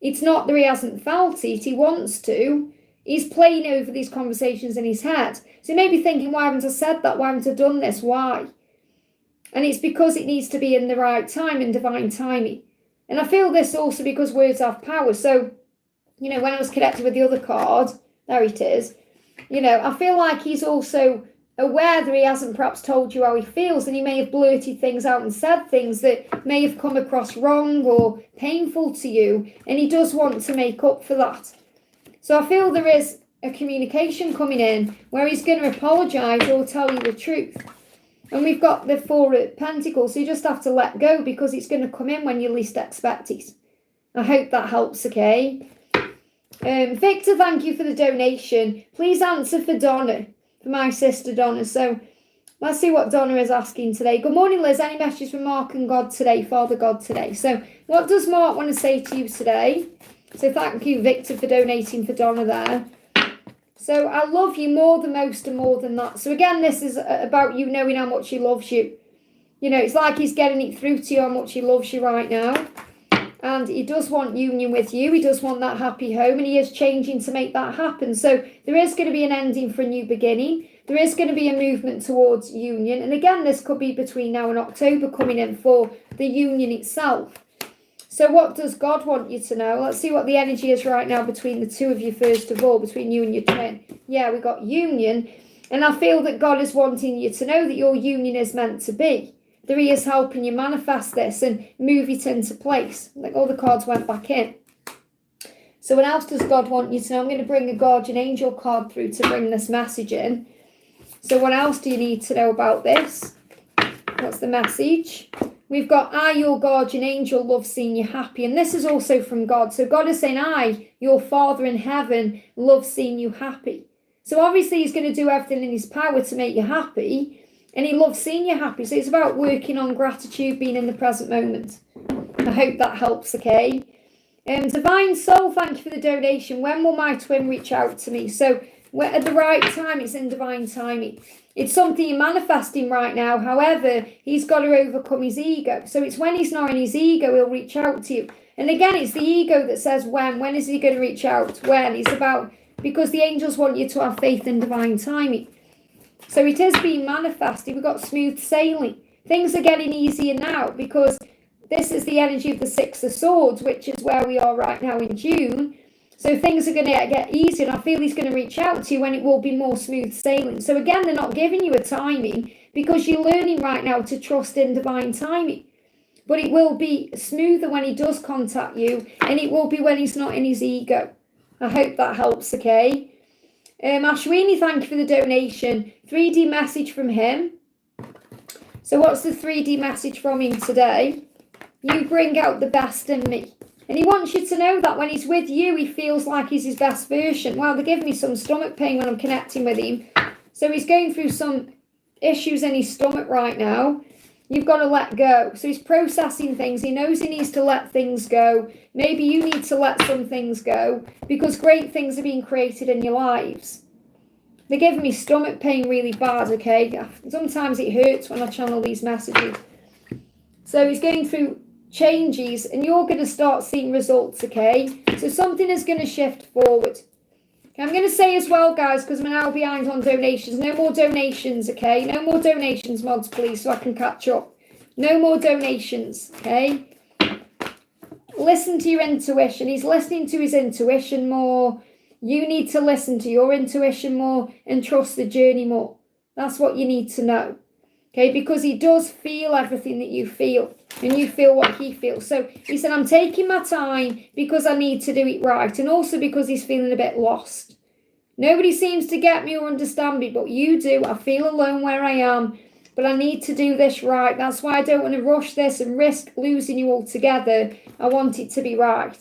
[SPEAKER 1] it's not that he hasn't felt it, he wants to. He's playing over these conversations in his head. So he may be thinking, why haven't I said that? Why haven't I done this? Why? And it's because it needs to be in the right time, in divine timing. And I feel this also because words have power. So, when I was connected with the other card, there it is, I feel like he's also aware that he hasn't perhaps told you how he feels, and he may have blurted things out and said things that may have come across wrong or painful to you, and he does want to make up for that. So I feel there is a communication coming in where he's going to apologise or tell you the truth. And we've got the Four of Pentacles, so you just have to let go, because it's going to come in when you least expect it. I hope that helps, okay? Victor, thank you for the donation. Please answer for Donna, for my sister Donna. So let's see what Donna is asking today. Good morning, Liz. Any messages from Mark and God today, Father God today? So what does Mark want to say to you today? So thank you, Victor, for donating for Donna there. So I love you more than most and more than that. So again, this is about you knowing how much he loves you. It's like he's getting it through to you how much he loves you right now. And he does want union with you. He does want that happy home, and he is changing to make that happen. So there is going to be an ending for a new beginning. There is going to be a movement towards union. And again, this could be between now and October coming in for the union itself. So what does God want you to know? Let's see what the energy is right now between the two of you, first of all, between you and your twin. Yeah, we got union. And I feel that God is wanting you to know that your union is meant to be. That he is helping you manifest this and move it into place. Like all the cards went back in. So what else does God want you to know? I'm going to bring a guardian angel card through to bring this message in. So what else do you need to know about this? What's the message? We've got, I, your guardian angel, love seeing you happy. And this is also from God. So God is saying, I, your Father in heaven, love seeing you happy. So obviously he's going to do everything in his power to make you happy. And he loves seeing you happy. So it's about working on gratitude, being in the present moment. I hope that helps, okay? Divine Soul, thank you for the donation. When will my twin reach out to me? So at the right time, it's in divine timing. It's something you're manifesting right now. However, he's got to overcome his ego. So it's when he's not in his ego, he'll reach out to you. And again, it's the ego that says when. When is he going to reach out? When? It's about, because the angels want you to have faith in divine timing. So it is being manifested. We've got smooth sailing. Things are getting easier now because this is the energy of the Six of Swords, which is where we are right now in June. So things are going to get easier, and I feel he's going to reach out to you when it will be more smooth sailing. So again, they're not giving you a timing because you're learning right now to trust in divine timing. But it will be smoother when he does contact you, and it will be when he's not in his ego. I hope that helps, okay? Ashwini, thank you for the donation. 3D message from him. So what's the 3D message from him today? You bring out the best in me. And he wants you to know that when he's with you, he feels like he's his best version. Well, they're giving me some stomach pain when I'm connecting with him. So he's going through some issues in his stomach right now. You've got to let go. So he's processing things. He knows he needs to let things go. Maybe you need to let some things go because great things are being created in your lives. They're giving me stomach pain really bad, okay? Sometimes it hurts when I channel these messages. So he's going through changes and you're going to start seeing results, okay? So something is going to shift forward. Okay, I'm going to say as well, guys, because I'm now behind on donations, no more donations, okay? No more donations, mods, please, so I can catch up. No more donations, okay? Listen to your intuition. He's listening to his intuition more. You need to listen to your intuition more and trust the journey more. That's what you need to know. Okay, because he does feel everything that you feel and you feel what he feels. So he said, I'm taking my time because I need to do it right. And also because he's feeling a bit lost. Nobody seems to get me or understand me, but you do. I feel alone where I am, but I need to do this right. That's why I don't want to rush this and risk losing you altogether. I want it to be right.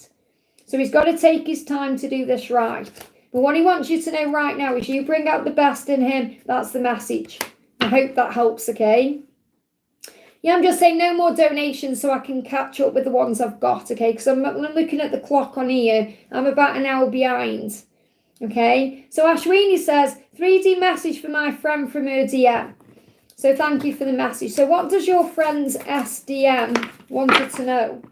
[SPEAKER 1] So he's got to take his time to do this right. But what he wants you to know right now is you bring out the best in him. That's the message. I hope that helps, okay? Yeah, I'm just saying no more donations so I can catch up with the ones I've got, okay? Because I'm looking at the clock on here. I'm about an hour behind, okay? So Ashwini says, 3D message for my friend from her DM. So thank you for the message. So what does your friend's SDM wanted to know?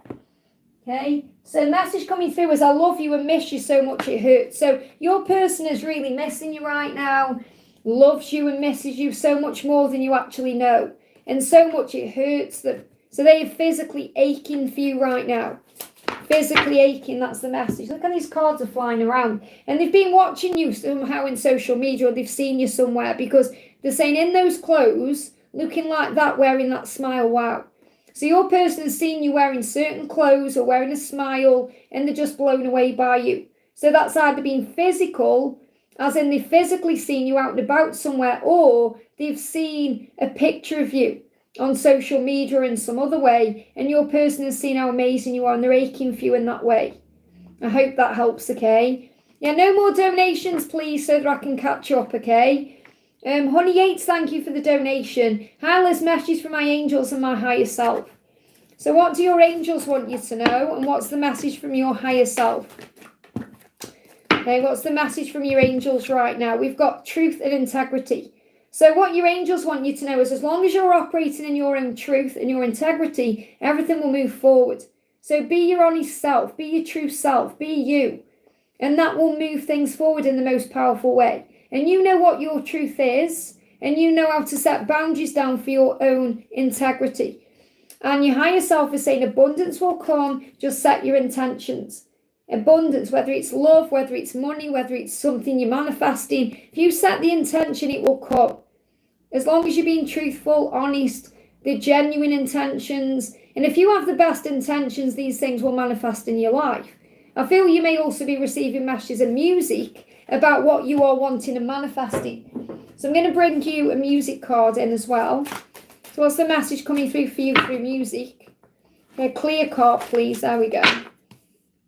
[SPEAKER 1] Okay, so the message coming through is I love you and miss you so much it hurts. So your person is really missing you right now, loves you and misses you so much more than you actually know. And so much it hurts them. So they are physically aching for you right now. Physically aching, that's the message. Look at these cards are flying around. And they've been watching you somehow in social media or they've seen you somewhere because they're saying in those clothes, looking like that, wearing that smile, wow. So your person has seen you wearing certain clothes or wearing a smile and they're just blown away by you. So that's either been physical, as in they've physically seen you out and about somewhere, or they've seen a picture of you on social media in some other way and your person has seen how amazing you are and they're aching for you in that way. I hope that helps, okay? Yeah, no more donations, please, so that I can catch up, okay? Honey Yates, thank you for the donation. Hi, Liz, message from my angels and my higher self. So what do your angels want you to know? And what's the message from your higher self? Okay, what's the message from your angels right now? We've got truth and integrity. So what your angels want you to know is as long as you're operating in your own truth and your integrity, everything will move forward. So be your honest self, be your true self, be you. And that will move things forward in the most powerful way. And you know what your truth is, and you know how to set boundaries down for your own integrity. And your higher self is saying abundance will come, just set your intentions. Abundance, whether it's love, whether it's money, whether it's something you're manifesting, if you set the intention, it will come. As long as you're being truthful, honest, the genuine intentions, and if you have the best intentions, these things will manifest in your life. I feel you may also be receiving messages and music about what you are wanting and manifesting. So I'm going to bring you a music card in as well. So what's the message coming through for you through music? A clear card, please. There we go.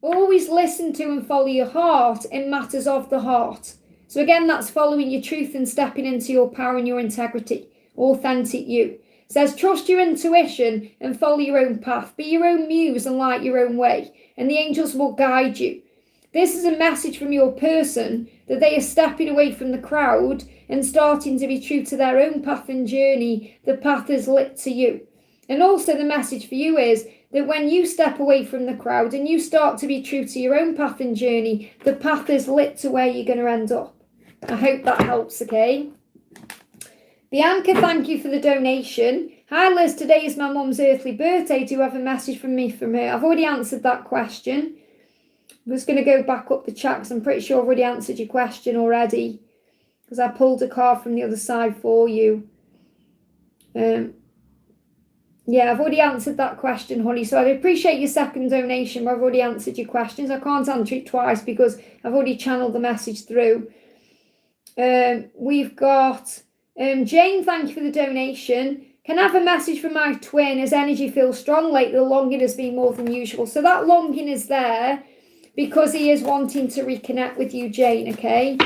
[SPEAKER 1] Always listen to and follow your heart in matters of the heart. So again, that's following your truth and stepping into your power and your integrity. Authentic you. It says, trust your intuition and follow your own path. Be your own muse and light your own way. And the angels will guide you. This is a message from your person that they are stepping away from the crowd and starting to be true to their own path and journey. The path is lit to you. And also the message for you is that when you step away from the crowd and you start to be true to your own path and journey, the path is lit to where you're going to end up. I hope that helps, okay? Bianca, thank you for the donation. Hi Liz, today is my mum's earthly birthday. Do you have a message from me from her? I've already answered that question. I'm just going to go back up the chat because I'm pretty sure I've already answered your question already because I pulled a card from the other side for you. Yeah, I've already answered that question, honey. So I appreciate your second donation, but I've already answered your questions. I can't answer it twice because I've already channeled the message through. We've got Jane, thank you for the donation. Can I have a message from my twin? His energy feels strong lately. The longing has been more than usual. So that longing is there because he is wanting to reconnect with you, Jane, okay?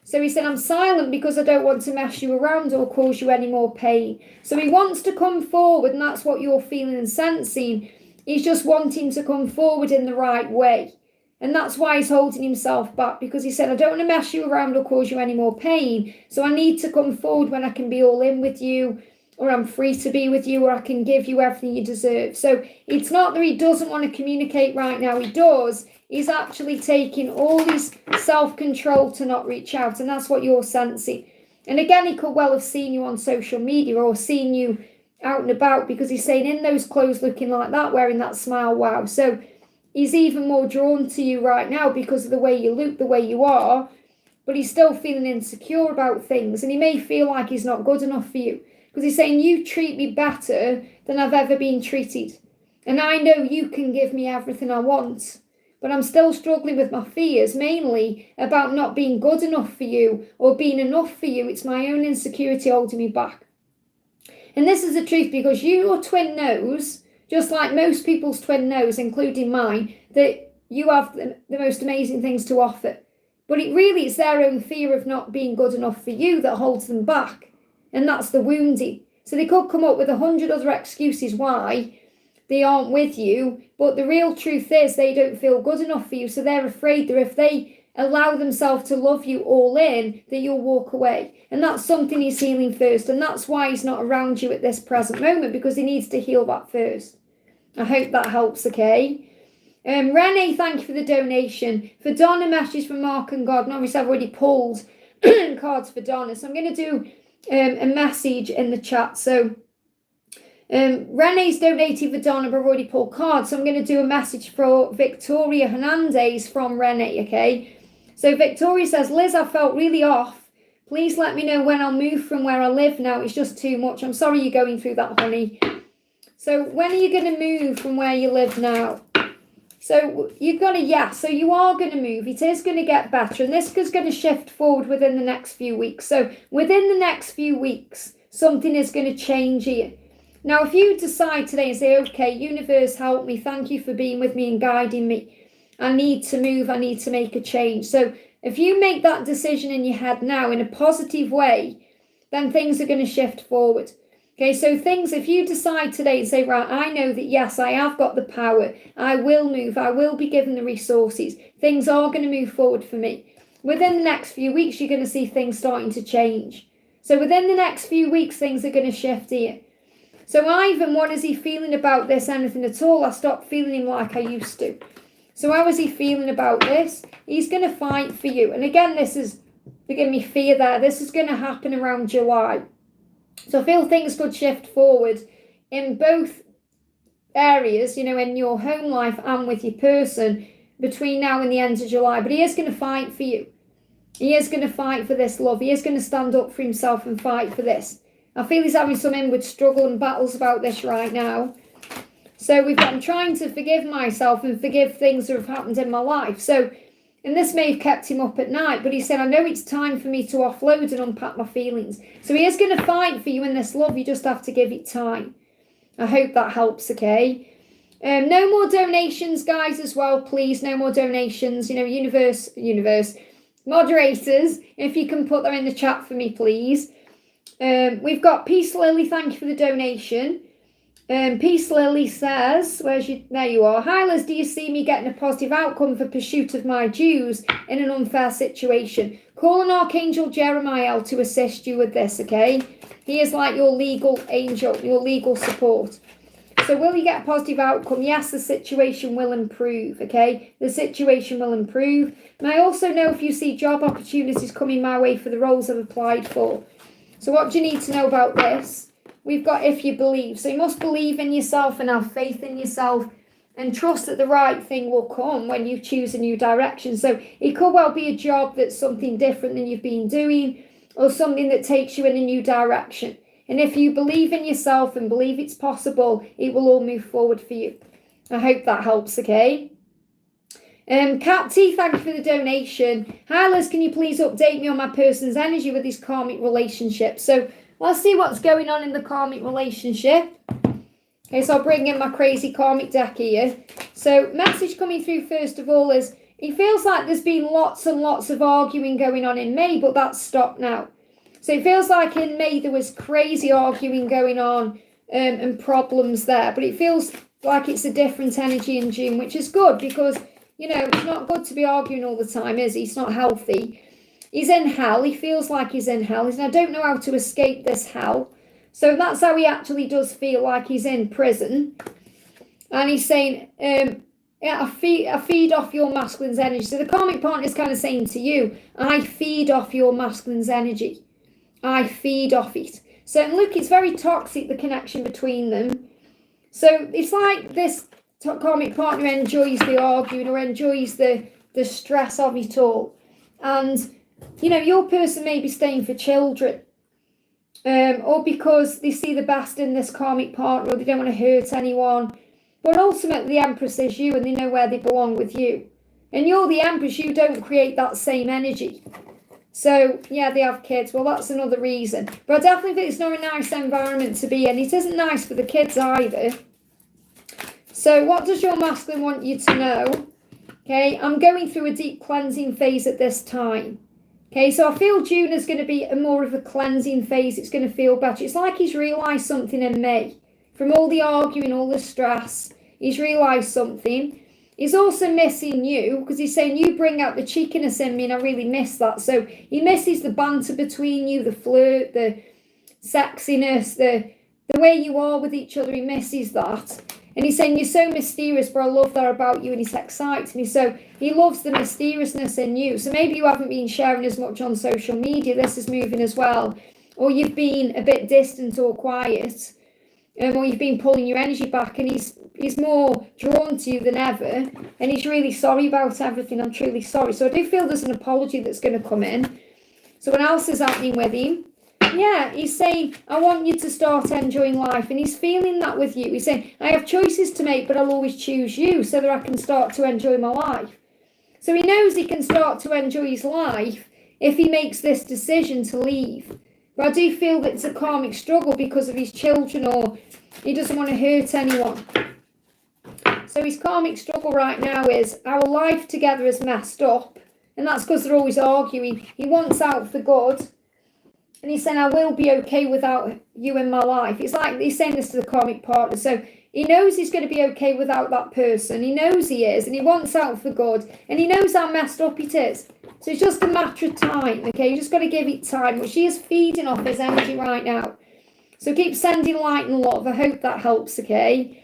[SPEAKER 1] So he said, I'm silent because I don't want to mess you around or cause you any more pain. So he wants to come forward, and that's what you're feeling and sensing. He's just wanting to come forward in the right way. And that's why he's holding himself back, because he said, I don't want to mess you around or cause you any more pain. So I need to come forward when I can be all in with you or I'm free to be with you, or I can give you everything you deserve. So it's not that he doesn't want to communicate right now. He does. He's actually taking all this self-control to not reach out, and that's what you're sensing. And again, he could well have seen you on social media or seen you out and about, because he's saying in those clothes looking like that, wearing that smile, wow. So he's even more drawn to you right now because of the way you look, the way you are, but he's still feeling insecure about things, and he may feel like he's not good enough for you, because he's saying you treat me better than I've ever been treated, and I know you can give me everything I want, but I'm still struggling with my fears, mainly about not being good enough for you or being enough for you. It's my own insecurity holding me back. And this is the truth, because your twin knows, just like most people's twin knows, including mine, that you have the most amazing things to offer. But it really is their own fear of not being good enough for you that holds them back. And that's the wounding. So they could come up with 100 other excuses why they aren't with you, but the real truth is they don't feel good enough for you. So they're afraid that if they allow themselves to love you all in, that you'll walk away. And that's something he's healing first. And that's why he's not around you at this present moment, because he needs to heal that first. I hope that helps, okay? Renee, thank you for the donation. For Donna, message from Mark and God. And obviously I've already pulled cards for Donna. So I'm going to do a message in the chat. So Renee's donated for Donna, but I've already pulled cards. So I'm going to do a message for Victoria Hernandez from Renee, okay? So Victoria says, Liz, I felt really off. Please let me know when I'll move from where I live now. It's just too much. I'm sorry you're going through that, honey. So when are you going to move from where you live now? So you've got so you are going to move. It is going to get better. And this is going to shift forward within the next few weeks. So within the next few weeks, something is going to change here. Now, if you decide today and say, okay, universe, help me. Thank you for being with me and guiding me. I need to move. I need to make a change. So if you make that decision in your head now in a positive way, then things are going to shift forward. Okay, so if you decide today and say, right, I know that, yes, I have got the power. I will move. I will be given the resources. Things are going to move forward for me. Within the next few weeks, you're going to see things starting to change. So within the next few weeks, things are going to shift here. So Ivan, what is he feeling about this? Anything at all? I stopped feeling him like I used to. So how is he feeling about this? He's going to fight for you. And again, they're giving me fear there. This is going to happen around July. So I feel things could shift forward in both areas, in your home life and with your person between now and the end of July. But he is going to fight for you. He is going to fight for this love. He is going to stand up for himself and fight for this. I feel he's having some inward struggle and battles about this right now. So I'm trying to forgive myself and forgive things that have happened in my life. So, and this may have kept him up at night, but he said, I know it's time for me to offload and unpack my feelings. So he is going to fight for you in this love. You just have to give it time. I hope that helps, okay? No more donations, guys, as well, please. No more donations. Universe, moderators, if you can put that in the chat for me, please. We've got Peace Lily. Thank you for the donation. Peace Lily says, there you are. Hi Liz, do you see me getting a positive outcome for pursuit of my dues in an unfair situation? Call on Archangel Jeremiah to assist you with this, okay? He is like your legal angel, your legal support. So will you get a positive outcome? Yes, the situation will improve, okay? The situation will improve. And I also know if you see job opportunities coming my way for the roles I've applied for. So what do you need to know about this? We've got if you believe. So you must believe in yourself and have faith in yourself and trust that the right thing will come when you choose a new direction. So it could well be a job that's something different than you've been doing, or something that takes you in a new direction. And if you believe in yourself and believe it's possible, it will all move forward for you. I hope that helps, okay? Cat T, thank you for the donation. Hi Liz, can you please update me on my person's energy with his karmic relationship? So let's see what's going on in the karmic relationship. Okay, so I'll bring in my crazy karmic deck here. So message coming through first of all is, it feels like there's been lots and lots of arguing going on in May, but that's stopped now. So it feels like in May there was crazy arguing going on and problems there, but it feels like it's a different energy in June, which is good because, it's not good to be arguing all the time, is it? It's not healthy. He's in hell. He feels like he's in hell. I don't know how to escape this hell, So that's how he actually does feel like he's in prison. And he's saying, I feed off your masculine's energy. So the karmic partner is kind of saying to you, I feed off your masculine's energy. I feed off it. So look, it's very toxic, the connection between them. So it's like this karmic partner enjoys the arguing or enjoys the stress of it all. And, you know, your person may be staying for children. Or because they see the best in this karmic partner, or they don't want to hurt anyone. But ultimately, the Empress is you, and they know where they belong with you. And you're the Empress, you don't create that same energy. So, yeah, they have kids. Well, that's another reason. But I definitely think it's not a nice environment to be in. It isn't nice for the kids either. So, what does your masculine want you to know? Okay, I'm going through a deep cleansing phase at this time. Okay, so I feel June is going to be more of a cleansing phase. It's going to feel better. It's like he's realised something in May. From all the arguing, all the stress, he's realised something. He's also missing you, because he's saying you bring out the cheekiness in me, and I really miss that. So he misses the banter between you, the flirt, the sexiness, the way you are with each other. He misses that. And he's saying, you're so mysterious, but I love that about you, and it excites me. So he loves the mysteriousness in you. So maybe you haven't been sharing as much on social media. This is moving as well. Or you've been a bit distant or quiet. Or you've been pulling your energy back, and he's more drawn to you than ever. And he's really sorry about everything. I'm truly sorry. So I do feel there's an apology that's going to come in. So what else is happening with him? Yeah, he's saying, I want you to start enjoying life. And he's feeling that with you. He's saying, I have choices to make, but I'll always choose you so that I can start to enjoy my life. So he knows he can start to enjoy his life if he makes this decision to leave. But I do feel that it's a karmic struggle because of his children, or he doesn't want to hurt anyone. So his karmic struggle right now is our life together is messed up. And that's because they're always arguing. He wants out for good. And he's saying, I will be okay without you in my life. It's like he's saying this to the karmic partner. So he knows he's going to be okay without that person. He knows he is. And he wants out for good. And he knows how messed up it is. So it's just a matter of time, okay? You just got to give it time. But she is feeding off his energy right now. So keep sending light and love. I hope that helps, okay?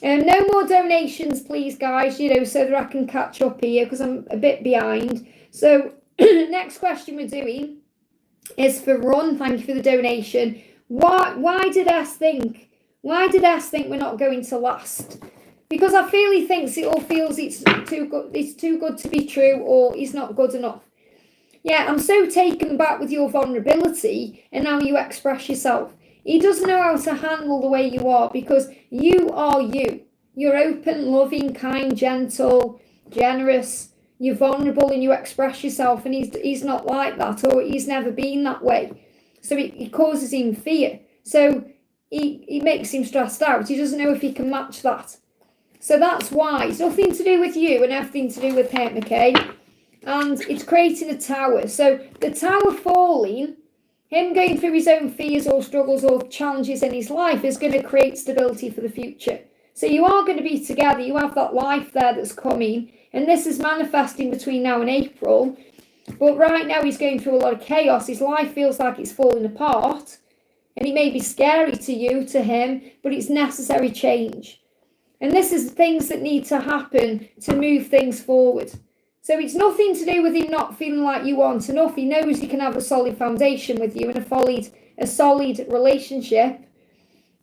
[SPEAKER 1] No more donations, please, guys, you know, so that I can catch up here because I'm a bit behind. So next question we're doing is for Ron. Thank you for the donation. Why did S think we're not going to last? Because I feel he thinks it all feels it's too good to be true, or he's not good enough. Yeah, I'm so taken back with your vulnerability and how you express yourself. He doesn't know how to handle the way you are, because you are you. You're open, loving, kind, gentle, generous. You're vulnerable and you express yourself, and he's not like that, or he's never been that way. So it causes him fear. So he makes him stressed out. He doesn't know if he can match that. So that's why. It's nothing to do with you and everything to do with him, okay? And it's creating a tower. So the tower falling, him going through his own fears or struggles or challenges in his life, is going to create stability for the future. So you are going to be together. You have that life there that's coming. And this is manifesting between now and April. But right now he's going through a lot of chaos. His life feels like it's falling apart. And it may be scary to you, to him, but it's necessary change. And this is things that need to happen to move things forward. So it's nothing to do with him not feeling like you aren't enough. He knows he can have a solid foundation with you and a solid relationship.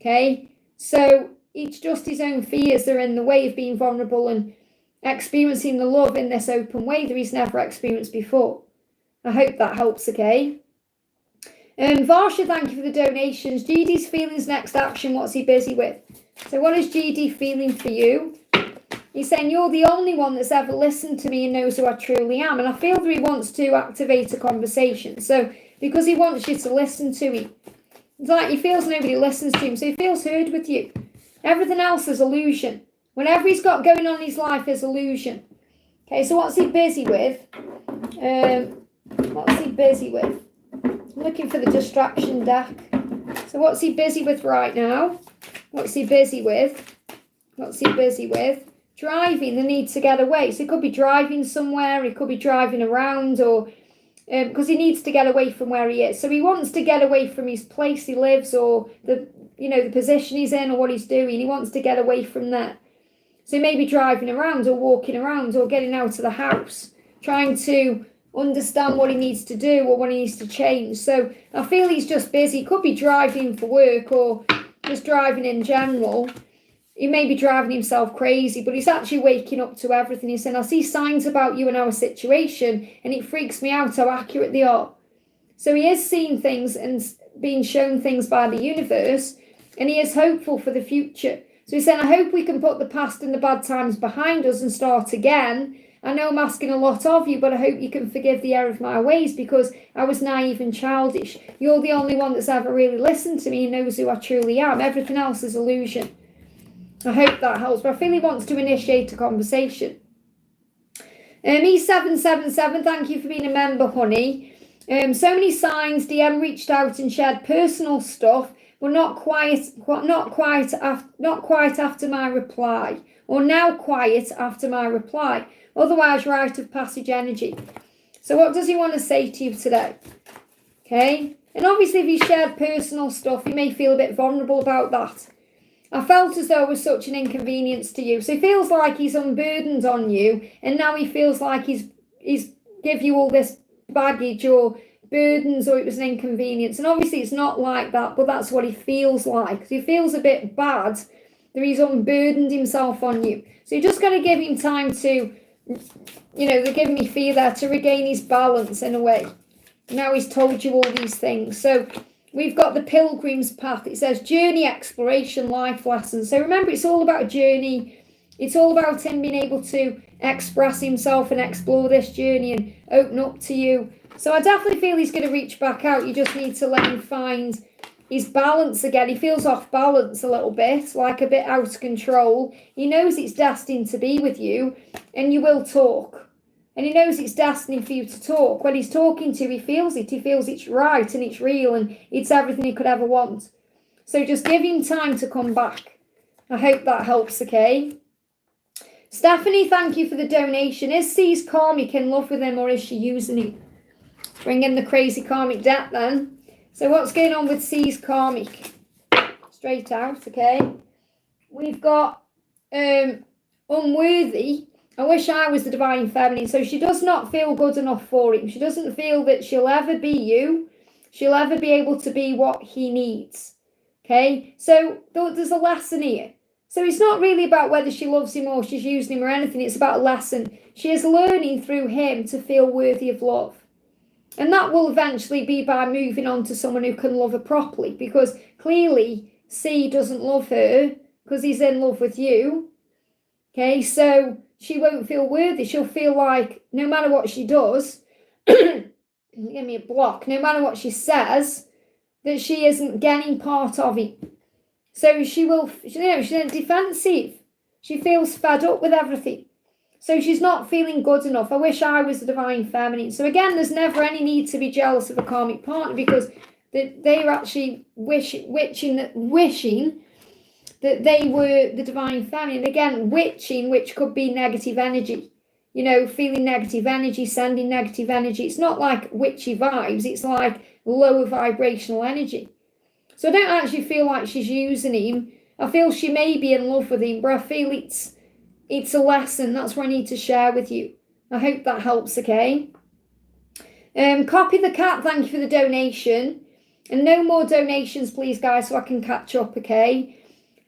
[SPEAKER 1] Okay? So it's just his own fears that are in the way of being vulnerable and experiencing the love in this open way that he's never experienced before. I hope that helps, okay? Varsha, thank you for the donations. GD's feelings, next action, what's he busy with? So what is GD feeling for you? He's saying, you're the only one that's ever listened to me and knows who I truly am. And I feel that he wants to activate a conversation. So because he wants you to listen to him. It's like he feels nobody listens to him. So he feels heard with you. Everything else is illusion. Whatever he's got going on in his life is illusion. Okay, so what's he busy with? What's he busy with? I'm looking for the distraction deck. So what's he busy with right now? What's he busy with? What's he busy with? Driving, the need to get away. So he could be driving somewhere, he could be driving around, or because he needs to get away from where he is. So he wants to get away from his place he lives, or the position he's in, or what he's doing. He wants to get away from that. So he may be driving around or walking around or getting out of the house, trying to understand what he needs to do or what he needs to change. So I feel he's just busy. He could be driving for work or just driving in general. He may be driving himself crazy, but he's actually waking up to everything. He's saying, I see signs about you and our situation, and it freaks me out how accurate they are. So he is seeing things and being shown things by the universe, and he is hopeful for the future. So he's saying, I hope we can put the past and the bad times behind us and start again. I know I'm asking a lot of you, but I hope you can forgive the error of my ways, because I was naive and childish. You're the only one that's ever really listened to me and knows who I truly am. Everything else is illusion. I hope that helps, but I feel he wants to initiate a conversation. E777, thank you for being a member, honey. So many signs. DM reached out and shared personal stuff, but not quite after my reply, or now quiet after my reply. Otherwise, rite of passage energy. So what does he want to say to you today? Okay, and obviously, if he shared personal stuff, you may feel a bit vulnerable about that. I felt as though it was such an inconvenience to you. So he feels like he's unburdened on you, and now he feels like he's give you all this baggage or burdens, or it was an inconvenience. And obviously it's not like that, but that's what he feels like. So he feels a bit bad that he's unburdened himself on you. So you're just going to give him time to, they're giving me fear there, to regain his balance in a way. Now he's told you all these things. So we've got the Pilgrim's Path. It says journey, exploration, life lessons. So remember, it's all about a journey. It's all about him being able to express himself and explore this journey and open up to you. So I definitely feel he's going to reach back out. You just need to let him find his balance again. He feels off balance a little bit, like a bit out of control. He knows it's destined to be with you, and you will talk. And he knows it's destined for you to talk. When he's talking to you, he feels it. He feels it's right and it's real and it's everything he could ever want. So just give him time to come back. I hope that helps, okay? Stephanie, thank you for the donation. Is C's karmic in love with him, or is she using him? Bring in the crazy karmic debt then. So what's going on with C's karmic? Straight out, okay? We've got unworthy. I wish I was the divine feminine. So she does not feel good enough for him. She doesn't feel that she'll ever be you. She'll ever be able to be what he needs. Okay? So there's a lesson here. So it's not really about whether she loves him or she's using him or anything. It's about a lesson. She is learning through him to feel worthy of love. And that will eventually be by moving on to someone who can love her properly. Because clearly C doesn't love her because he's in love with you. Okay? So she won't feel worthy. She'll feel like no matter what she does, give me a block, no matter what she says, that she isn't getting part of it. So she's defensive. She feels fed up with everything. So she's not feeling good enough. I wish I was the divine feminine. So again, there's never any need to be jealous of a karmic partner, because they're actually wishing that they were the divine feminine. Again, witching, which could be negative energy. Feeling negative energy, sending negative energy. It's not like witchy vibes. It's like lower vibrational energy. So I don't actually feel like she's using him. I feel she may be in love with him, but I feel it's a lesson. That's what I need to share with you. I hope that helps, okay? Copy the Cat, thank you for the donation. And no more donations, please, guys, so I can catch up, okay?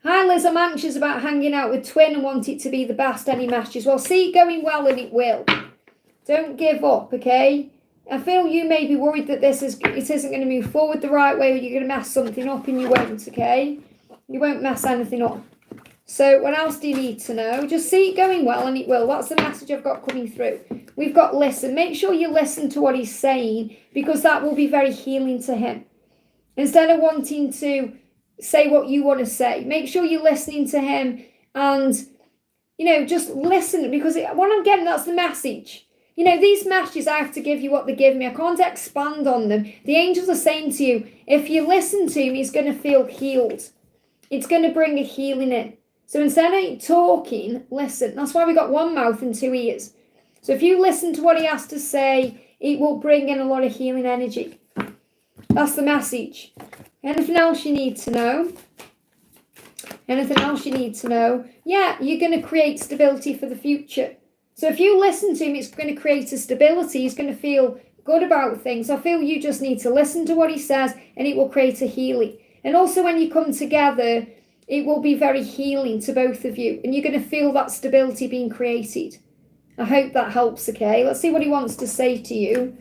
[SPEAKER 1] Hi, Liz, I'm anxious about hanging out with Twin and want it to be the best. Any messages? Well, see it going well, and it will. Don't give up, okay? I feel you may be worried that it isn't going to move forward the right way, or you're going to mess something up, and you won't, okay? You won't mess anything up. So what else do you need to know? Just see it going well, and it will. That's the message I've got coming through. We've got listen. Make sure you listen to what he's saying, because that will be very healing to him. Instead of wanting to say what you want to say, make sure you're listening to him and, just listen, because what I'm getting, that's the message. These messages, I have to give you what they give me. I can't expand on them. The angels are saying to you, if you listen to him, he's going to feel healed. It's going to bring a healing in. So instead of talking, listen. That's why we got one mouth and two ears. So if you listen to what he has to say, it will bring in a lot of healing energy. That's the message. Anything else you need to know? Anything else you need to know? Yeah, you're going to create stability for the future. So if you listen to him, it's going to create a stability. He's going to feel good about things. I feel you just need to listen to what he says, and it will create a healing. And also when you come together, it will be very healing to both of you, and you're going to feel that stability being created. I hope that helps, okay? Let's see what he wants to say to you.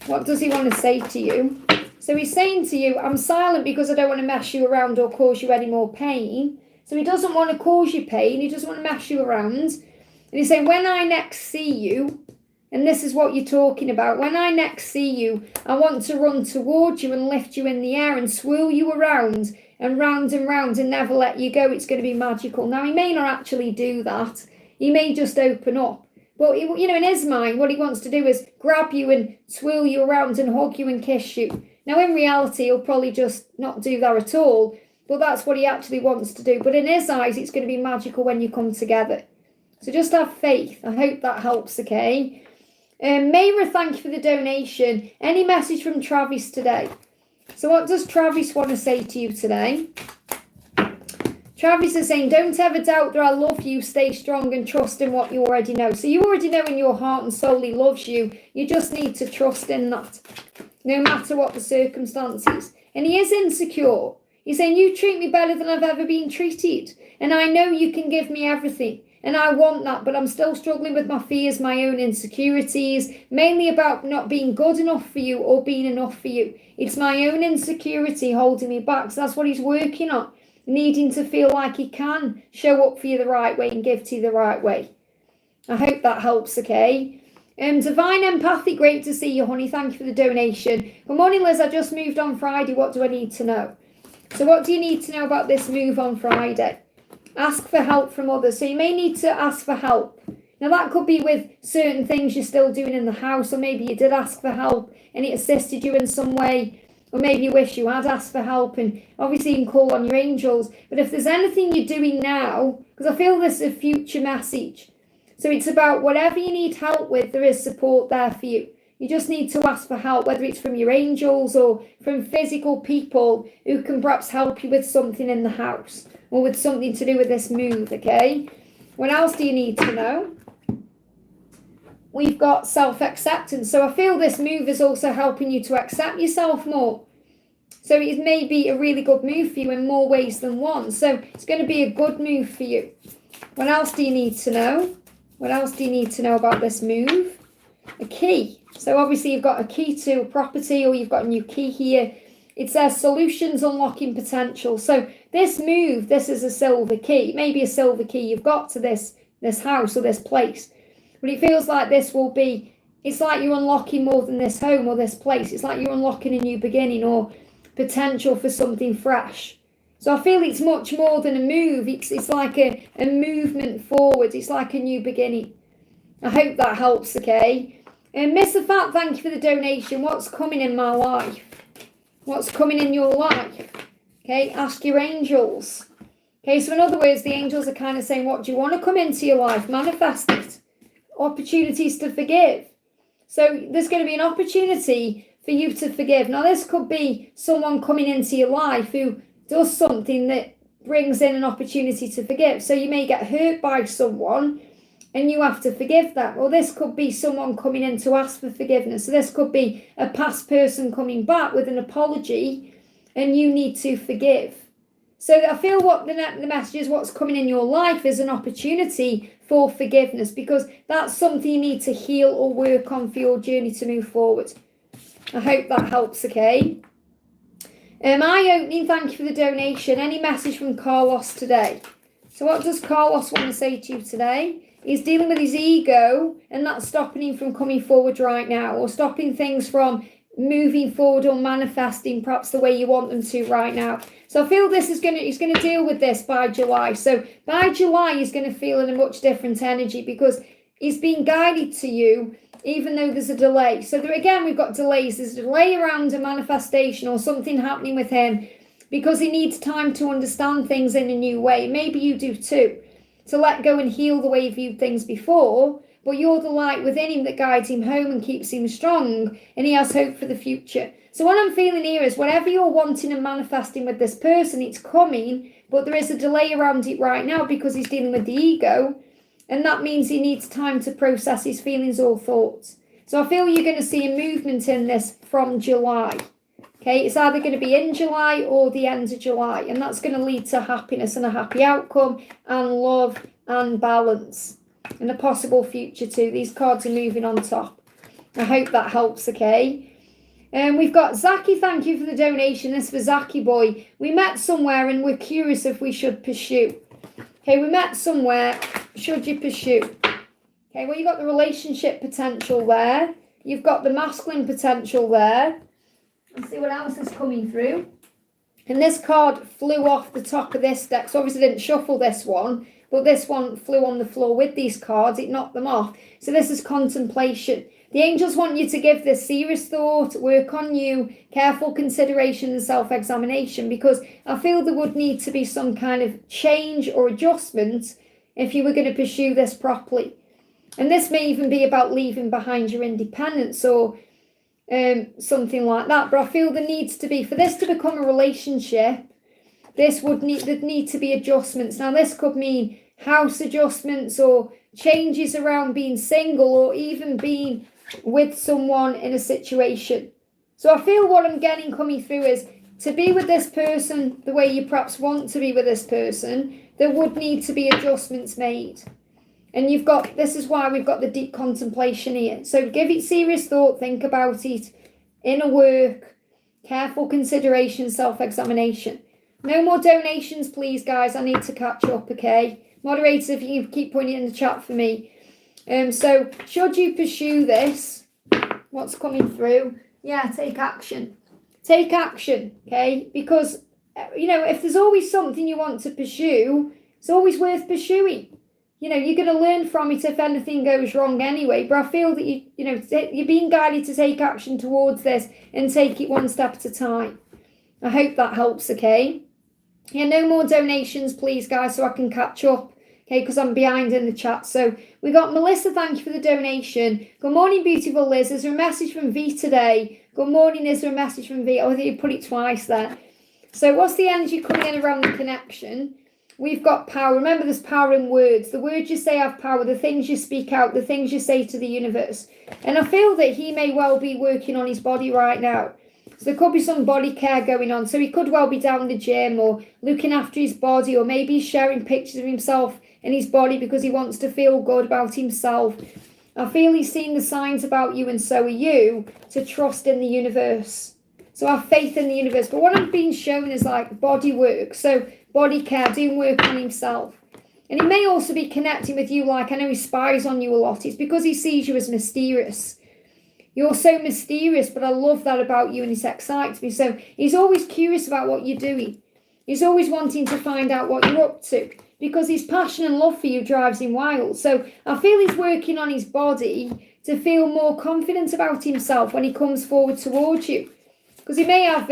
[SPEAKER 1] What does he want to say to you? So he's saying to you, I'm silent because I don't want to mess you around or cause you any more pain. So he doesn't want to cause you pain. He doesn't want to mess you around. And he's saying, when I next see you, and this is what you're talking about, when I next see you, I want to run towards you and lift you in the air and swirl you around and round and never let you go. It's going to be magical. Now, he may not actually do that. He may just open up. But, you know, in his mind, what he wants to do is grab you and swirl you around and hug you and kiss you. Now, in reality, he'll probably just not do that at all. But that's what he actually wants to do. But in his eyes, it's going to be magical when you come together. So just have faith. I hope that helps, okay? Mayra, thank you for the donation. Any message from Travis today? So what does Travis want to say to you today? Travis is saying, don't ever doubt that I love you. Stay strong and trust in what you already know. So you already know in your heart and soul he loves you. You just need to trust in that, no matter what the circumstances. And he is insecure. He's saying, you treat me better than I've ever been treated. And I know you can give me everything. And I want that, but I'm still struggling with my fears, my own insecurities, mainly about not being good enough for you or being enough for you. It's my own insecurity holding me back. So that's what he's working on, needing to feel like he can show up for you the right way and give to you the right way. I hope that helps, okay? Divine Empathy, great to see you, honey. Thank you for the donation. Good morning, Liz. I just moved on Friday. What do I need to know? So what do you need to know about this move on Friday? Ask for help from others. So you may need to ask for help. Now that could be with certain things you're still doing in the house, or maybe you did ask for help and it assisted you in some way, or maybe you wish you had asked for help, and obviously you can call on your angels. But if there's anything you're doing now, because I feel this is a future message, so it's about whatever you need help with, there is support there for you. You just need to ask for help, whether it's from your angels or from physical people who can perhaps help you with something in the house or with something to do with this move, okay? What else do you need to know? We've got self-acceptance. So I feel this move is also helping you to accept yourself more. So it may be a really good move for you in more ways than one. So it's going to be a good move for you. What else do you need to know? What else do you need to know about this move? A key. So obviously you've got a key to a property, or you've got a new key here. It says solutions unlocking potential. So this move, this is a silver key. Maybe a silver key you've got to this house or this place. But it feels like this will be, it's like you're unlocking more than this home or this place. It's like you're unlocking a new beginning or potential for something fresh. So I feel it's much more than a move. It's like a movement forward. It's like a new beginning. I hope that helps, okay? And Mr. Fat, thank you for the donation. What's coming in my life? What's coming in your life? Okay, ask your angels. Okay, so in other words, the angels are kind of saying, what do you want to come into your life? Manifest it. Opportunities to forgive. So there's going to be an opportunity for you to forgive. Now, this could be someone coming into your life who does something that brings in an opportunity to forgive. So you may get hurt by someone and you have to forgive that. Or this could be someone coming in to ask for forgiveness. So this could be a past person coming back with an apology and you need to forgive. So I feel what the message is, what's coming in your life is an opportunity for forgiveness, because that's something you need to heal or work on for your journey to move forward. I hope that helps, okay? Eye-opening, thank you for the donation. Any message from Carlos today? So what does Carlos want to say to you today? He's dealing with his ego, and that's stopping him from coming forward right now, or stopping things from moving forward or manifesting perhaps the way you want them to right now. So I feel this is he's going to deal with this by July. So by July, he's going to feel in a much different energy, because he's being guided to you, even though there's a delay. So there, again, we've got delays. There's a delay around a manifestation or something happening with him, because he needs time to understand things in a new way. Maybe you do too, to let go and heal the way you viewed things before. but you're the light within him that guides him home and keeps him strong, and he has hope for the future. So what I'm feeling here is whatever you're wanting and manifesting with this person, it's coming, but there is a delay around it right now because he's dealing with the ego, and that means he needs time to process his feelings or thoughts. So I feel you're going to see a movement in this from July. Okay, it's either going to be in July or the end of July, and that's going to lead to happiness and a happy outcome and love and balance and a possible future too. These cards are moving on top. I hope that helps, okay? And we've got Zaki, thank you for the donation. This for Zaki boy. We met somewhere and we're curious if we should pursue. Okay, we met somewhere. Should you pursue? Okay, well, you've got the relationship potential there. You've got the masculine potential there. Let's see what else is coming through. And this card flew off the top of this deck. So obviously I didn't shuffle this one, but this one flew on the floor with these cards. It knocked them off. So this is contemplation. The angels want you to give this serious thought, work on you, careful consideration and self-examination, because I feel there would need to be some kind of change or adjustment if you were going to pursue this properly. And this may even be about leaving behind your independence or something like that. But I feel there needs to be, for this to become a relationship, there'd need to be adjustments. Now this could mean house adjustments or changes around being single or even being with someone in a situation. So I feel what I'm getting coming through is to be with this person the way you perhaps want to be with this person, there would need to be adjustments made. And this is why we've got the deep contemplation here. So give it serious thought, think about it, inner work, careful consideration, self-examination. No more donations, please, guys. I need to catch up, okay? Moderators, if you keep putting it in the chat for me. So should you pursue this? What's coming through? Yeah, take action. Take action, okay? Because, if there's always something you want to pursue, it's always worth pursuing. You're going to learn from it if anything goes wrong anyway. But I feel that you're being guided to take action towards this and take it one step at a time. I hope that helps, okay? Yeah, no more donations, please, guys, so I can catch up, okay, because I'm behind in the chat. So we got Melissa, thank you for the donation. Good morning, beautiful Liz. Is there a message from V today? Good morning, is there a message from V? Oh, I think you put it twice there. So what's the energy coming in around the connection? We've got power. Remember, there's power in words. The words you say have power. The things you speak out, the things you say to the universe. And I feel that he may well be working on his body right now. So there could be some body care going on. So he could well be down the gym or looking after his body, or maybe he's sharing pictures of himself and his body because he wants to feel good about himself. I feel he's seen the signs about you, and so are you, to trust in the universe. So have faith in the universe. But what I'm being shown is like body work. So body care, doing work on himself. And he may also be connecting with you, like I know he spies on you a lot. It's because he sees you as mysterious. You're so mysterious, but I love that about you and it excites me. So he's always curious about what you're doing. He's always wanting to find out what you're up to because his passion and love for you drives him wild. So I feel he's working on his body to feel more confident about himself when he comes forward towards you. Because he may have,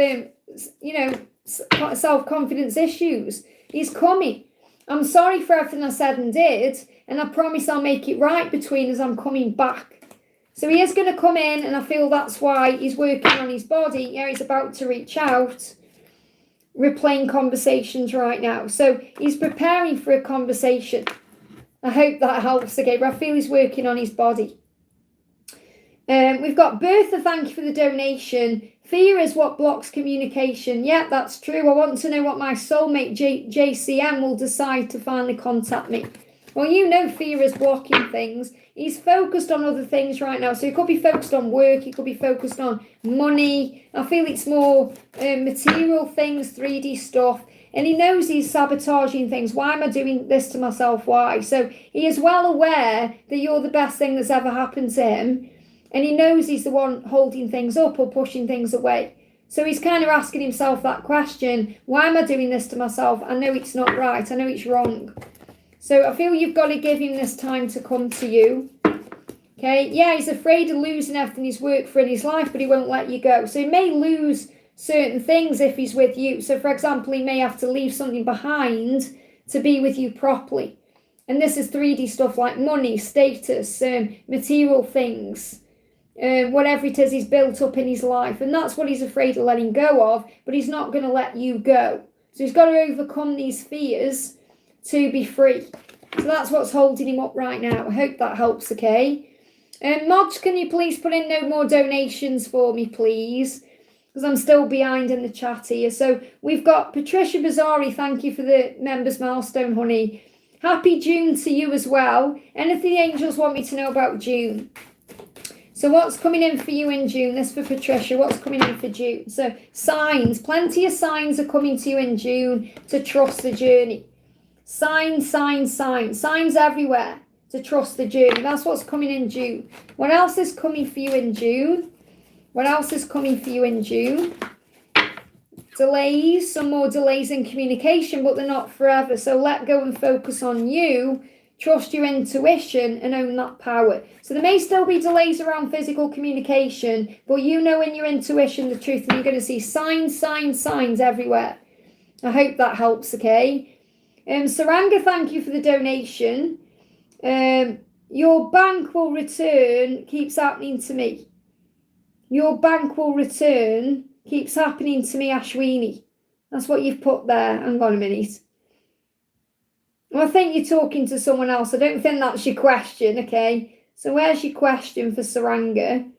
[SPEAKER 1] self-confidence issues. He's coming. I'm sorry for everything I said and did, and I promise I'll make it right between us. I'm coming back. So he is going to come in, and I feel that's why he's working on his body. Yeah, he's about to reach out. Replaying conversations right now. So he's preparing for a conversation. I hope that helps again, but I feel he's working on his body. We've got Bertha, thank you for the donation. Fear is what blocks communication. Yeah, that's true. I want to know what my soulmate JCM will decide to finally contact me. Well, fear is blocking things. He's focused on other things right now. So he could be focused on work. He could be focused on money. I feel it's more material things, 3D stuff. And he knows he's sabotaging things. Why am I doing this to myself? Why? So he is well aware that you're the best thing that's ever happened to him. And he knows he's the one holding things up or pushing things away. So he's kind of asking himself that question, why am I doing this to myself? I know it's not right. I know it's wrong. So I feel you've got to give him this time to come to you. Okay, yeah, he's afraid of losing everything he's worked for in his life, but he won't let you go. So he may lose certain things if he's with you. So, for example, he may have to leave something behind to be with you properly. And this is 3D stuff like money, status, material things, whatever it is he's built up in his life. And that's what he's afraid of letting go of, but he's not going to let you go. So he's got to overcome these fears to be free. So that's what's holding him up right now. I hope that helps, okay? Mods, can you please put in no more donations for me, please? Because I'm still behind in the chat here. So we've got Patricia Bazzari, thank you for the members milestone, honey. Happy June to you as well. Anything the angels want me to know about June? So what's coming in for you in June? This for Patricia. What's coming in for June? So signs. Plenty of signs are coming to you in June to trust the journey. Signs, signs, signs. Signs everywhere to trust the journey. That's what's coming in June. What else is coming for you in June? What else is coming for you in June? Delays, some more delays in communication, but they're not forever. So let go and focus on you. Trust your intuition and own that power. So there may still be delays around physical communication, but you know in your intuition the truth, and you're going to see signs, signs, signs everywhere. I hope that helps, okay? Saranga, thank you for the donation. Your bank will return keeps happening to me. Your bank will return keeps happening to me, Ashwini. That's what you've put there. Hang on a minute. Well, I think you're talking to someone else. I don't think that's your question, okay? So where's your question for Saranga?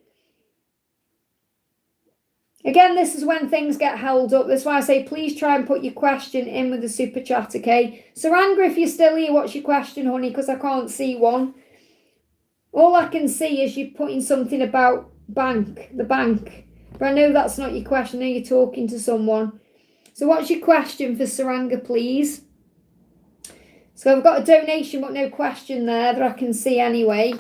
[SPEAKER 1] Again, this is when things get held up. That's why I say please try and put your question in with the super chat, okay? Saranga, if you're still here, what's your question, honey? Because I can't see one. All I can see is you putting something about the bank. But I know that's not your question. I know you're talking to someone. So what's your question for Saranga, please? So I've got a donation but no question there that I can see anyway.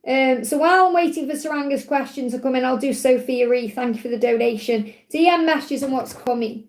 [SPEAKER 1] So while I'm waiting for Saranga's questions to come in, I'll do Sophia Ree. Thank you for the donation. DM messages and what's coming.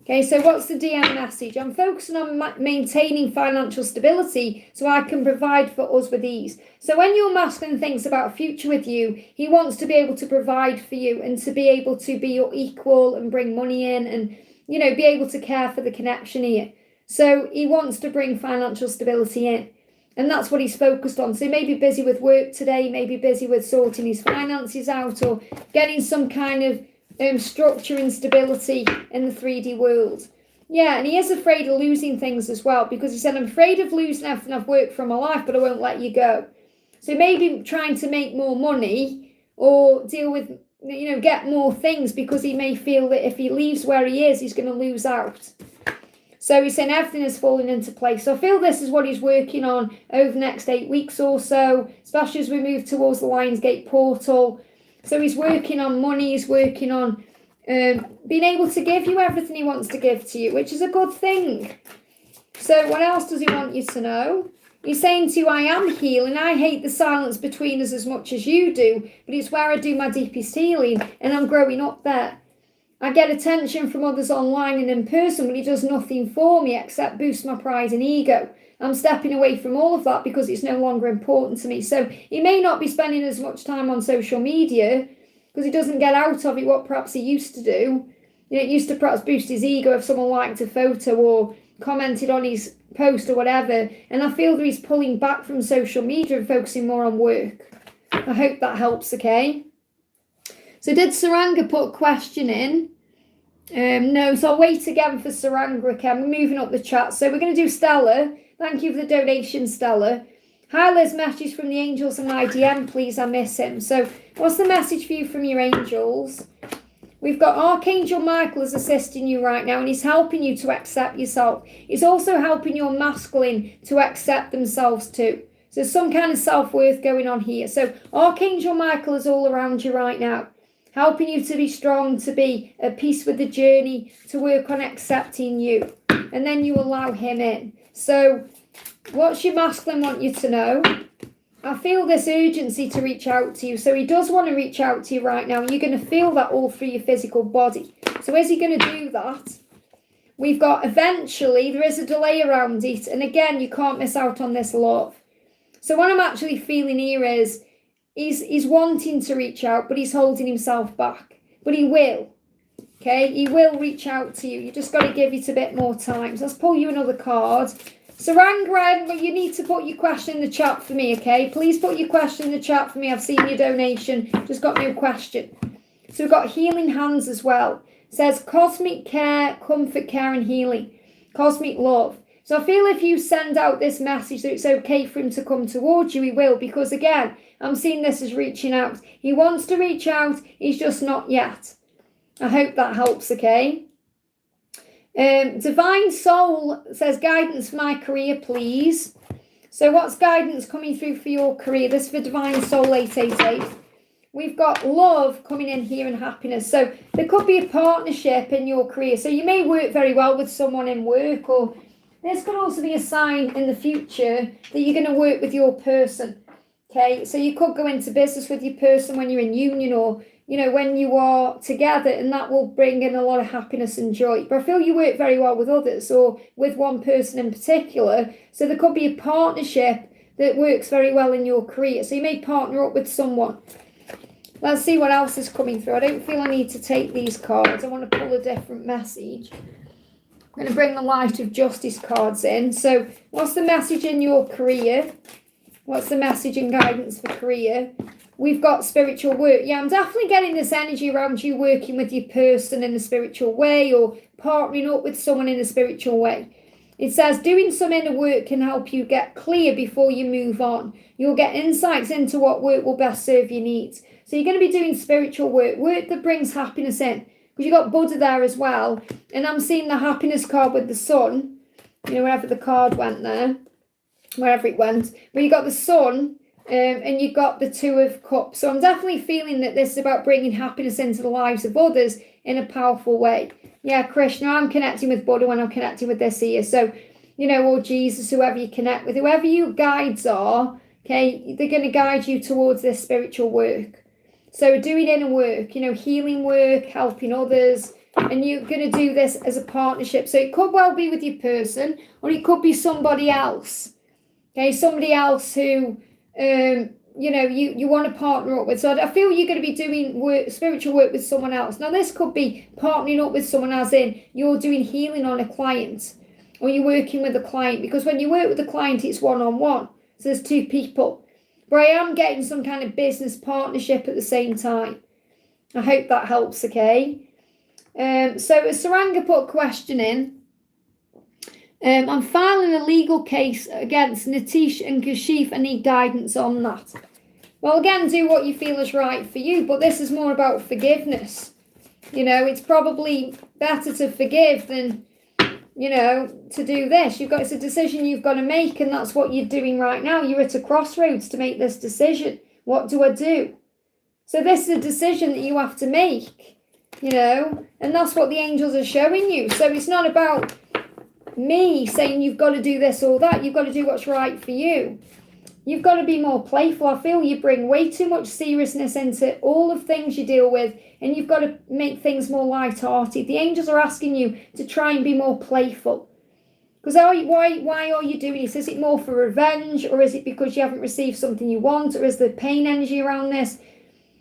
[SPEAKER 1] Okay, so what's the DM message? I'm focusing on maintaining financial stability so I can provide for us with ease. So when your masculine thinks about a future with you, he wants to be able to provide for you and to be able to be your equal and bring money in and, you know, be able to care for the connection here. So he wants to bring financial stability in. And that's what he's focused on. So he may be busy with work today, may be busy with sorting his finances out or getting some kind of structure and stability in the 3D world. Yeah, and he is afraid of losing things as well, because he said, I'm afraid of losing everything I've worked for my life, but I won't let you go. So maybe trying to make more money or deal with, you know, get more things, because he may feel that if he leaves where he is, he's going to lose out. So he's saying everything is falling into place. So I feel this is what he's working on over the next 8 weeks or so, especially as we move towards the Lionsgate portal. So he's working on money, he's working on being able to give you everything he wants to give to you, which is a good thing. So what else does he want you to know? He's saying to you, I am healing. I hate the silence between us as much as you do, but it's where I do my deepest healing, and I'm growing up there. I get attention from others online and in person, but it does nothing for me except boost my pride and ego. I'm stepping away from all of that because it's no longer important to me. So he may not be spending as much time on social media because he doesn't get out of it what perhaps he used to do. You know, it used to perhaps boost his ego if someone liked a photo or commented on his post or whatever. And I feel that he's pulling back from social media and focusing more on work. I hope that helps, okay? So did Saranga put a question in? No, so I'll wait again for Saranga, okay? I'm moving up the chat. So we're going to do Stella. Thank you for the donation, Stella. Hi, Liz, message from the angels and my DM, please. I miss him. So what's the message for you from your angels? We've got Archangel Michael is assisting you right now, and he's helping you to accept yourself. He's also helping your masculine to accept themselves too. So there's some kind of self-worth going on here. So Archangel Michael is all around you right now, helping you to be strong, to be at peace with the journey, to work on accepting you. And then you allow him in. So what's your masculine want you to know? I feel this urgency to reach out to you. So he does want to reach out to you right now. And you're going to feel that all through your physical body. So is he going to do that? We've got eventually, there is a delay around it. And again, you can't miss out on this love. So what I'm actually feeling here is he's wanting to reach out, but he's holding himself back. But he will. Okay, he will reach out to you. You just got to give it a bit more time. So let's pull you another card. Saranga, you need to put your question in the chat for me, okay? Please put your question in the chat for me. I've seen your donation. Just got no question. So we've got healing hands as well. It says cosmic care, comfort, care and healing. Cosmic love. So I feel if you send out this message that it's okay for him to come towards you, he will. Because again, I'm seeing this as reaching out. He wants to reach out. He's just not yet. I hope that helps, okay? Divine Soul says guidance for my career, please. So what's guidance coming through for your career? This is for Divine Soul 888. We've got love coming in here and happiness. So there could be a partnership in your career. So you may work very well with someone in work, or this could also be a sign in the future that you're going to work with your person. Okay, so you could go into business with your person when you're in union, or when you are together, and that will bring in a lot of happiness and joy. But I feel you work very well with others, or with one person in particular. So there could be a partnership that works very well in your career. So you may partner up with someone. Let's see what else is coming through. I don't feel I need to take these cards. I want to pull a different message. I'm going to bring the Light of Justice cards in. So what's the message in your career? What's the message and guidance for career? We've got spiritual work. Yeah, I'm definitely getting this energy around you working with your person in a spiritual way, or partnering up with someone in a spiritual way. It says doing some inner work can help you get clear before you move on. You'll get insights into what work will best serve your needs. So you're going to be doing spiritual work, work that brings happiness in. Because you've got Buddha there as well. And I'm seeing the happiness card with the sun. Wherever the card went there. Wherever it went. But you got the sun. And you've got the Two of Cups. So I'm definitely feeling that this is about bringing happiness into the lives of others in a powerful way. Yeah, Krishna, I'm connecting with Buddha when I'm connecting with this here. So, or Jesus, whoever you connect with, whoever your guides are, okay, they're going to guide you towards this spiritual work. So doing inner work, healing work, helping others, and you're going to do this as a partnership. So it could well be with your person, or it could be somebody else. Okay, somebody else who, you want to partner up with. So I feel you're going to be doing spiritual work with someone else. Now this could be partnering up with someone, as in you're doing healing on a client, or you're working with a client, because when you work with a client, it's one-on-one. So there's two people. But I am getting some kind of business partnership at the same time. I hope that helps, okay? So Saranga put a question in. I'm filing a legal case against Nitish and Kashif. I need guidance on that. Well, again, do what you feel is right for you, but this is more about forgiveness. It's probably better to forgive than, to do this. It's a decision you've got to make, and that's what you're doing right now. You're at a crossroads to make this decision. What do I do? So this is a decision that you have to make, and that's what the angels are showing you. So it's not about me saying you've got to do this or that. You've got to do what's right for you. You've got to be more playful. I feel you bring way too much seriousness into all of things you deal with, and you've got to make things more light-hearted. The angels are asking you to try and be more playful. Because why are you doing this? Is it more for revenge, or is it because you haven't received something you want, or is there pain energy around this?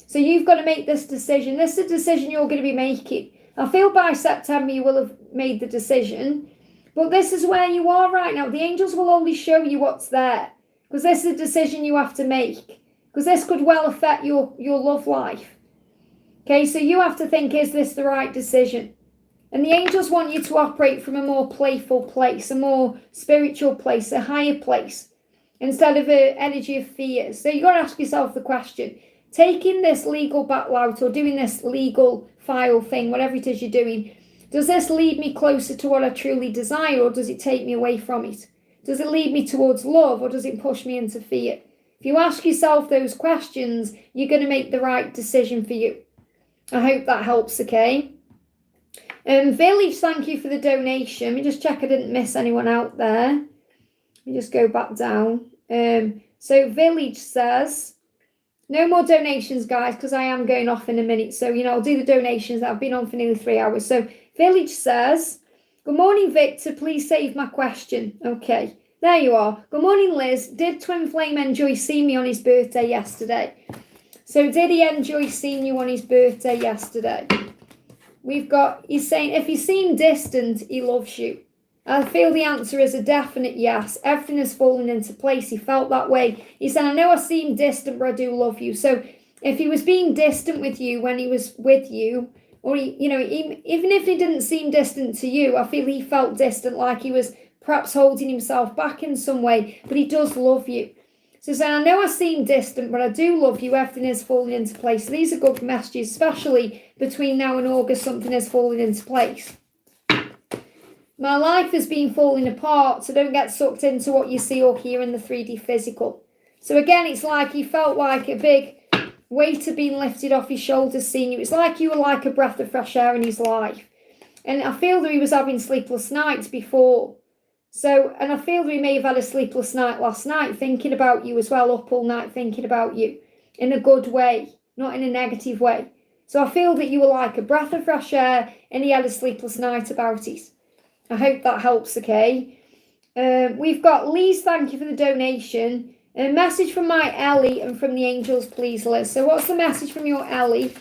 [SPEAKER 1] So you've got to make this decision. This is a decision you're going to be making. I feel by September you will have made the decision. But this is where you are right now. The angels will only show you what's there. Because this is a decision you have to make. Because this could well affect your love life. Okay, so you have to think, is this the right decision? And the angels want you to operate from a more playful place, a more spiritual place, a higher place, instead of an energy of fear. So you've got to ask yourself the question, taking this legal battle out, or doing this legal file thing, whatever it is you're doing, does this lead me closer to what I truly desire, or does it take me away from it? Does it lead me towards love, or does it push me into fear? If you ask yourself those questions, you're going to make the right decision for you. I hope that helps, okay? Village, thank you for the donation. Let me just check I didn't miss anyone out there. Let me just go back down. So Village says, no more donations, guys, because I am going off in a minute. So, I'll do the donations. I've been on for nearly 3 hours. So Village says, good morning, Victor. Please save my question. Okay, there you are. Good morning, Liz. Did Twin Flame enjoy seeing me on his birthday yesterday? So did he enjoy seeing you on his birthday yesterday? He's saying, if he seemed distant, he loves you. I feel the answer is a definite yes. Everything has fallen into place. He felt that way. He said, I know I seem distant, but I do love you. So if he was being distant with you when he was with you, or even if he didn't seem distant to you, I feel he felt distant, like he was perhaps holding himself back in some way, but he does love you. So saying, I know I seem distant, but I do love you. Everything is falling into place. So these are good messages, especially between now and August, something is falling into place. My life has been falling apart, so don't get sucked into what you see or hear in the 3D physical. So again, it's like he felt like a big weight had been lifted off his shoulders seeing you. It's like you were like a breath of fresh air in his life. And I feel that he was having sleepless nights before. And I feel that he may have had a sleepless night last night thinking about you as well, up all night thinking about you in a good way, not in a negative way. So I feel that you were like a breath of fresh air and he had a sleepless night about it. I hope that helps, okay? We've got Lee's, thank you for the donation. A message from my Ellie and from the angels, please, Liz. So what's the message from your Ellie?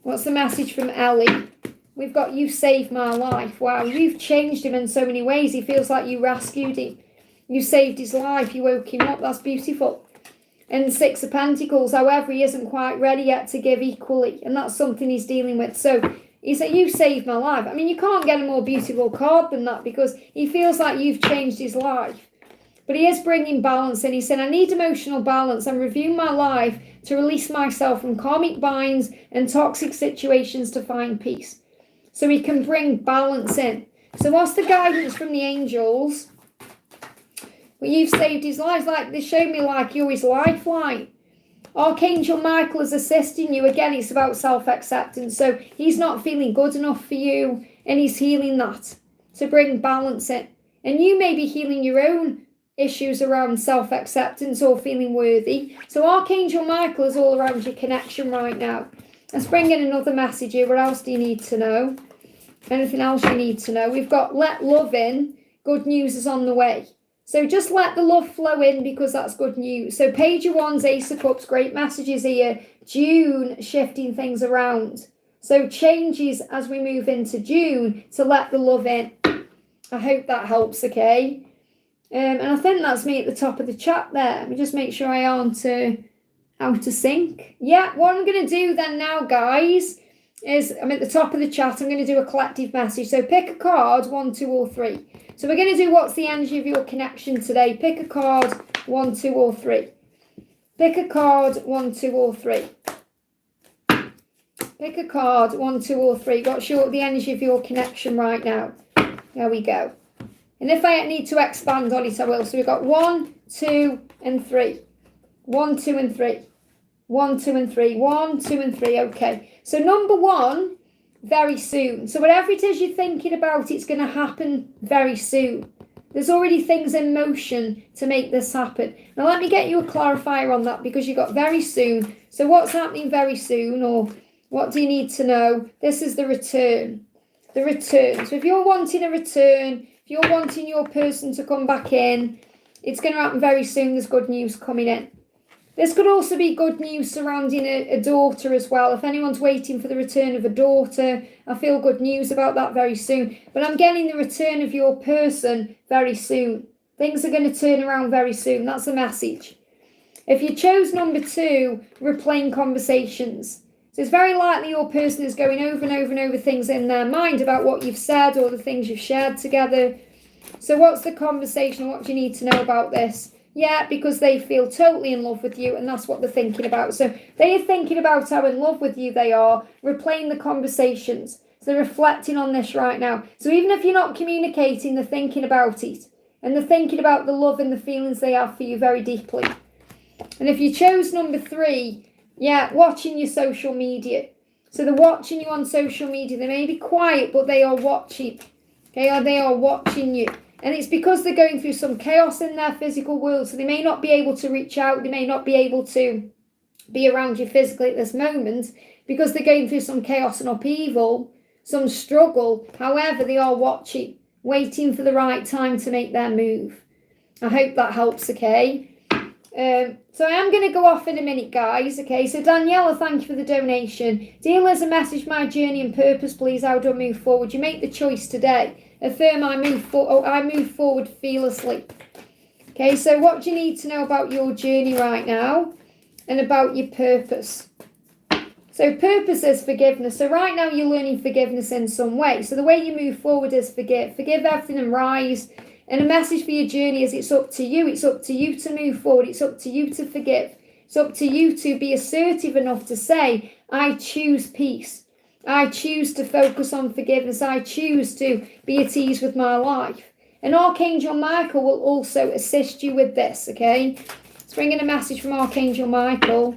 [SPEAKER 1] What's the message from Ellie? We've got you saved my life. Wow, you've changed him in so many ways. He feels like you rescued him. You saved his life. You woke him up. That's beautiful. And 6 of Pentacles, however, he isn't quite ready yet to give equally. And that's something he's dealing with. So he said, you saved my life. I mean, you can't get a more beautiful card than that because he feels like you've changed his life. But he is bringing balance in. He said, I need emotional balance. I'm reviewing my life to release myself from karmic binds and toxic situations to find peace. So he can bring balance in. So what's the guidance from the angels? Well, you've saved his life. Like they showed me like you're his lifeline. Archangel Michael is assisting you. Again, it's about self-acceptance. So he's not feeling good enough for you and he's healing that to bring balance in. And you may be healing your own issues around self-acceptance or feeling worthy. So Archangel Michael is all around your connection right now. Let's bring in another message here. What else do you need to know? Anything else you need to know? We've got let love in. Good news is on the way. So just let the love flow in because that's good news. So Page of Wands, Ace of Cups, great messages here. June, shifting things around. So changes as we move into June to let the love in. I hope that helps, okay? And I think that's me at the top of the chat there. Let me just make sure I aren't out of sync. Yeah, what I'm going to do then now, guys, is I'm at the top of the chat. I'm going to do a collective message. So pick a card, 1, 2, or 3. So we're going to do what's the energy of your connection today. Pick a card, 1, 2, or 3. Pick a card, 1, 2, or 3. Pick a card, 1, 2, or 3. What's the energy of your connection right now? There we go. And if I need to expand on it, I will. So we've got 1, 2, and 3. 1, 2, and 3. 1, 2, and 3. 1, 2, and 3. Okay. So number 1, very soon. So whatever it is you're thinking about, it's going to happen very soon. There's already things in motion to make this happen. Now let me get you a clarifier on that because you got very soon. So what's happening very soon, or what do you need to know? This is the return. The return. So if you're wanting a return, if you're wanting your person to come back in, it's going to happen very soon. There's good news coming in. This could also be good news surrounding a daughter as well. If anyone's waiting for the return of a daughter, I feel good news about that very soon. But I'm getting the return of your person very soon. Things are going to turn around very soon. That's the message. If you chose number 2, replaying conversations. So it's very likely your person is going over and over and over things in their mind about what you've said or the things you've shared together. So what's the conversation? What do you need to know about this? Yeah, because they feel totally in love with you and that's what they're thinking about. So they are thinking about how in love with you they are, replaying the conversations. So they're reflecting on this right now. So even if you're not communicating, they're thinking about it. And they're thinking about the love and the feelings they have for you very deeply. And if you chose number 3, yeah, watching your social media. So they're watching you on social media. They may be quiet, but they are watching. Okay, they are watching you. And it's because they're going through some chaos in their physical world. So they may not be able to reach out. They may not be able to be around you physically at this moment because they're going through some chaos and upheaval, some struggle. However, they are watching, waiting for the right time to make their move. I hope that helps, okay? So I am going to go off in a minute, guys. Okay, so Daniela, thank you for the donation. Dear Liz, a message, my journey and purpose, please. How do I move forward? You make the choice today. Affirm I move forward fearlessly. Okay, so what do you need to know about your journey right now and about your purpose? So purpose is forgiveness. So right now you're learning forgiveness in some way. So the way you move forward is forgive everything and rise. And a message for your journey is it's up to you. It's up to you to move forward. It's up to you to forgive. It's up to you to be assertive enough to say, I choose peace. I choose to focus on forgiveness. I choose to be at ease with my life. And Archangel Michael will also assist you with this, okay? Let's bring in a message from Archangel Michael.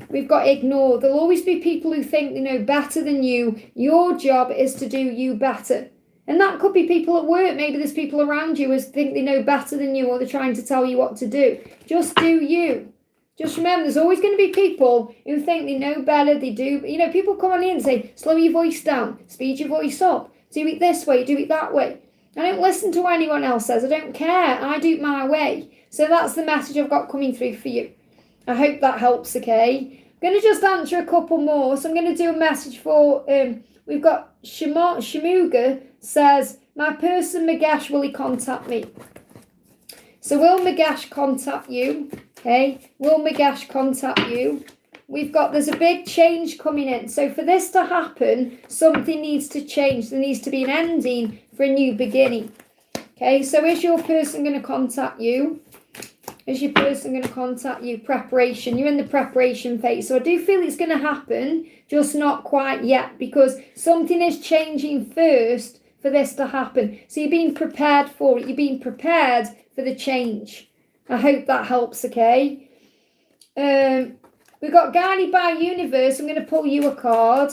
[SPEAKER 1] We've got ignore. There'll always be people who think they know better than you. Your job is to do you better. And that could be people at work. Maybe there's people around you who think they know better than you, or they're trying to tell you what to do. Just do you. Just remember, there's always going to be people who think they know better. They do. You know, people come on in and say, slow your voice down, speed your voice up, do it this way, do it that way. I don't listen to what anyone else says. I don't care. I do it my way. So that's the message I've got coming through for you. I hope that helps, okay? I'm going to just answer a couple more. So I'm going to do a message for, we've got Shamuga says, my person Magash, will he contact me? So will Magash contact you? Okay, will Magash contact you? We've got, there's a big change coming in. So for this to happen, something needs to change. There needs to be an ending for a new beginning. Okay, so is your person going to contact you? Is your person going to contact you? Preparation. You're in the preparation phase. So I do feel it's going to happen, just not quite yet, because something is changing first for this to happen. So you're being prepared for it. You're being prepared for the change. I hope that helps, okay? We've got Guided by Universe. I'm going to pull you a card.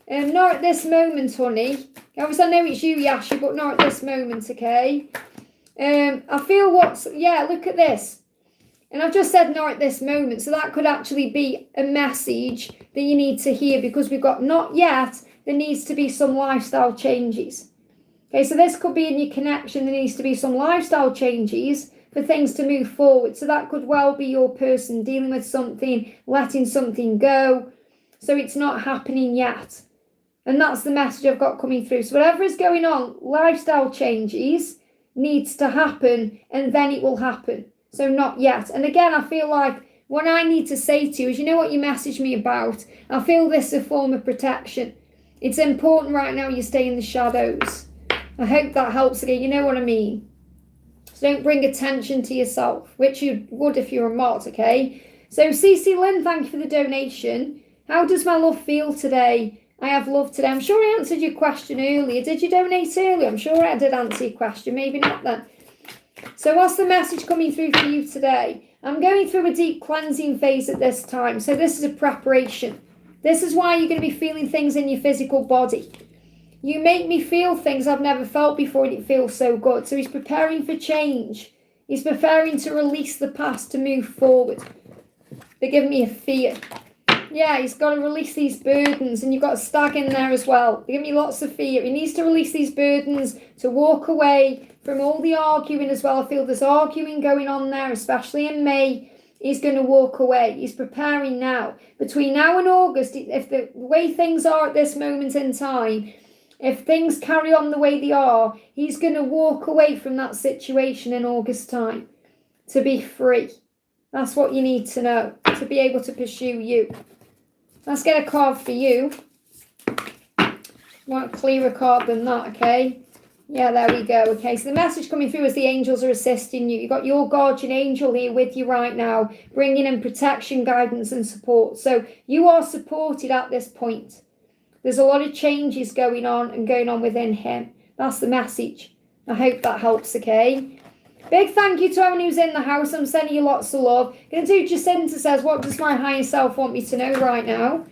[SPEAKER 1] Not at this moment, honey. Obviously, I know it's you, Yashi, but not at this moment, okay? I feel look at this. And I've just said not at this moment. So that could actually be a message that you need to hear, because we've got not yet. There needs to be some lifestyle changes. Okay, so this could be in your connection. There needs to be some lifestyle changes for things to move forward. So that could well be your person dealing with something, letting something go. So it's not happening yet. And that's the message I've got coming through. So whatever is going on, lifestyle changes needs to happen, and then it will happen. So not yet. And again, I feel like what I need to say to you is, you know what you messaged me about? I feel this is a form of protection. It's important right now you stay in the shadows. I hope that helps again. You know what I mean? So don't bring attention to yourself, which you would if you're a mod, okay? So CC Lynn, thank you for the donation. How does my love feel today? I have love today. I'm sure I answered your question earlier. Did you donate earlier? I'm sure I did answer your question. Maybe not then. So what's the message coming through for you today? I'm going through a deep cleansing phase at this time. So this is a preparation. This is why you're going to be feeling things in your physical body. You make me feel things I've never felt before, and it feels so good. So he's preparing for change. He's preparing to release the past to move forward. They're giving me a fear. Yeah, he's got to release these burdens, and you've got a stag in there as well. They give me lots of fear. He needs to release these burdens, to walk away from all the arguing as well. I feel there's arguing going on there, especially in May. He's going to walk away. He's preparing now. Between now and August, if the way things are at this moment in time, if things carry on the way they are, he's going to walk away from that situation in August time to be free. That's what you need to know, to be able to pursue you. Let's get a card for you. Want a clearer card than that, okay? Yeah, there we go. Okay, so the message coming through is the angels are assisting you. You've got your guardian angel here with you right now, bringing in protection, guidance, and support. So you are supported at this point. There's a lot of changes going on within him. That's the message. I hope that helps, okay? Big thank you to everyone who's in the house. I'm sending you lots of love. Going to do Jacinta says, what does my higher self want me to know right now?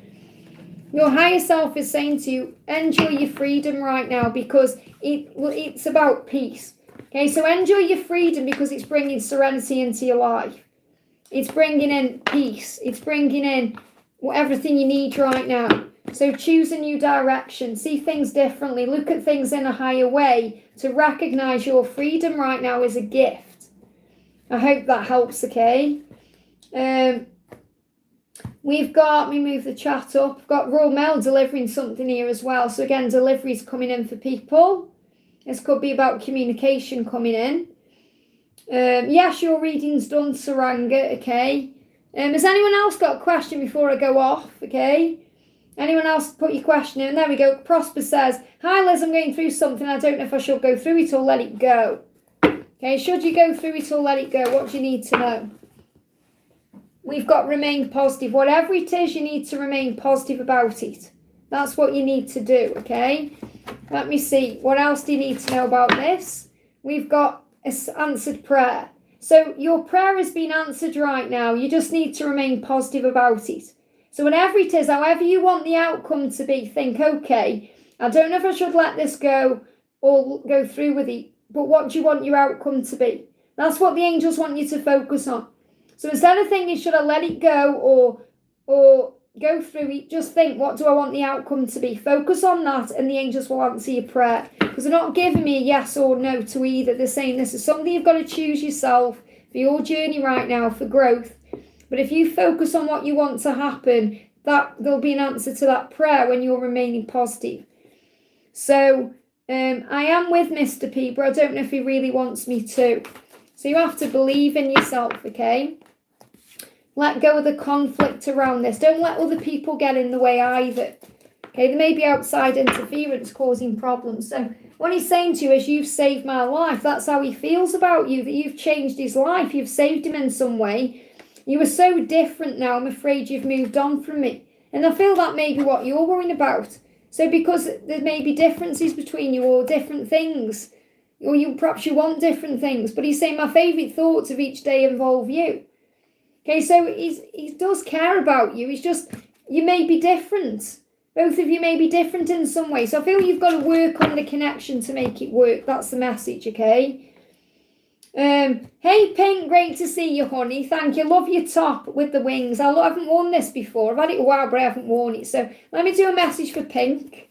[SPEAKER 1] Your higher self is saying to you, enjoy your freedom right now, because it's about peace. Okay, so enjoy your freedom because it's bringing serenity into your life. It's bringing in peace. It's bringing in everything you need right now. So choose a new direction. See things differently. Look at things in a higher way to recognize your freedom right now as a gift. I hope that helps, okay? We've got, let me move the chat up. We've got Royal Mail delivering something here as well. So again, deliveries coming in for people. This could be about communication coming in. Yes, your reading's done, Saranga, okay. Has anyone else got a question before I go off, okay? Anyone else put your question in? There we go. Prosper says, hi Liz, I'm going through something. I don't know if I should go through it or let it go. Okay, should you go through it or let it go? What do you need to know? We've got remain positive. Whatever it is, you need to remain positive about it. That's what you need to do, okay? Let me see. What else do you need to know about this? We've got answered prayer. So your prayer has been answered right now. You just need to remain positive about it. So whatever it is, however you want the outcome to be, think, okay, I don't know if I should let this go or go through with it, but what do you want your outcome to be? That's what the angels want you to focus on. So instead of thinking, should I let it go or go through it, just think, what do I want the outcome to be? Focus on that and the angels will answer your prayer. Because they're not giving me a yes or no to either. They're saying this is something you've got to choose yourself for your journey right now, for growth. But if you focus on what you want to happen, that there'll be an answer to that prayer when you're remaining positive. So I am with Mr. P, but I don't know if he really wants me to. So you have to believe in yourself, okay? Let go of the conflict around this. Don't let other people get in the way either. Okay, there may be outside interference causing problems. So what he's saying to you is, you've saved my life. That's how he feels about you, that you've changed his life. You've saved him in some way. You were so different now. I'm afraid you've moved on from me. And I feel that may be what you're worrying about. So because there may be differences between you or different things, or perhaps you want different things. But he's saying my favourite thoughts of each day involve you. Okay, so he does care about you. It's just, you may be different. Both of you may be different in some way. So I feel you've got to work on the connection to make it work. That's the message, okay? Hey, Pink, great to see you, honey. Thank you. Love your top with the wings. I haven't worn this before. I've had it a while, but I haven't worn it. So let me do a message for Pink.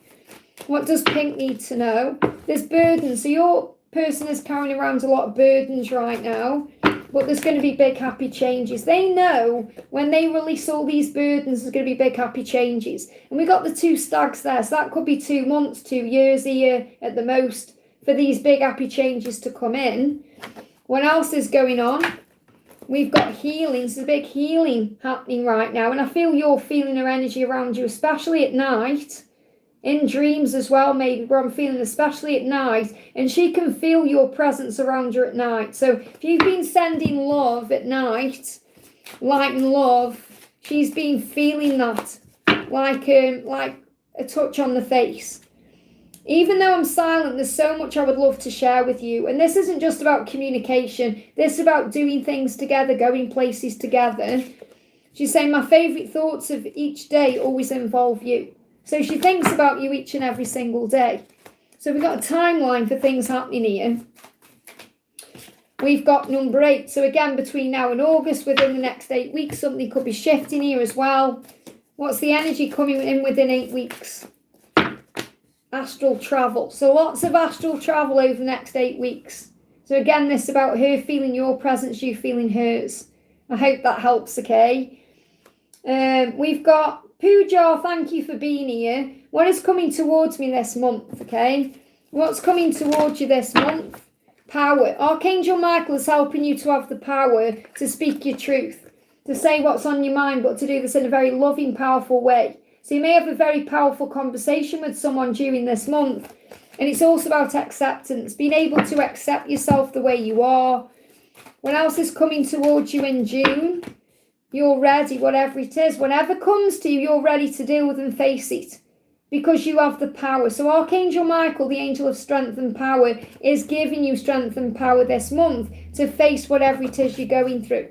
[SPEAKER 1] What does Pink need to know? There's burdens. So your person is carrying around a lot of burdens right now. But there's going to be big happy changes. They know when they release all these burdens, there's going to be big happy changes. And we got the 2 stags there. So that could be 2 months, 2 years a year at the most for these big happy changes to come in. What else is going on? We've got healing. There's a big healing happening right now. And I feel you're feeling her energy around you, especially at night. In dreams as well, maybe, where I'm feeling, especially at night. And she can feel your presence around her at night. So if you've been sending love at night, light and love, she's been feeling that like a touch on the face. Even though I'm silent, there's so much I would love to share with you. And this isn't just about communication. This is about doing things together, going places together. She's saying my favourite thoughts of each day always involve you. So she thinks about you each and every single day. So we've got a timeline for things happening here. We've got number 8. So again, between now and August, within the next 8 weeks, something could be shifting here as well. What's the energy coming in within 8 weeks? Astral travel. So lots of astral travel over the next 8 weeks. So again, this is about her feeling your presence, you feeling hers. I hope that helps, okay? We've got Pooja, thank you for being here. What is coming towards me this month, okay? What's coming towards you this month? Power. Archangel Michael is helping you to have the power to speak your truth, to say what's on your mind, but to do this in a very loving, powerful way. So you may have a very powerful conversation with someone during this month. And it's also about acceptance, being able to accept yourself the way you are. What else is coming towards you in June? You're ready, whatever it is. Whatever comes to you, you're ready to deal with and face it because you have the power. So Archangel Michael, the angel of strength and power, is giving you strength and power this month to face whatever it is you're going through.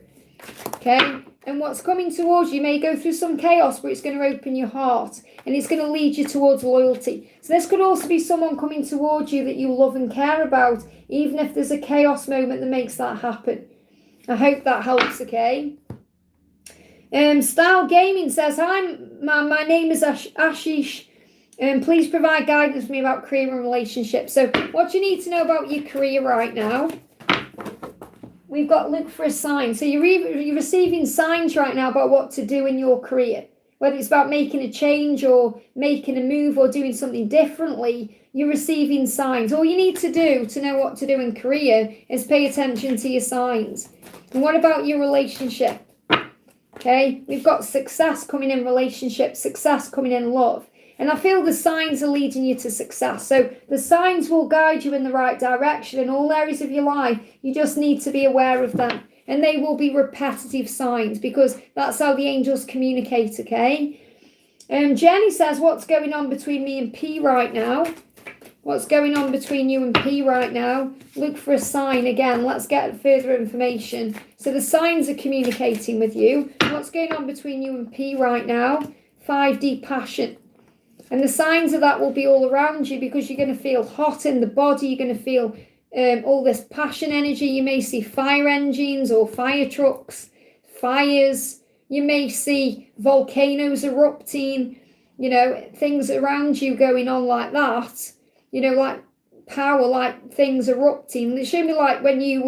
[SPEAKER 1] Okay? And what's coming towards you may go through some chaos, but it's going to open your heart and it's going to lead you towards loyalty. So this could also be someone coming towards you that you love and care about, even if there's a chaos moment that makes that happen. I hope that helps, okay? Style Gaming says, hi, my name is Ashish. Please provide guidance for me about career and relationships. So what you need to know about your career right now, we've got look for a sign. So you're receiving signs right now about what to do in your career. whether it's about making a change or making a move or doing something differently, you're receiving signs. All you need to do to know what to do in career is pay attention to your signs. And what about your relationship? Okay, we've got success coming in relationships, success coming in love. And I feel the signs are leading you to success. So the signs will guide you in the right direction in all areas of your life. You just need to be aware of them. And they will be repetitive signs because that's how the angels communicate, okay? Jenny says, what's going on between me and P right now? What's going on between you and P right now? Look for a sign again. Let's get further information. So the signs are communicating with you. What's going on between you and P right now? 5D passion. And the signs of that will be all around you because you're going to feel hot in the body. You're going to feel all this passion energy. You may see fire engines or fire trucks, fires. You may see volcanoes erupting, things around you going on like that. Like power, like things erupting. It should be like when you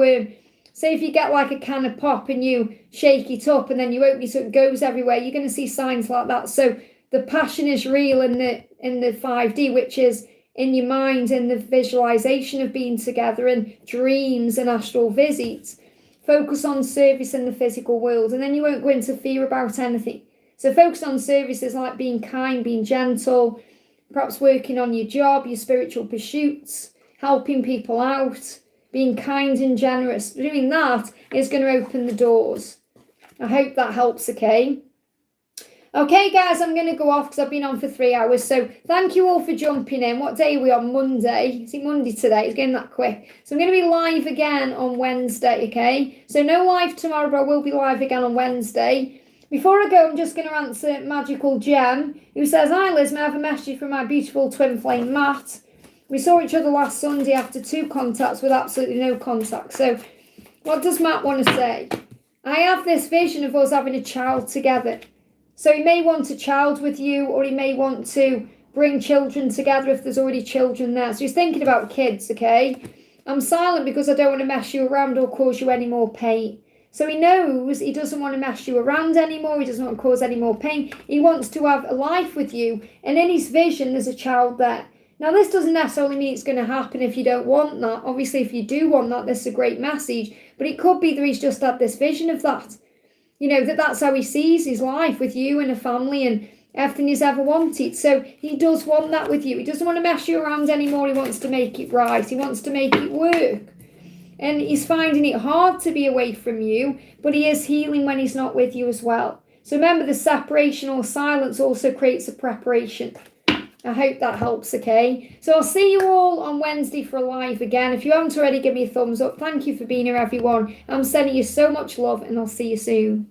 [SPEAKER 1] say if you get like a can of pop and you shake it up and then you open it so it goes everywhere, you're going to see signs like that. So the passion is real in the 5D, which is in your mind, in the visualization of being together and dreams and astral visits. Focus on service in the physical world, and then you won't go into fear about anything. So focus on service is like being kind, being gentle, perhaps working on your job, your spiritual pursuits, helping people out, being kind and generous. Doing that is going to open the doors. I hope that helps, okay? Okay, guys, I'm going to go off because I've been on for 3 hours. So thank you all for jumping in. What day are we on? Monday. Is it Monday today? It's getting that quick. So I'm going to be live again on Wednesday, okay? So no live tomorrow, but I will be live again on Wednesday. Before I go, I'm just going to answer Magical Gem, who says, hi, Liz, may I have a message from my beautiful twin flame, Matt? We saw each other last Sunday after 2 contacts with absolutely no contact. So what does Matt want to say? I have this vision of us having a child together. So he may want a child with you, or he may want to bring children together if there's already children there. So he's thinking about kids, okay? I'm silent because I don't want to mess you around or cause you any more pain. So he knows he doesn't want to mess you around anymore. He doesn't want to cause any more pain. He wants to have a life with you. And in his vision, there's a child there. Now, this doesn't necessarily mean it's going to happen if you don't want that. Obviously, if you do want that, this is a great message. But it could be that he's just had this vision of that. That's how he sees his life with you and a family and everything he's ever wanted. So he does want that with you. He doesn't want to mess you around anymore. He wants to make it right. He wants to make it work. And he's finding it hard to be away from you, but he is healing when he's not with you as well. So remember, the separation or silence also creates a preparation. I hope that helps, okay? So I'll see you all on Wednesday for a live again. If you haven't already, give me a thumbs up. Thank you for being here, everyone. I'm sending you so much love, and I'll see you soon.